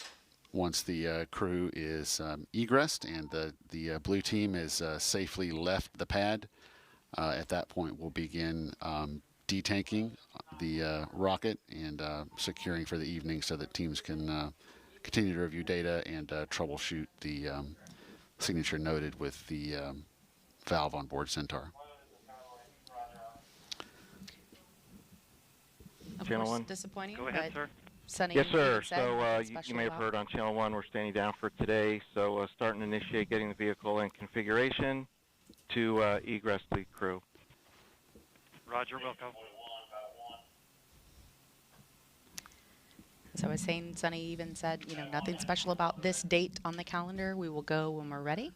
the crew is egressed and the blue team is safely left the pad, at that point we'll begin detanking the rocket and securing for the evening so that teams can continue to review data and troubleshoot the signature noted with the valve on board Centaur. Of Channel course, 1. disappointing. Go ahead, sir. Sunny, yes, sir. said So you may have heard on Channel 1 we're standing down for today. So start and initiate getting the vehicle in configuration to egress the crew. Roger, Wilco. So I was saying, Sunny even said, nothing special about this date on the calendar. We will go when we're ready.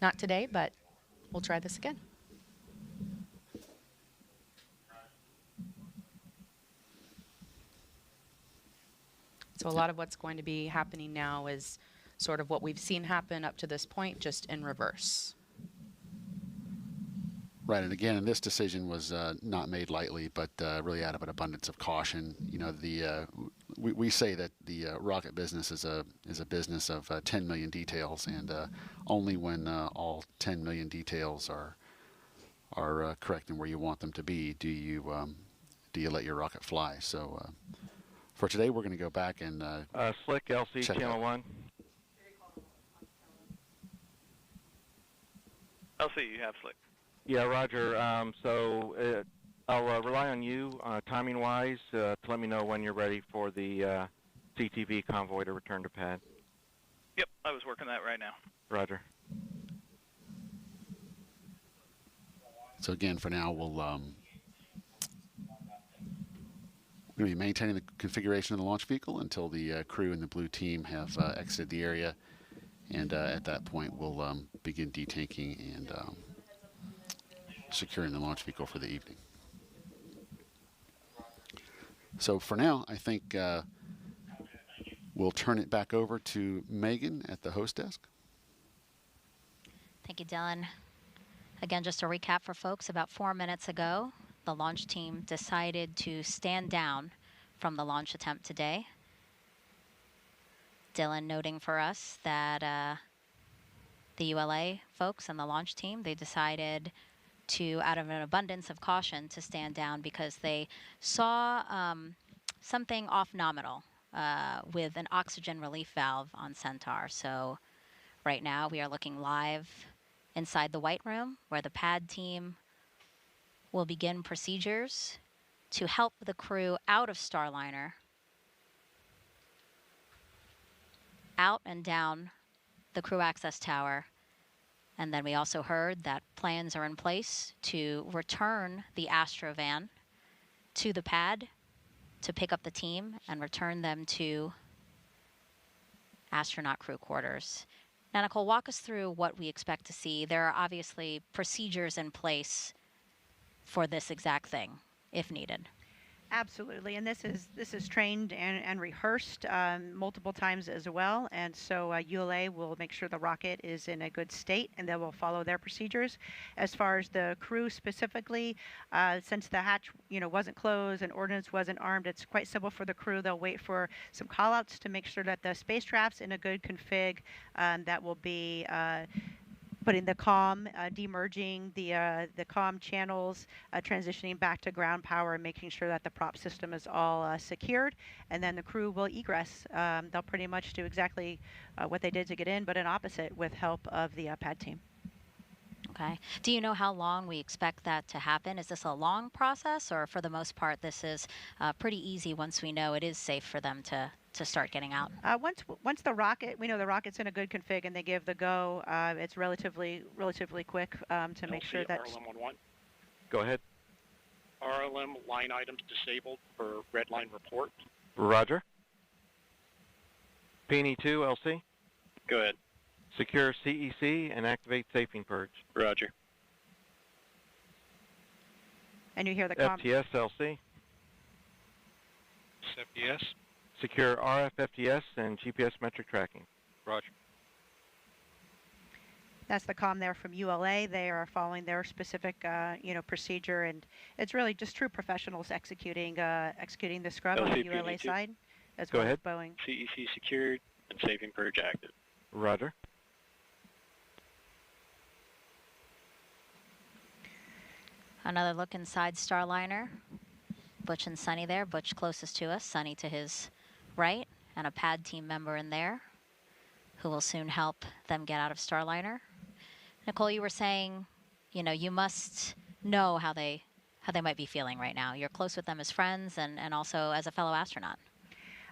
Not today, but we'll try this again. So a lot of what's going to be happening now is sort of what we've seen happen up to this point, just in reverse. Right, and again, this decision was not made lightly, but really out of an abundance of caution. We say that the rocket business is a business of 10 million details, and only when all 10 million details are correct and where you want them to be do you let your rocket fly. So for today, we're going to go back and Slick LC Channel 1. LC, you have Slick. Yeah, Roger. So I'll rely on you timing-wise to let me know when you're ready for the CTV convoy to return to pad. Yep, I was working that right now. Roger. So again, for now, we're going to be maintaining the configuration of the launch vehicle until the crew and the blue team have exited the area, and at that point, we'll begin detanking and securing the launch vehicle for the evening. So for now, I think we'll turn it back over to Megan at the host desk. Thank you, Dylan. Again, just a recap for folks, about 4 minutes ago, the launch team decided to stand down from the launch attempt today. Dylan noting for us that the ULA folks and the launch team, they decided to, out of an abundance of caution, to stand down because they saw something off nominal with an oxygen relief valve on Centaur. So right now we are looking live inside the White Room where the pad team will begin procedures to help the crew out of Starliner, out and down the crew access tower. And then we also heard that plans are in place to return the Astrovan to the pad to pick up the team and return them to astronaut crew quarters. Now, Nicole, walk us through what we expect to see. There are obviously procedures in place for this exact thing, if needed. Absolutely, and this is trained and rehearsed multiple times as well. And so ULA will make sure the rocket is in a good state, and they will follow their procedures. As far as the crew specifically, since the hatch wasn't closed and ordnance wasn't armed, it's quite simple for the crew. They'll wait for some callouts to make sure that the spacecraft's in a good config. That will be putting the comm, demerging the comm channels, transitioning back to ground power, and making sure that the prop system is all secured. And then the crew will egress. They'll pretty much do exactly what they did to get in, but an opposite with help of the pad team. Okay. Do you know how long we expect that to happen? Is this a long process, or for the most part, this is pretty easy once we know it is safe for them to start getting out? Once the rocket, we know the rocket's in a good config and they give the go, it's relatively quick to make sure that. RLM-11. Go ahead. RLM line items disabled for red line report. Roger. Peony 2 LC. Go ahead. Secure CEC and activate safing purge. Roger. And you hear the FTS LC. FTS. Secure RF FTS and GPS metric tracking. Roger. That's the comm there from ULA. They are following their specific, procedure, and it's really just true professionals executing the scrub on the ULA side, as well as Boeing. CEC secured and saving purge active. Roger. Another look inside Starliner. Butch and Sunny there. Butch closest to us, Sunny to his right, and a pad team member in there who will soon help them get out of Starliner. Nicole, you were saying, you must know how they might be feeling right now. You're close with them as friends and also as a fellow astronaut.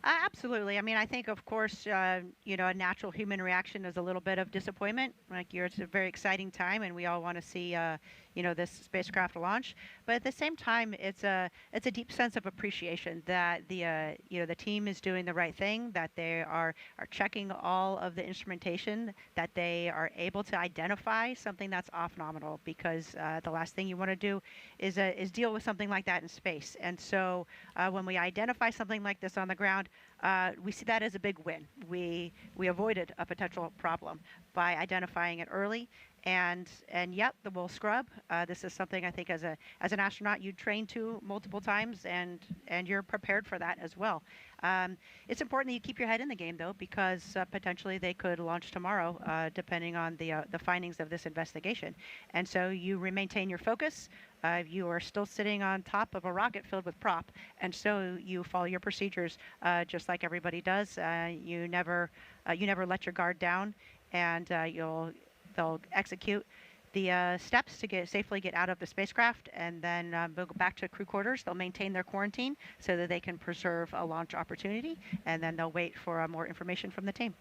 Absolutely. I mean, I think, of course, a natural human reaction is a little bit of disappointment. It's a very exciting time, and we all want to see, this spacecraft launch. But at the same time, it's a deep sense of appreciation that the team is doing the right thing, that they are checking all of the instrumentation, that they are able to identify something that's off nominal, because the last thing you want to do is deal with something like that in space. And so when we identify something like this on the ground, we see that as a big win. We avoided a potential problem by identifying it early, and yep, the wool scrub. This is something I think as an astronaut you train to multiple times, and you're prepared for that as well. It's important that you keep your head in the game, though, because potentially they could launch tomorrow, depending on the findings of this investigation. And so you maintain your focus. You are still sitting on top of a rocket filled with prop, and so you follow your procedures just like everybody does. You never let your guard down, and they'll execute the steps to safely get out of the spacecraft, and then they'll go back to crew quarters. They'll maintain their quarantine so that they can preserve a launch opportunity, and then they'll wait for more information from the team.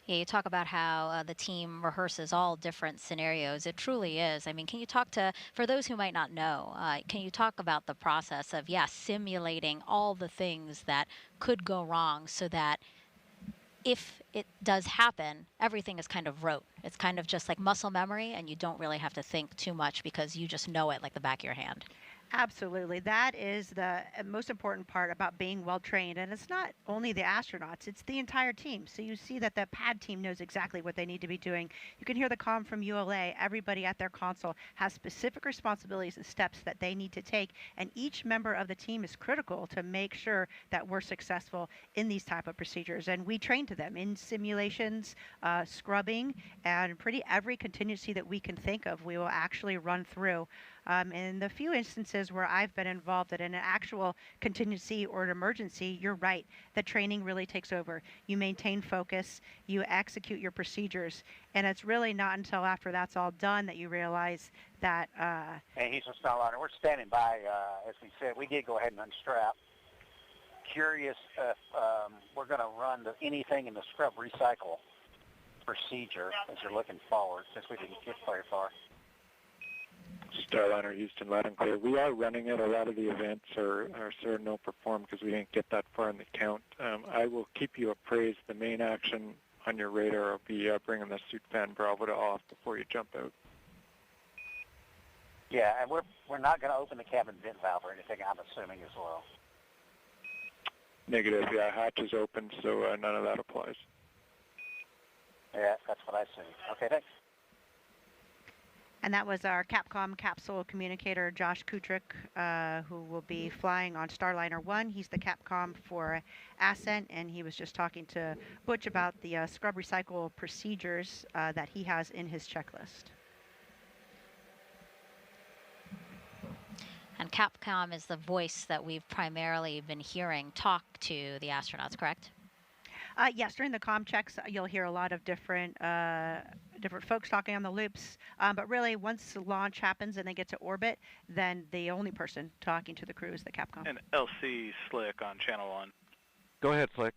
Yeah, you talk about how the team rehearses all different scenarios. It truly is. I mean, can you talk for those who might not know, can you talk about the process of, simulating all the things that could go wrong so that if it does happen, everything is kind of rote. It's kind of just like muscle memory, and you don't really have to think too much because you just know it like the back of your hand. Absolutely. That is the most important part about being well trained. And it's not only the astronauts, it's the entire team. So you see that the pad team knows exactly what they need to be doing. You can hear the comm from ULA. Everybody at their console has specific responsibilities and steps that they need to take. And each member of the team is critical to make sure that we're successful in these type of procedures. And we train to them in simulations, scrubbing, and pretty every contingency that we can think of, we will actually run through. In the few instances where I've been involved in an actual contingency or an emergency, you're right. The training really takes over. You maintain focus, you execute your procedures, and it's really not until after that's all done that you realize that... Hey, Houston Starliner, we're standing by. As we said, we did go ahead and unstrap. Curious if we're going to run anything in the scrub recycle procedure as you're looking forward, since we didn't get very far. Starliner Houston, loud and clear. We are running it. A lot of the events are sort of no perform because we didn't get that far in the count. I will keep you appraised. The main action on your radar will be bringing the suit fan Bravo to off before you jump out. Yeah, and we're not going to open the cabin vent valve or anything, I'm assuming as well. Negative, yeah, hatch is open, so none of that applies. Yeah, that's what I see. Okay, thanks. And that was our Capcom capsule communicator, Josh Kutrick, who will be flying on Starliner 1. He's the Capcom for Ascent, and he was just talking to Butch about the scrub recycle procedures that he has in his checklist. And Capcom is the voice that we've primarily been hearing talk to the astronauts, correct? Yes, during the comm checks, you'll hear a lot of different folks talking on the loops. But really, once the launch happens and they get to orbit, then the only person talking to the crew is the Capcom. And LC Slick on Channel 1. Go ahead, Slick.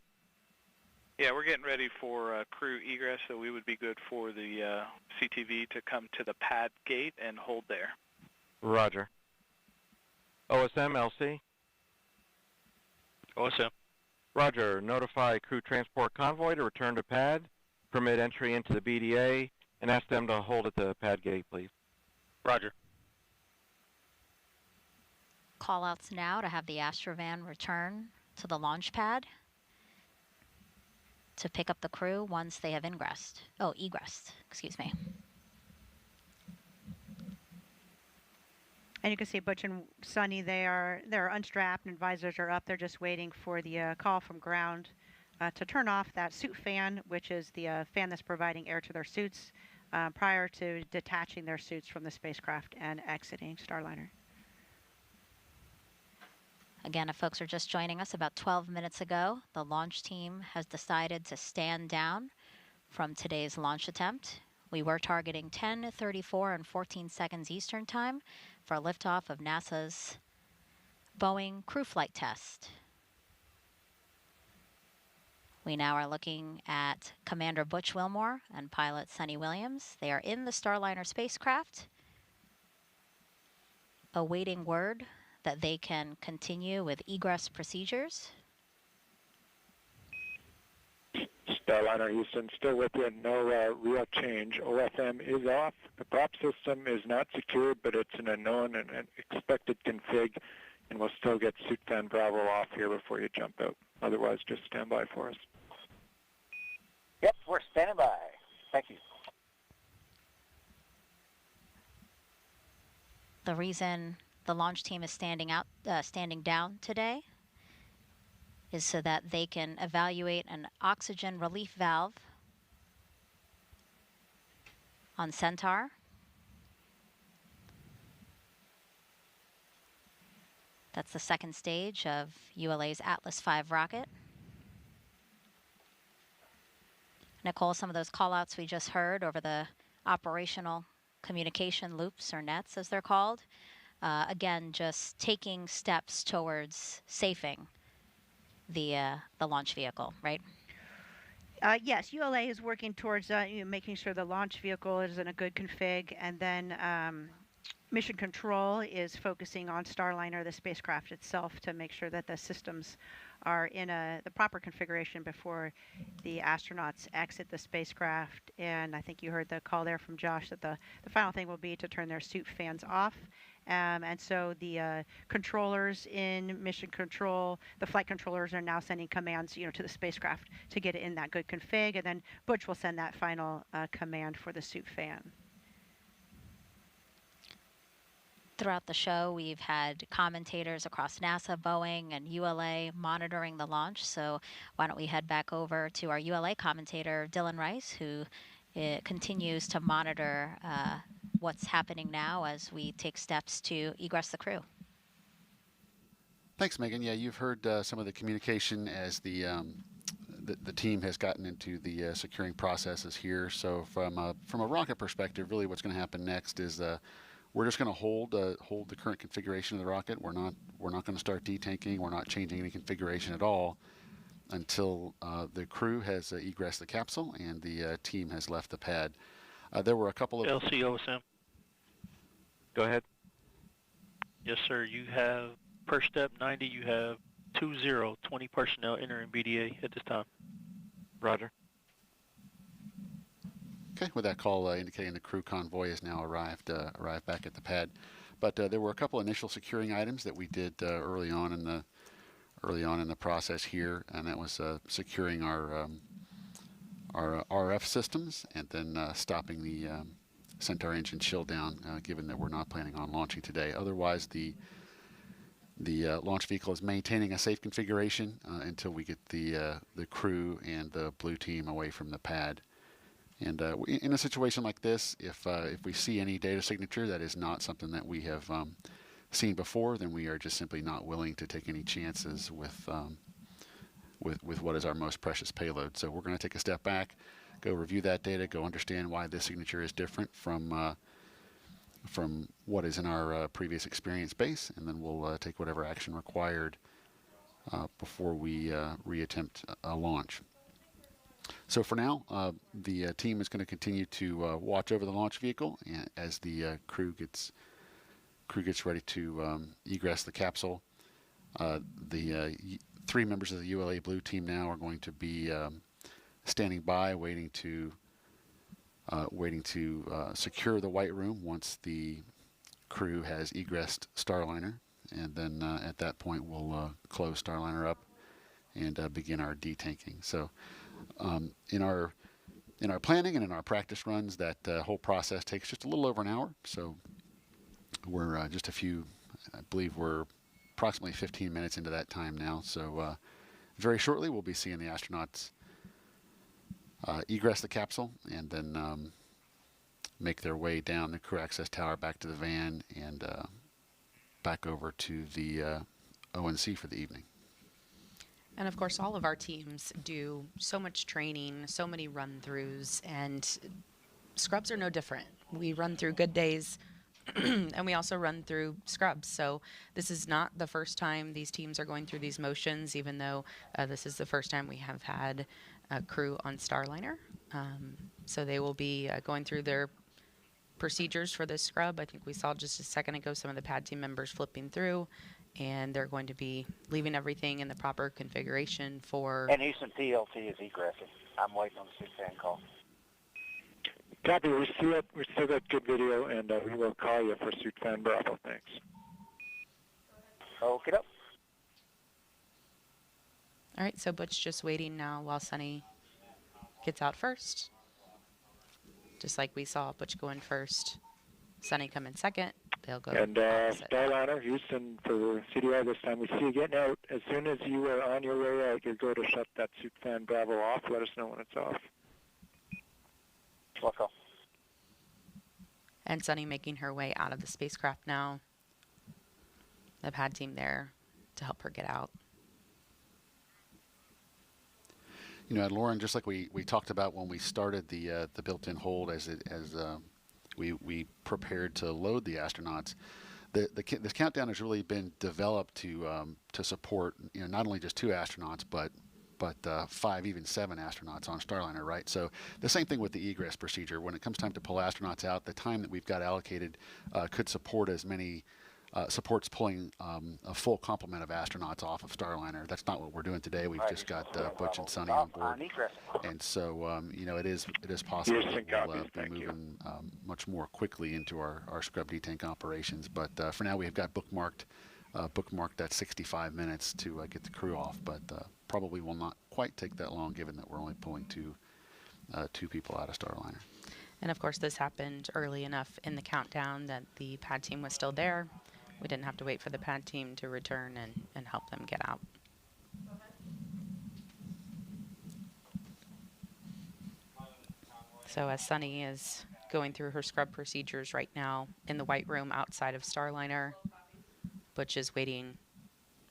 Yeah, we're getting ready for crew egress, so we would be good for the CTV to come to the pad gate and hold there. Roger. OSM, LC? OSM. Roger. Notify crew transport convoy to return to pad, permit entry into the BDA, and ask them to hold at the pad gate, please. Roger. Call-outs now to have the Astrovan return to the launch pad to pick up the crew once they have egressed, excuse me. And you can see Butch and Sunny, they're unstrapped and visors are up. They're just waiting for the call from ground to turn off that suit fan, which is the fan that's providing air to their suits prior to detaching their suits from the spacecraft and exiting Starliner. Again, if folks are just joining us, about 12 minutes ago, the launch team has decided to stand down from today's launch attempt. We were targeting 10:34 and 14 seconds Eastern Time for liftoff of NASA's Boeing crew flight test. We now are looking at Commander Butch Wilmore and pilot Sunny Williams. They are in the Starliner spacecraft, awaiting word that they can continue with egress procedures. Starliner Houston, still with you. No real change. OFM is off. The prop system is not secured, but it's an unknown and an expected config, and we'll still get suit fan Bravo off here before you jump out. Otherwise, just stand by for us. Yep, we're standing by. Thank you. The reason the launch team is standing down today is so that they can evaluate an oxygen relief valve on Centaur. That's the second stage of ULA's Atlas V rocket. Nicole, some of those call-outs we just heard over the operational communication loops, or nets as they're called, again, just taking steps towards safing the launch vehicle, right? Yes, ULA is working towards making sure the launch vehicle is in a good config, and then Mission Control is focusing on Starliner, the spacecraft itself, to make sure that the systems are in the proper configuration before the astronauts exit the spacecraft. And I think you heard the call there from Josh that the final thing will be to turn their suit fans off. And so the controllers in Mission Control, the flight controllers are now sending commands, to the spacecraft to get it in that good config, and then Butch will send that final command for the suit fan. Throughout the show, we've had commentators across NASA, Boeing, and ULA monitoring the launch. So why don't we head back over to our ULA commentator, Dylan Rice, who continues to monitor what's happening now as we take steps to egress the crew. Thanks, Megan. Yeah, you've heard some of the communication as the team has gotten into the securing processes here. So from a rocket perspective, really what's going to happen next is we're just going to hold the current configuration of the rocket. We're not going to start detanking. We're not changing any configuration at all until the crew has egressed the capsule and the team has left the pad. There were a couple of LCOSM. Go ahead. Yes, sir. You have per step 90. You have 20 personnel entering BDA at this time. Roger. Okay, with that call indicating the crew convoy has now arrived back at the pad. But there were a couple initial securing items that we did early on in the process here, and that was securing our RF systems and then stopping the Centaur engine chill down, given that we're not planning on launching today. Otherwise, the launch vehicle is maintaining a safe configuration until we get the crew and the blue team away from the pad. And in a situation like this, if we see any data signature that is not something that we have seen before, then we are just simply not willing to take any chances with what is our most precious payload. So we're going to take a step back, go review that data, go understand why this signature is different from what is in our previous experience base, and then we'll take whatever action required before we reattempt a launch. So for now, the team is going to continue to watch over the launch vehicle as the crew gets ready to egress the capsule. The 3 members of the ULA Blue team now are going to be standing by, waiting to secure the white room once the crew has egressed Starliner, and then at that point we'll close Starliner up and begin our detanking. So in our planning and in our practice runs, that whole process takes just a little over an hour. So we're I believe we're approximately 15 minutes into that time now. So very shortly we'll be seeing the astronauts egress the capsule and then make their way down the crew access tower back to the van and back over to the ONC for the evening. And of course, all of our teams do so much training, so many run-throughs, and scrubs are no different. We run through good days, and we also run through scrubs. So this is not the first time these teams are going through these motions, even though this is the first time we have had a crew on Starliner. So they will be going through their procedures for this scrub. I think we saw just a second ago some of the pad team members flipping through, and they're going to be leaving everything in the proper configuration for... And Houston TLT is egressing. I'm waiting on the suit fan call. Copy, we see it. We still got good video, and we will call you for suit fan Bravo. Thanks. Okay, up. All right, so Butch just waiting now while Sunny gets out first. Just like we saw Butch go in first, Sunny come in second. They'll go. And Starliner, Houston for CDI this time. We see you getting out. As soon as you are on your way out, you're going to shut that suit fan Bravo off. Let us know when it's off. Welcome. And Sunny making her way out of the spacecraft now. The pad team there to help her get out. You know, Lauren, just like we talked about when we started the built-in hold as we prepared to load the astronauts, this countdown has really been developed to support, you know, not only just 2 astronauts but 5, even 7 astronauts on Starliner, right? So the same thing with the egress procedure. When it comes time to pull astronauts out, the time that we've got allocated could support as many supports pulling a full complement of astronauts off of Starliner. That's not what we're doing today. We've just got Butch and Sunny on board, and so you know, it is possible that we'll be moving much more quickly into our scrub detank operations. But for now, we have got bookmarked that 65 minutes to get the crew off, but probably will not quite take that long, given that we're only pulling two people out of Starliner. And of course, this happened early enough in the countdown that the pad team was still there. We didn't have to wait for the pad team to return and help them get out. So as Sunny is going through her scrub procedures right now in the white room outside of Starliner, Butch is waiting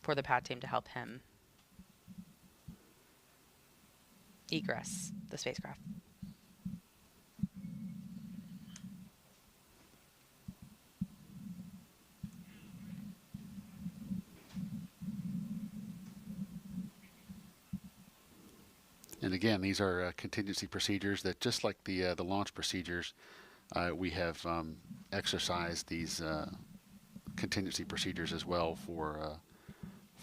for the pad team to help him egress the spacecraft. And again, these are contingency procedures that, just like the launch procedures, we have exercised these contingency procedures as well for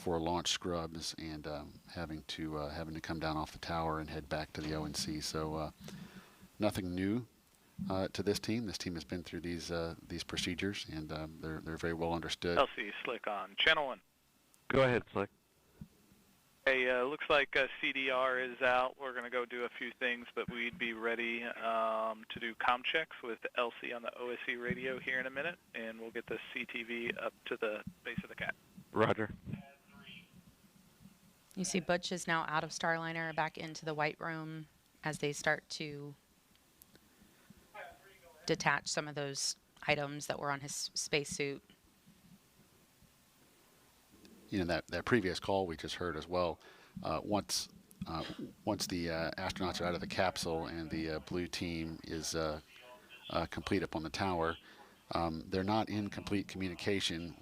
launch scrubs and having to come down off the tower and head back to the ONC. So nothing new to this team. This team has been through these procedures, and they're very well understood. LC Slick on channel 1. Go ahead, Slick. Hey, looks like CDR is out. We're going to go do a few things, but we'd be ready to do comm checks with LC on the OSC radio here in a minute, and we'll get the CTV up to the base of the cat. Roger. You see Butch is now out of Starliner, back into the white room as they start to detach some of those items that were on his spacesuit. You know, that previous call we just heard as well, once the astronauts are out of the capsule and the blue team is complete up on the tower, they're not in complete communication,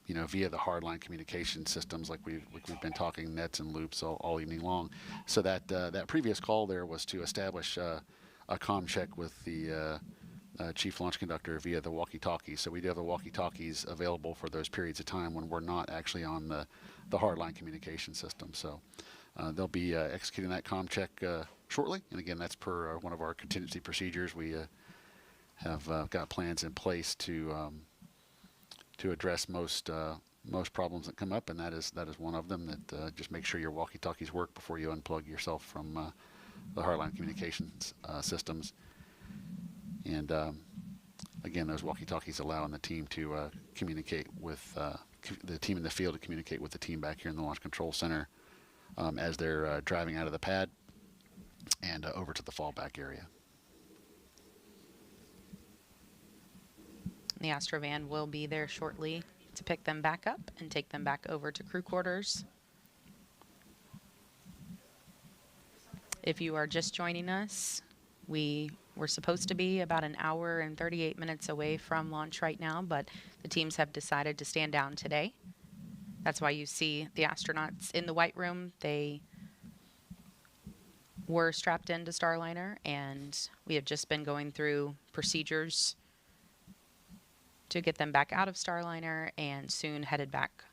you know, via the hardline communication systems like we've been talking, nets and loops all evening long. So that previous call there was to establish a comm check with the chief launch conductor via the walkie-talkies. So we do have the walkie-talkies available for those periods of time when we're not actually on the hardline communication system. So they'll be executing that comm check shortly. And again, that's per one of our contingency procedures. We have got plans in place to address most problems that come up, and that is one of them. That just make sure your walkie-talkies work before you unplug yourself from the hardline communications systems. And again, those walkie-talkies allowing the team to communicate with the team in the field to communicate with the team back here in the Launch Control Center as they're driving out of the pad and over to the fallback area. The Astrovan will be there shortly to pick them back up and take them back over to crew quarters. If you are just joining us, we were supposed to be about an hour and 38 minutes away from launch right now, but the teams have decided to stand down today. That's why you see the astronauts in the white room. They were strapped into Starliner, and we have just been going through procedures to get them back out of Starliner and soon headed back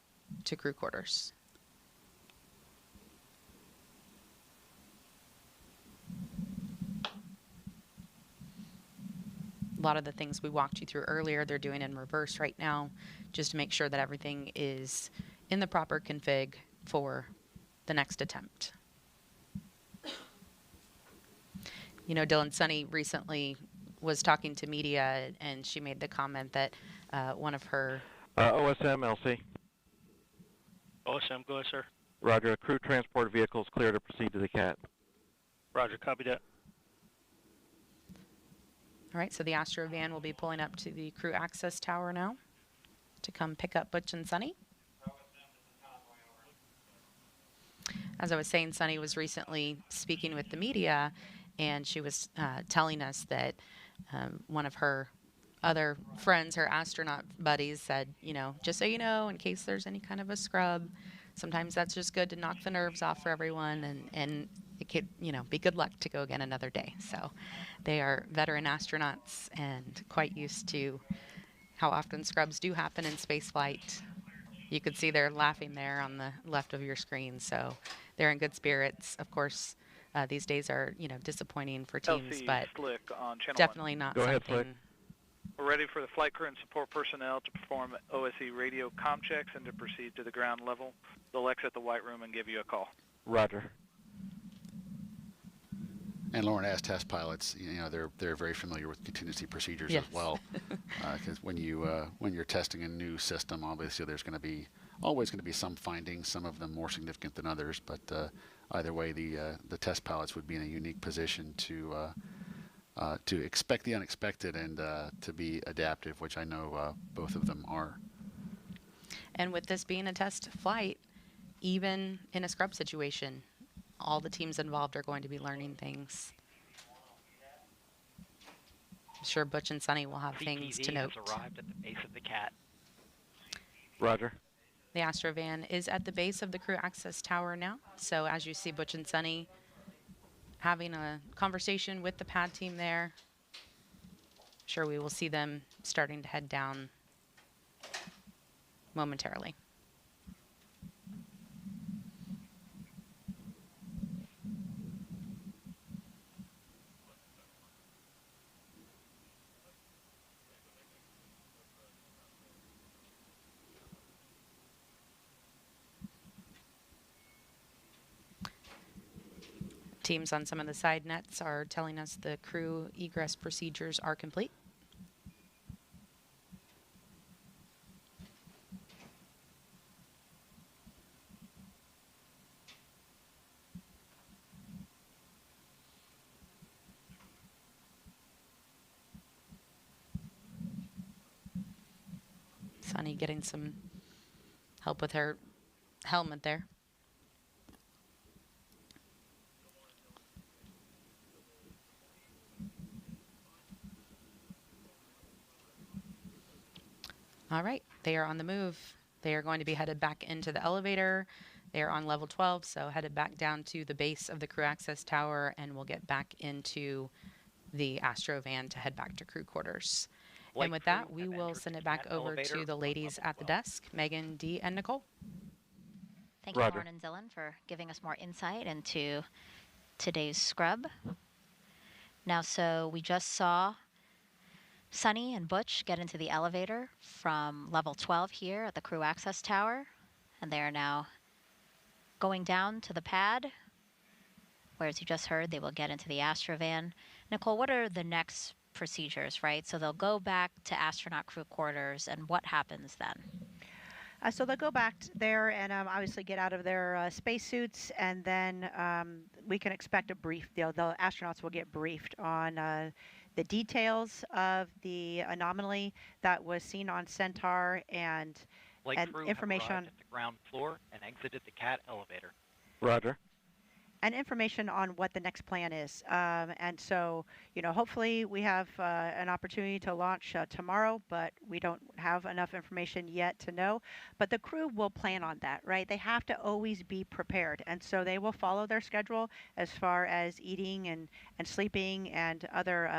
to crew quarters. A lot of the things we walked you through earlier, they're doing in reverse right now, just to make sure that everything is in the proper config for the next attempt. You know, Dylan Sunny recently was talking to media, and she made the comment that one of her... OSM, LC. OSM, go ahead, sir. Roger. Crew transport vehicles clear to proceed to the CAT. Roger, copy that. All right, so the Astrovan will be pulling up to the crew access tower now to come pick up Butch and Sunny. As I was saying, Sunny was recently speaking with the media, and she was telling us that one of her other friends, her astronaut buddies, said, you know, just so you know, in case there's any kind of a scrub, sometimes that's just good to knock the nerves off for everyone, and it could, you know, be good luck to go again another day. So they are veteran astronauts and quite used to how often scrubs do happen in spaceflight. You could see they're laughing there on the left of your screen, so they're in good spirits. Of course, these days are, you know, disappointing for teams, LC but Slick on channel definitely 1. not Go something. ahead, Slick. We're ready for the flight crew and support personnel to perform OSE radio comm checks and to proceed to the ground level. They'll exit the white room and give you a call. Roger. And Lauren, as test pilots, you know, they're very familiar with contingency procedures Yes. as well. Because when you're testing a new system, obviously there's always going to be some findings, some of them more significant than others. But either way, the test pilots would be in a unique position to expect the unexpected and to be adaptive, which I know both of them are. And with this being a test flight, even in a scrub situation, all the teams involved are going to be learning things. I'm sure Butch and Sunny will have things to note. has arrived at the base of the CAT. Roger. The Astrovan is at the base of the crew access tower now. So as you see Butch and Sunny having a conversation with the pad team there, I'm sure we will see them starting to head down momentarily. Teams on some of the side nets are telling us the crew egress procedures are complete. Sunny getting some help with her helmet there. All right, they are on the move. They are going to be headed back into the elevator. They are on level 12, so headed back down to the base of the crew access tower, and we'll get back into the Astro van to head back to crew quarters. And with that, we will send it back over to the ladies at the desk, Megan, Dee, and Nicole. Thank you, Lauren and Dylan, for giving us more insight into today's scrub. Now, so we just saw Sunny and Butch get into the elevator from level 12 here at the crew access tower, and they are now going down to the pad, where, as you just heard, they will get into the Astrovan. Nicole, what are the next procedures, right? So they'll go back to astronaut crew quarters, and what happens then? So they'll go back there and obviously get out of their spacesuits, and then we can expect a brief. The astronauts will get briefed on the details of the anomaly that was seen on Centaur and information on the ground floor and exited the CAT elevator. Roger. And information on what the next plan is. And so, hopefully we have an opportunity to launch tomorrow, but we don't have enough information yet to know. But the crew will plan on that, right? They have to always be prepared. And so they will follow their schedule as far as eating and sleeping and other,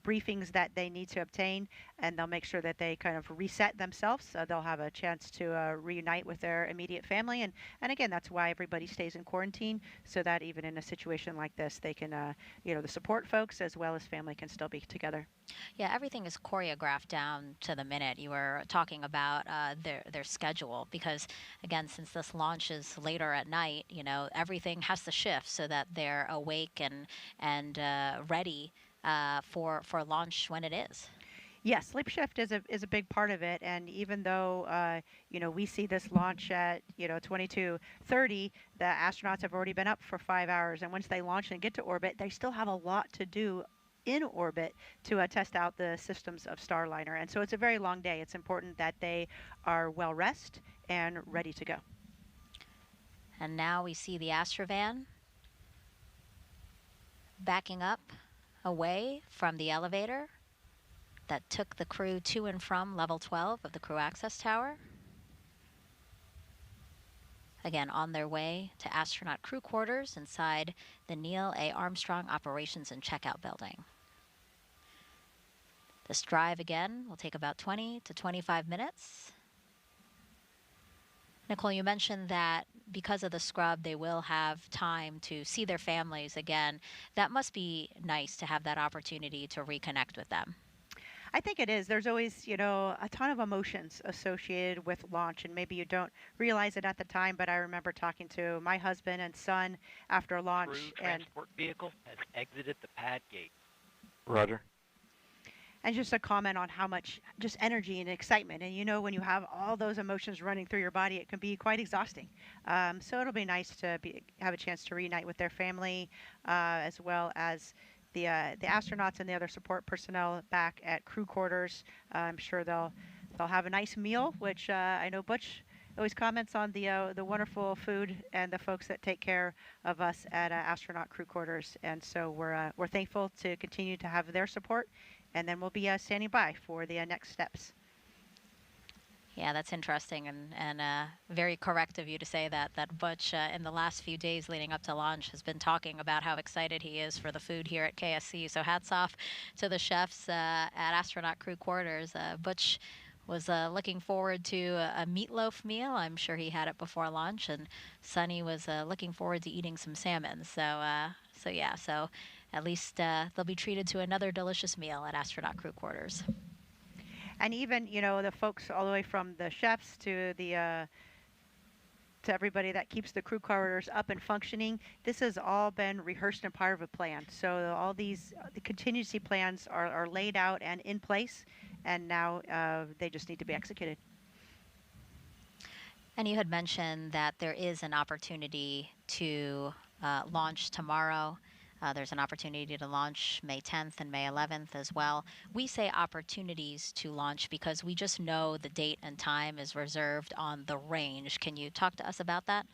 briefings that they need to obtain. And they'll make sure that they kind of reset themselves. They'll have a chance to reunite with their immediate family. And again, that's why everybody stays in quarantine, so that even in a situation like this, they can, the support folks as well as family can still be together. Yeah, everything is choreographed down to the minute. You were talking about their schedule because, again, since this launch is later at night, everything has to shift so that they're awake and ready for launch when it is. Yes, sleep shift is a big part of it, and even though we see this launch at 22:30, the astronauts have already been up for 5 hours, and once they launch and get to orbit, they still have a lot to do in orbit to test out the systems of Starliner, and so it's a very long day. It's important that they are well rested and ready to go. And now we see the Astrovan backing up away from the elevator that took the crew to and from level 12 of the crew access tower. Again, on their way to astronaut crew quarters inside the Neil A. Armstrong Operations and Checkout Building. This drive, again, will take about 20 to 25 minutes. Nicole, you mentioned that because of the scrub, they will have time to see their families again. That must be nice to have that opportunity to reconnect with them. I think it is. There's always, a ton of emotions associated with launch, and maybe you don't realize it at the time, but I remember talking to my husband and son after launch. Crew transport vehicle has exited the pad gate. Roger. And just a comment on how much just energy and excitement. And when you have all those emotions running through your body, it can be quite exhausting. So it'll be nice to have a chance to reunite with their family, as well as the astronauts and the other support personnel back at crew quarters. I'm sure they'll have a nice meal, which I know Butch always comments on the wonderful food and the folks that take care of us at astronaut crew quarters. And so we're thankful to continue to have their support, and then we'll be standing by for the next steps. Yeah, that's interesting and very correct of you to say that Butch, in the last few days leading up to launch, has been talking about how excited he is for the food here at KSC. So hats off to the chefs at Astronaut Crew Quarters. Butch was looking forward to a meatloaf meal. I'm sure he had it before lunch, and Sunny was looking forward to eating some salmon. So at least they'll be treated to another delicious meal at Astronaut Crew Quarters. And even, the folks all the way from the chefs to the to everybody that keeps the crew corridors up and functioning. This has all been rehearsed and part of a plan. So all these the contingency plans are laid out and in place, and now they just need to be executed. And you had mentioned that there is an opportunity to launch tomorrow. There's an opportunity to launch May 10th and May 11th as well. We say opportunities to launch because we just know the date and time is reserved on the range. Can you talk to us about that?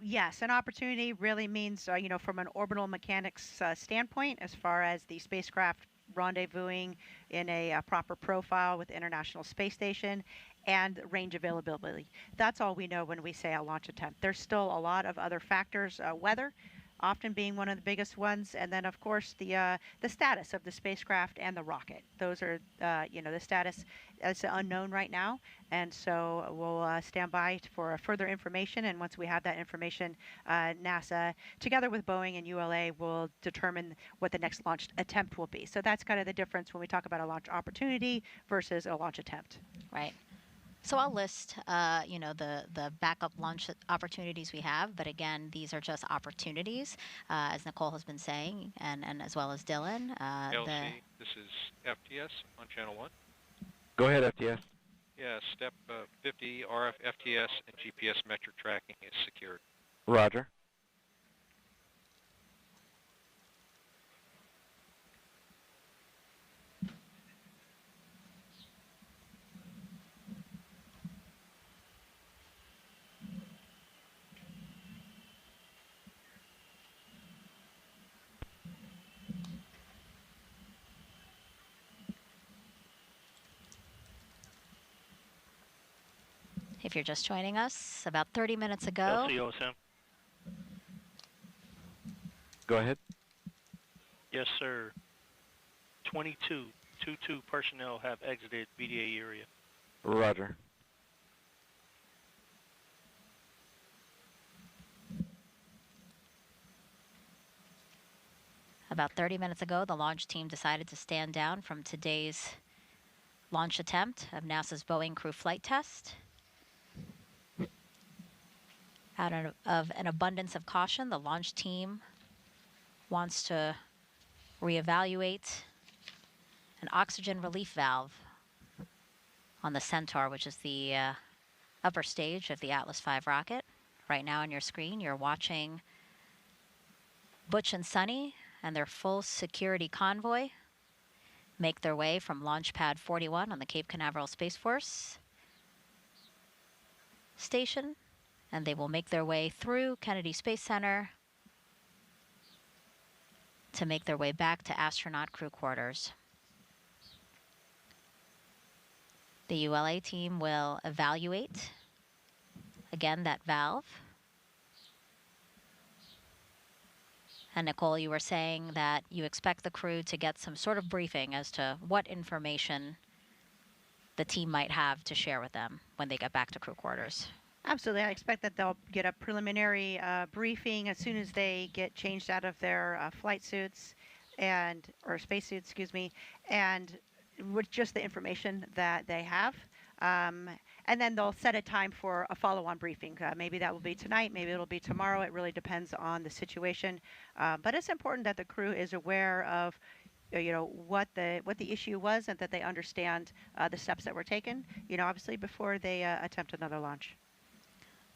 Yes, an opportunity really means, from an orbital mechanics standpoint, as far as the spacecraft rendezvousing in a proper profile with the International Space Station and range availability. That's all we know when we say a launch attempt. There's still a lot of other factors, weather often being one of the biggest ones, and then of course the status of the spacecraft and the rocket. Those are the status is unknown right now, and so we'll stand by for further information. And once we have that information, NASA, together with Boeing and ULA, will determine what the next launch attempt will be. So that's kind of the difference when we talk about a launch opportunity versus a launch attempt. Right. So I'll list, the backup launch opportunities we have. But again, these are just opportunities, as Nicole has been saying, and as well as Dylan. LC, this is FTS on Channel 1. Go ahead, FTS. Yeah, step 50, RF, FTS, and GPS metric tracking is secured. Roger. If you're just joining us, about 30 minutes ago. LCOSM. Go ahead. Yes, sir. 22 personnel have exited VDA area. Roger. About 30 minutes ago, the launch team decided to stand down from today's launch attempt of NASA's Boeing Crew Flight Test. Out of an abundance of caution, the launch team wants to reevaluate an oxygen relief valve on the Centaur, which is the upper stage of the Atlas V rocket. Right now on your screen, you're watching Butch and Sunny and their full security convoy make their way from Launch Pad 41 on the Cape Canaveral Space Force Station, and they will make their way through Kennedy Space Center to make their way back to astronaut crew quarters. The ULA team will evaluate, again, that valve. And Nicole, you were saying that you expect the crew to get some sort of briefing as to what information the team might have to share with them when they get back to crew quarters. Absolutely. I expect that they'll get a preliminary briefing as soon as they get changed out of their flight suits or spacesuits, and with just the information that they have. And then they'll set a time for a follow-on briefing. Maybe that will be tonight, maybe it'll be tomorrow. It really depends on the situation. But it's important that the crew is aware of what the issue was, and that they understand the steps that were taken, obviously before they attempt another launch.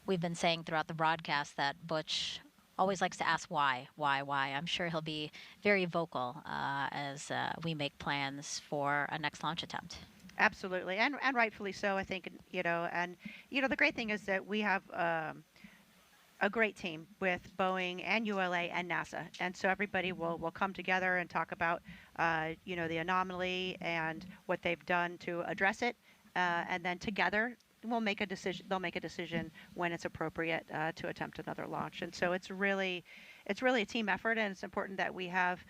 We've been saying throughout the broadcast that Butch always likes to ask why. I'm sure he'll be very vocal as we make plans for a next launch attempt. Absolutely, and rightfully so, I think. The great thing is that we have a great team with Boeing and ULA and NASA, and so everybody will come together and talk about the anomaly and what they've done to address it, and then together we'll make a decision. They'll make a decision when it's appropriate to attempt another launch. And so it's really a team effort, and it's important that we have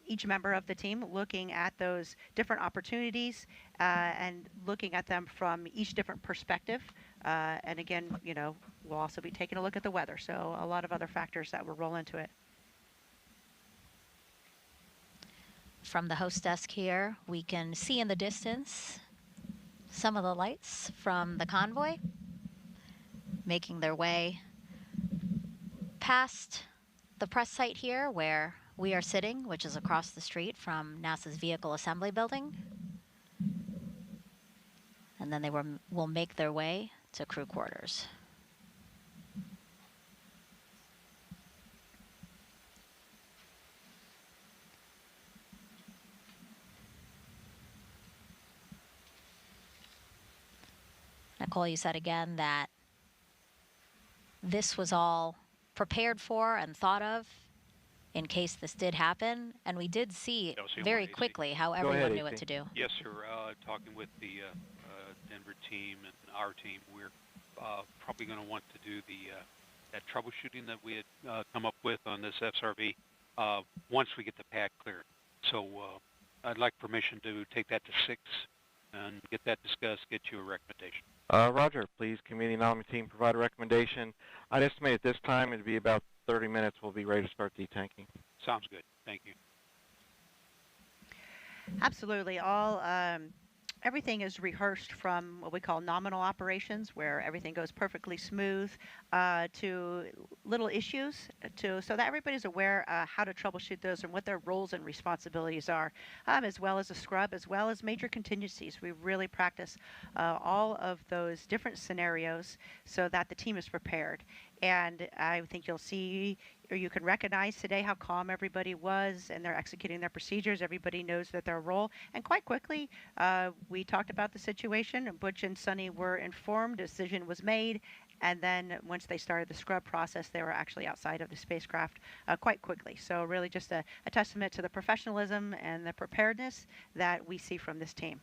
each member of the team looking at those different opportunities and looking at them from each different perspective. And again, we'll also be taking a look at the weather. So a lot of other factors that will roll into it. From the host desk here, we can see in the distance some of the lights from the convoy. making their way past the press site here where we are sitting, which is across the street from NASA's Vehicle Assembly Building. And then they will make their way to crew quarters. Nicole, you said again that this was all prepared for and thought of in case this did happen, and we did see very quickly how everyone knew what to do. Yes, sir. Talking with the Denver team and our team, we're probably going to want to do that troubleshooting that we had come up with on this SRV once we get the pad cleared. So I'd like permission to take that to 6 and get that discussed, get you a recommendation. Roger, please, committee nominee team, provide a recommendation. I'd estimate at this time it'd be about 30 minutes. We'll be ready to start detanking. Sounds good. Thank you. Absolutely. Everything is rehearsed from what we call nominal operations, where everything goes perfectly smooth, to little issues, so that everybody's aware how to troubleshoot those and what their roles and responsibilities are, as well as a scrub, as well as major contingencies. We really practice all of those different scenarios so that the team is prepared. And I think you'll see, or you can recognize today how calm everybody was, and they're executing their procedures. Everybody knows that their role. And quite quickly, we talked about the situation. Butch and Sunny were informed. A decision was made. And then once they started the scrub process, they were actually outside of the spacecraft quite quickly. So really just a testament to the professionalism and the preparedness that we see from this team.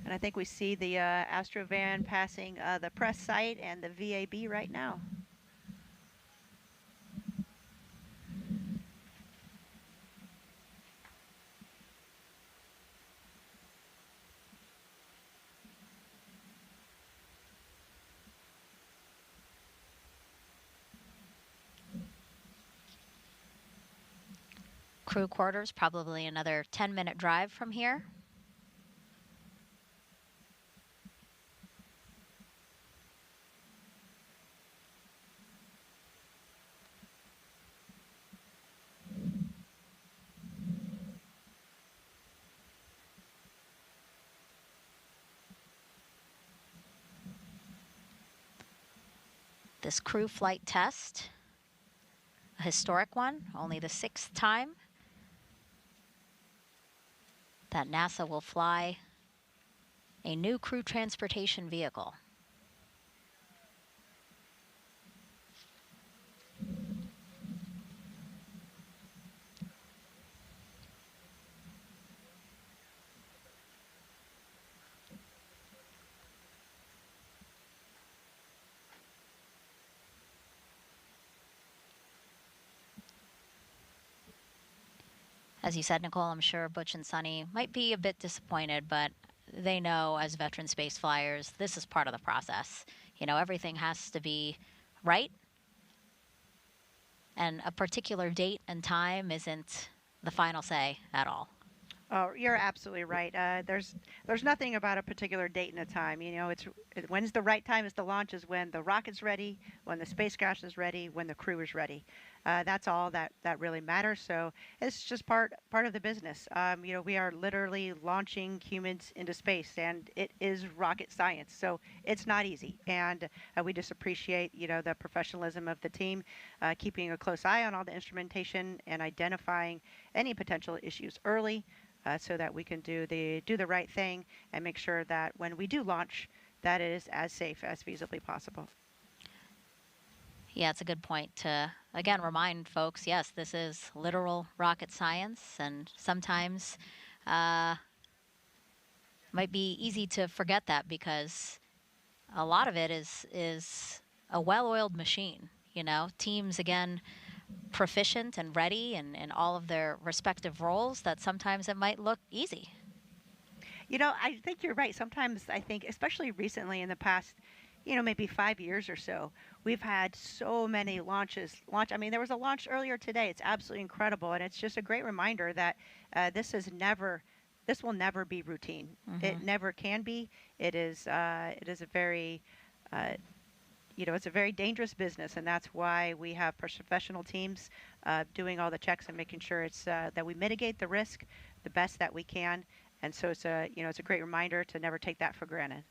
And I think we see the Astrovan passing the press site and the VAB right now. Crew quarters, probably another 10-minute drive from here. This crew flight test, a historic one, only the 6th time that NASA will fly a new crew transportation vehicle. As you said, Nicole, I'm sure Butch and Sunny might be a bit disappointed, but they know as veteran space flyers, this is part of the process. You know, everything has to be right, and a particular date and time isn't the final say at all. Oh, you're absolutely right. There's nothing about a particular date and a time. You know, when's the right time is to launch is when the rocket's ready, when the spacecraft is ready, when the crew is ready. That's all that really matters. So it's just part of the business. You know, we are literally launching humans into space, and it is rocket science. So it's not easy, and we just appreciate, you know, the professionalism of the team, keeping a close eye on all the instrumentation and identifying any potential issues early. So that we can do the right thing and make sure that when we do launch, that it is as safe as feasibly possible. Yeah, it's a good point to, again, remind folks, yes, this is literal rocket science, and sometimes might be easy to forget that because a lot of it is a well-oiled machine. You know, teams, again, proficient and ready in all of their respective roles, that sometimes it might look easy. You know, I think you're right. Sometimes I think, especially recently in the past, maybe 5 years or so, we've had so many launches. I mean, there was a launch earlier today. It's absolutely incredible, and it's just a great reminder that this will never be routine. It never can be. It is a very it's a very dangerous business, and that's why we have professional teams doing all the checks and making sure it's that we mitigate the risk the best that we can. And so it's a great reminder to never take that for granted.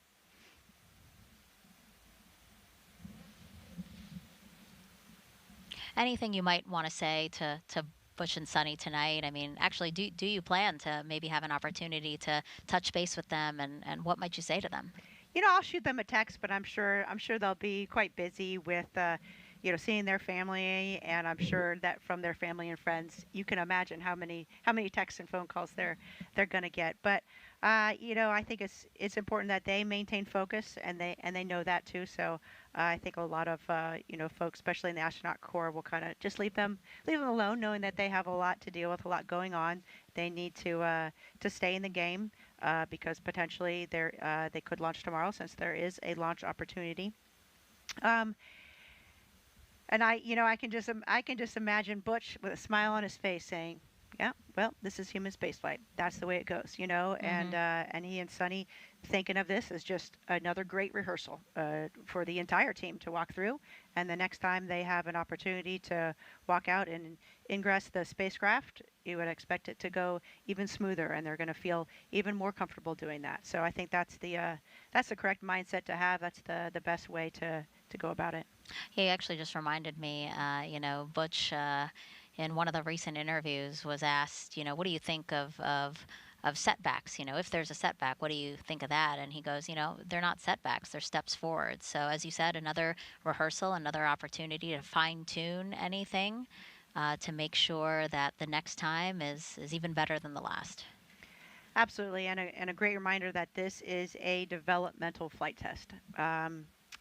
Anything you might want to say to Butch and Sunny tonight? I mean, actually, do you plan to maybe have an opportunity to touch base with them, and what might you say to them? I'll shoot them a text, but I'm sure they'll be quite busy with seeing their family, and I'm sure that from their family and friends, you can imagine how many texts and phone calls they're going to get. But I think it's important that they maintain focus, and they know that too. So I think a lot of folks, especially in the astronaut corps, will kind of just leave them alone, knowing that they have a lot to deal with, a lot going on. They need to stay in the game because potentially they could launch tomorrow, since there is a launch opportunity. And I can just imagine Butch with a smile on his face saying, "Yeah, well, this is human spaceflight. That's the way it goes," and he and Sunny thinking of this as just another great rehearsal for the entire team to walk through. And the next time they have an opportunity to walk out and ingress the spacecraft, you would expect it to go even smoother, and they're going to feel even more comfortable doing that. So I think that's the correct mindset to have. That's the best way to go about it. He actually just reminded me, Butch, in one of the recent interviews, was asked, what do you think of setbacks? If there's a setback, what do you think of that? And he goes, they're not setbacks, they're steps forward. So as you said, another rehearsal, another opportunity to fine tune anything to make sure that the next time is even better than the last. Absolutely, and a great reminder that this is a developmental flight test.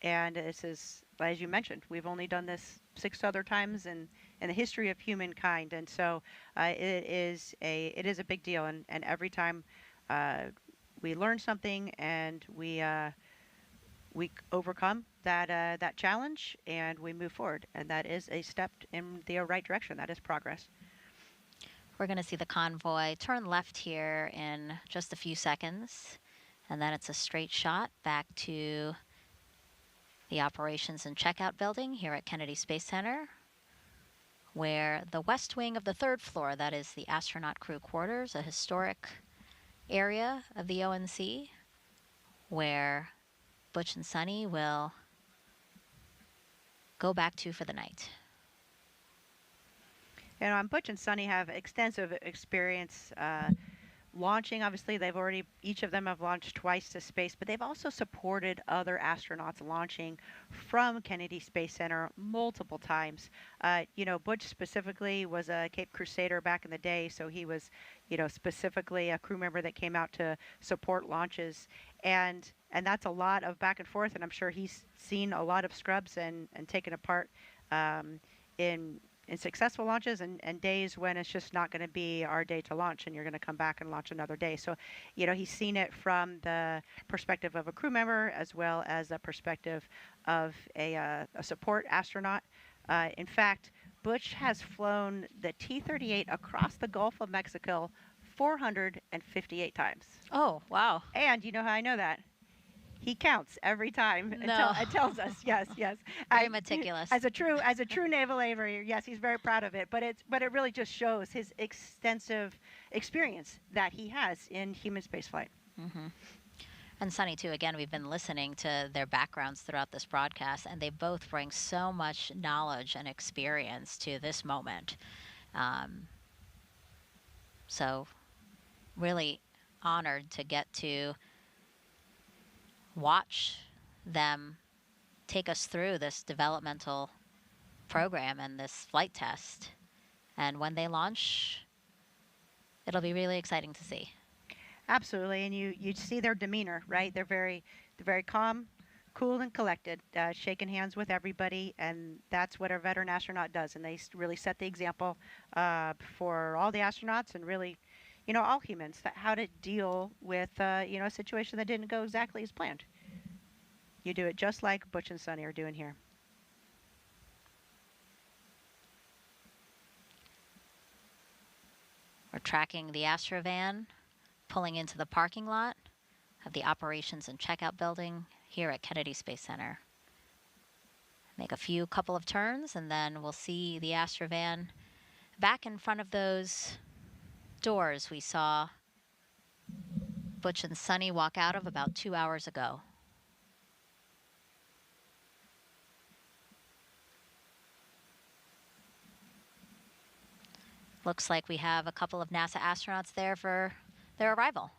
And this is, as you mentioned, we've only done this 6 other times in the history of humankind, and so it is a big deal. And every time we learn something, and we overcome that challenge, and we move forward, and that is a step in the right direction. That is progress. We're going to see the convoy turn left here in just a few seconds, and then it's a straight shot back to the operations and checkout building here at Kennedy Space Center, where the west wing of the 3rd floor, that is the astronaut crew quarters, a historic area of the ONC, where Butch and Sunny will go back to for the night. Butch and Sunny have extensive experience launching. Obviously, each of them have launched twice to space, but they've also supported other astronauts launching from Kennedy Space Center multiple times. Butch specifically was a Cape Crusader back in the day, so he was, specifically a crew member that came out to support launches. And that's a lot of back and forth, and I'm sure he's seen a lot of scrubs and taken apart in successful launches and days when it's just not going to be our day to launch, and you're going to come back and launch another day. So, he's seen it from the perspective of a crew member, as well as the perspective of a support astronaut. In fact, Butch has flown the T-38 across the Gulf of Mexico 458 times. Oh, wow. And you know how I know that? He counts every time and tells us. Yes. Very meticulous. As a true naval aviator, yes, he's very proud of it. But it really just shows his extensive experience that he has in human spaceflight. Mm-hmm. And Sunny too. Again, we've been listening to their backgrounds throughout this broadcast, and they both bring so much knowledge and experience to this moment. So, really honored to get to watch them take us through this developmental program and this flight test. And when they launch, it'll be really exciting to see. Absolutely, and you see their demeanor, right? They're very calm, cool, and collected, shaking hands with everybody, and that's what a veteran astronaut does. And they really set the example for all the astronauts, and really, all humans, how to deal with a situation that didn't go exactly as planned. You do it just like Butch and Sunny are doing here. We're tracking the Astrovan, pulling into the parking lot of the Operations and Checkout Building here at Kennedy Space Center. Make a couple of turns, and then we'll see the Astrovan back in front of those doors we saw Butch and Sunny walk out of about 2 hours ago. Looks like we have a couple of NASA astronauts there for their arrival.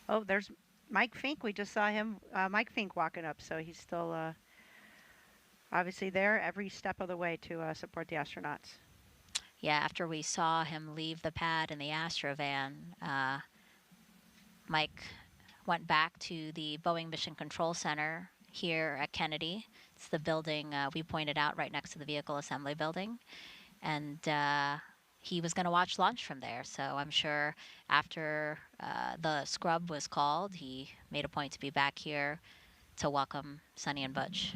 Oh, there's Mike Fink. We just saw him, Mike Fink, walking up. So he's still obviously there every step of the way to support the astronauts. Yeah, after we saw him leave the pad in the Astrovan, Mike went back to the Boeing Mission Control Center here at Kennedy. It's the building we pointed out right next to the vehicle assembly building. And he was going to watch launch from there. So I'm sure after the scrub was called, he made a point to be back here to welcome Sunny and Butch.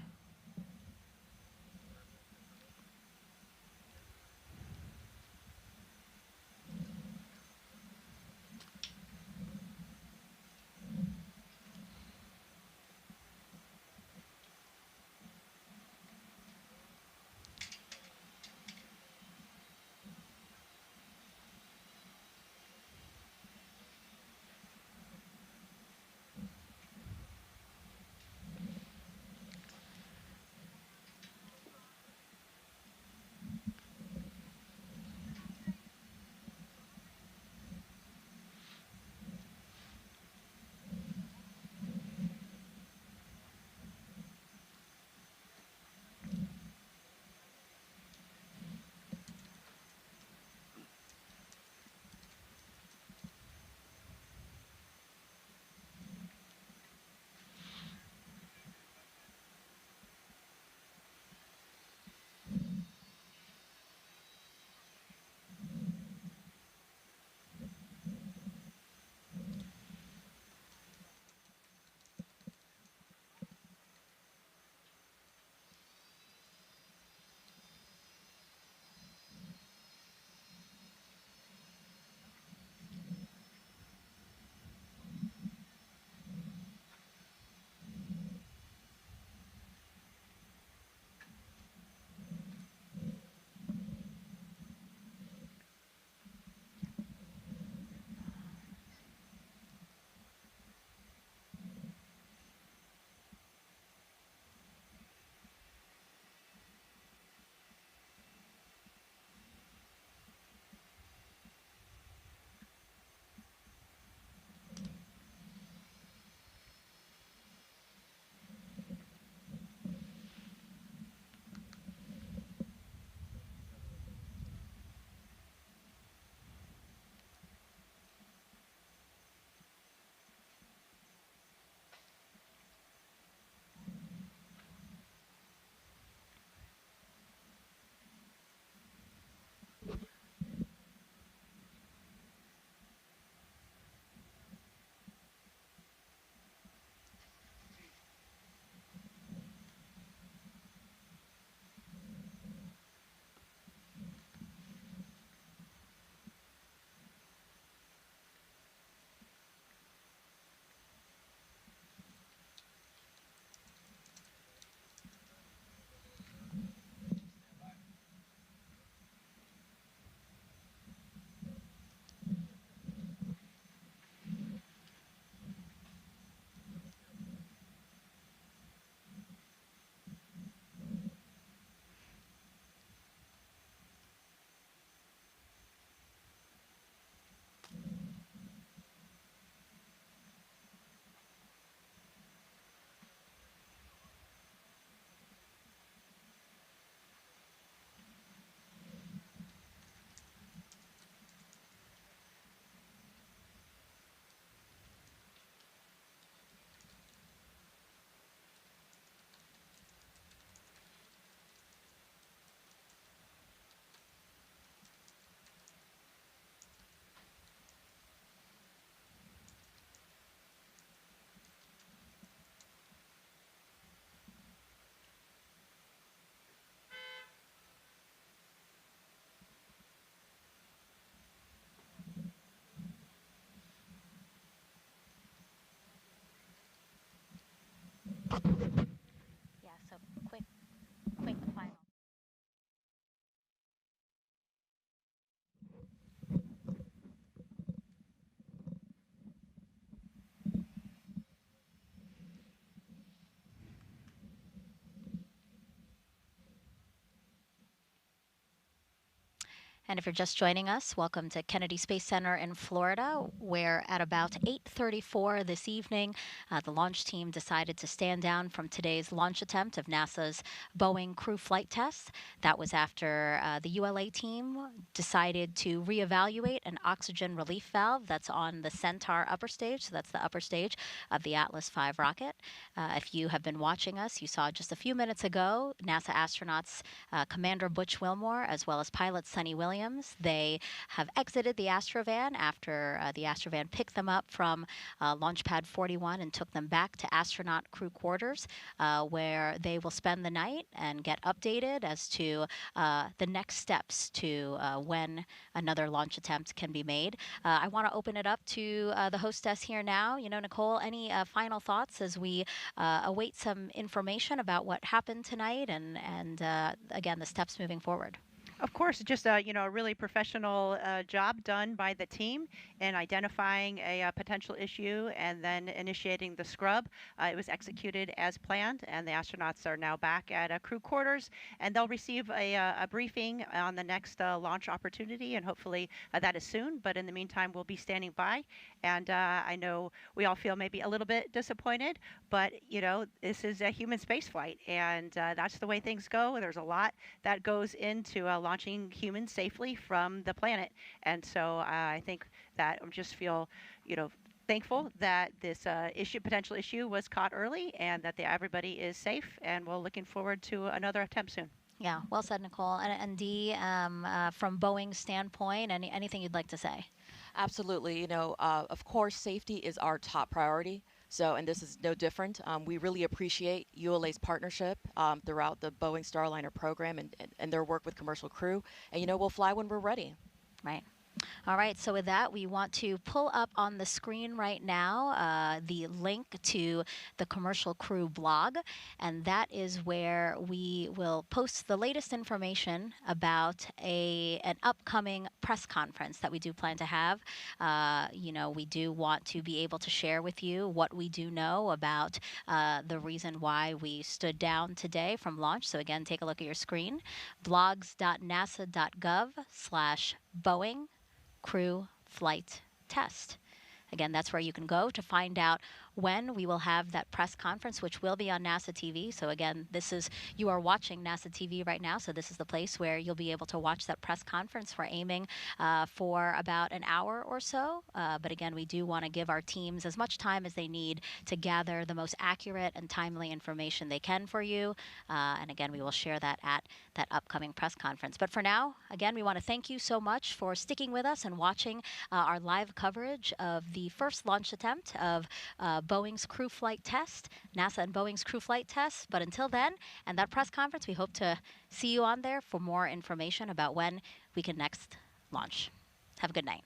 Yeah, so quick final. And if you're just joining us, welcome to Kennedy Space Center in Florida, where at about 8:34 this evening, the launch team decided to stand down from today's launch attempt of NASA's Boeing Crew Flight Test. That was after the ULA team decided to reevaluate an oxygen relief valve that's on the Centaur upper stage. So that's the upper stage of the Atlas V rocket. If you have been watching us, you saw just a few minutes ago NASA astronauts Commander Butch Wilmore as well as pilot Sunny Williams. They have exited the Astrovan after the Astrovan picked them up from Launch Pad 41 and took them back to astronaut crew quarters, where they will spend the night and get updated as to the next steps to when another launch attempt can be made. I want to open it up to the hostess here now. Nicole, any final thoughts as we await some information about what happened tonight and again, the steps moving forward? Of course, just a really professional job done by the team in identifying a potential issue and then initiating the scrub. It was executed as planned, and the astronauts are now back at crew quarters, and they'll receive a briefing on the next launch opportunity, and hopefully that is soon. But in the meantime, we'll be standing by, and I know we all feel maybe a little bit disappointed, but this is a human space flight, and that's the way things go. There's a lot that goes into launching humans safely from the planet. And so I think that I just feel, thankful that this potential issue was caught early and that everybody is safe. And we're looking forward to another attempt soon. Yeah, well said, Nicole. And Dee, from Boeing's standpoint, anything you'd like to say? Absolutely. Of course, safety is our top priority. So, and this is no different. We really appreciate ULA's partnership throughout the Boeing Starliner program and their work with Commercial Crew. And, we'll fly when we're ready. Right. All right, so with that, we want to pull up on the screen right now the link to the Commercial Crew blog, and that is where we will post the latest information about an upcoming press conference that we do plan to have. We do want to be able to share with you what we do know about the reason why we stood down today from launch. So again, take a look at your screen, blogs.nasa.gov/Boeing Crew Flight Test. Again, that's where you can go to find out when we will have that press conference, which will be on NASA TV. So again, you are watching NASA TV right now, so this is the place where you'll be able to watch that press conference. We're aiming for about an hour or so, but again, we do want to give our teams as much time as they need to gather the most accurate and timely information they can for you. And again, we will share that at that upcoming press conference. But for now, again, we want to thank you so much for sticking with us and watching our live coverage of the first launch attempt of Boeing's Crew Flight Test, NASA and Boeing's Crew Flight Test. But until then, and that press conference, we hope to see you on there for more information about when we can next launch. Have a good night.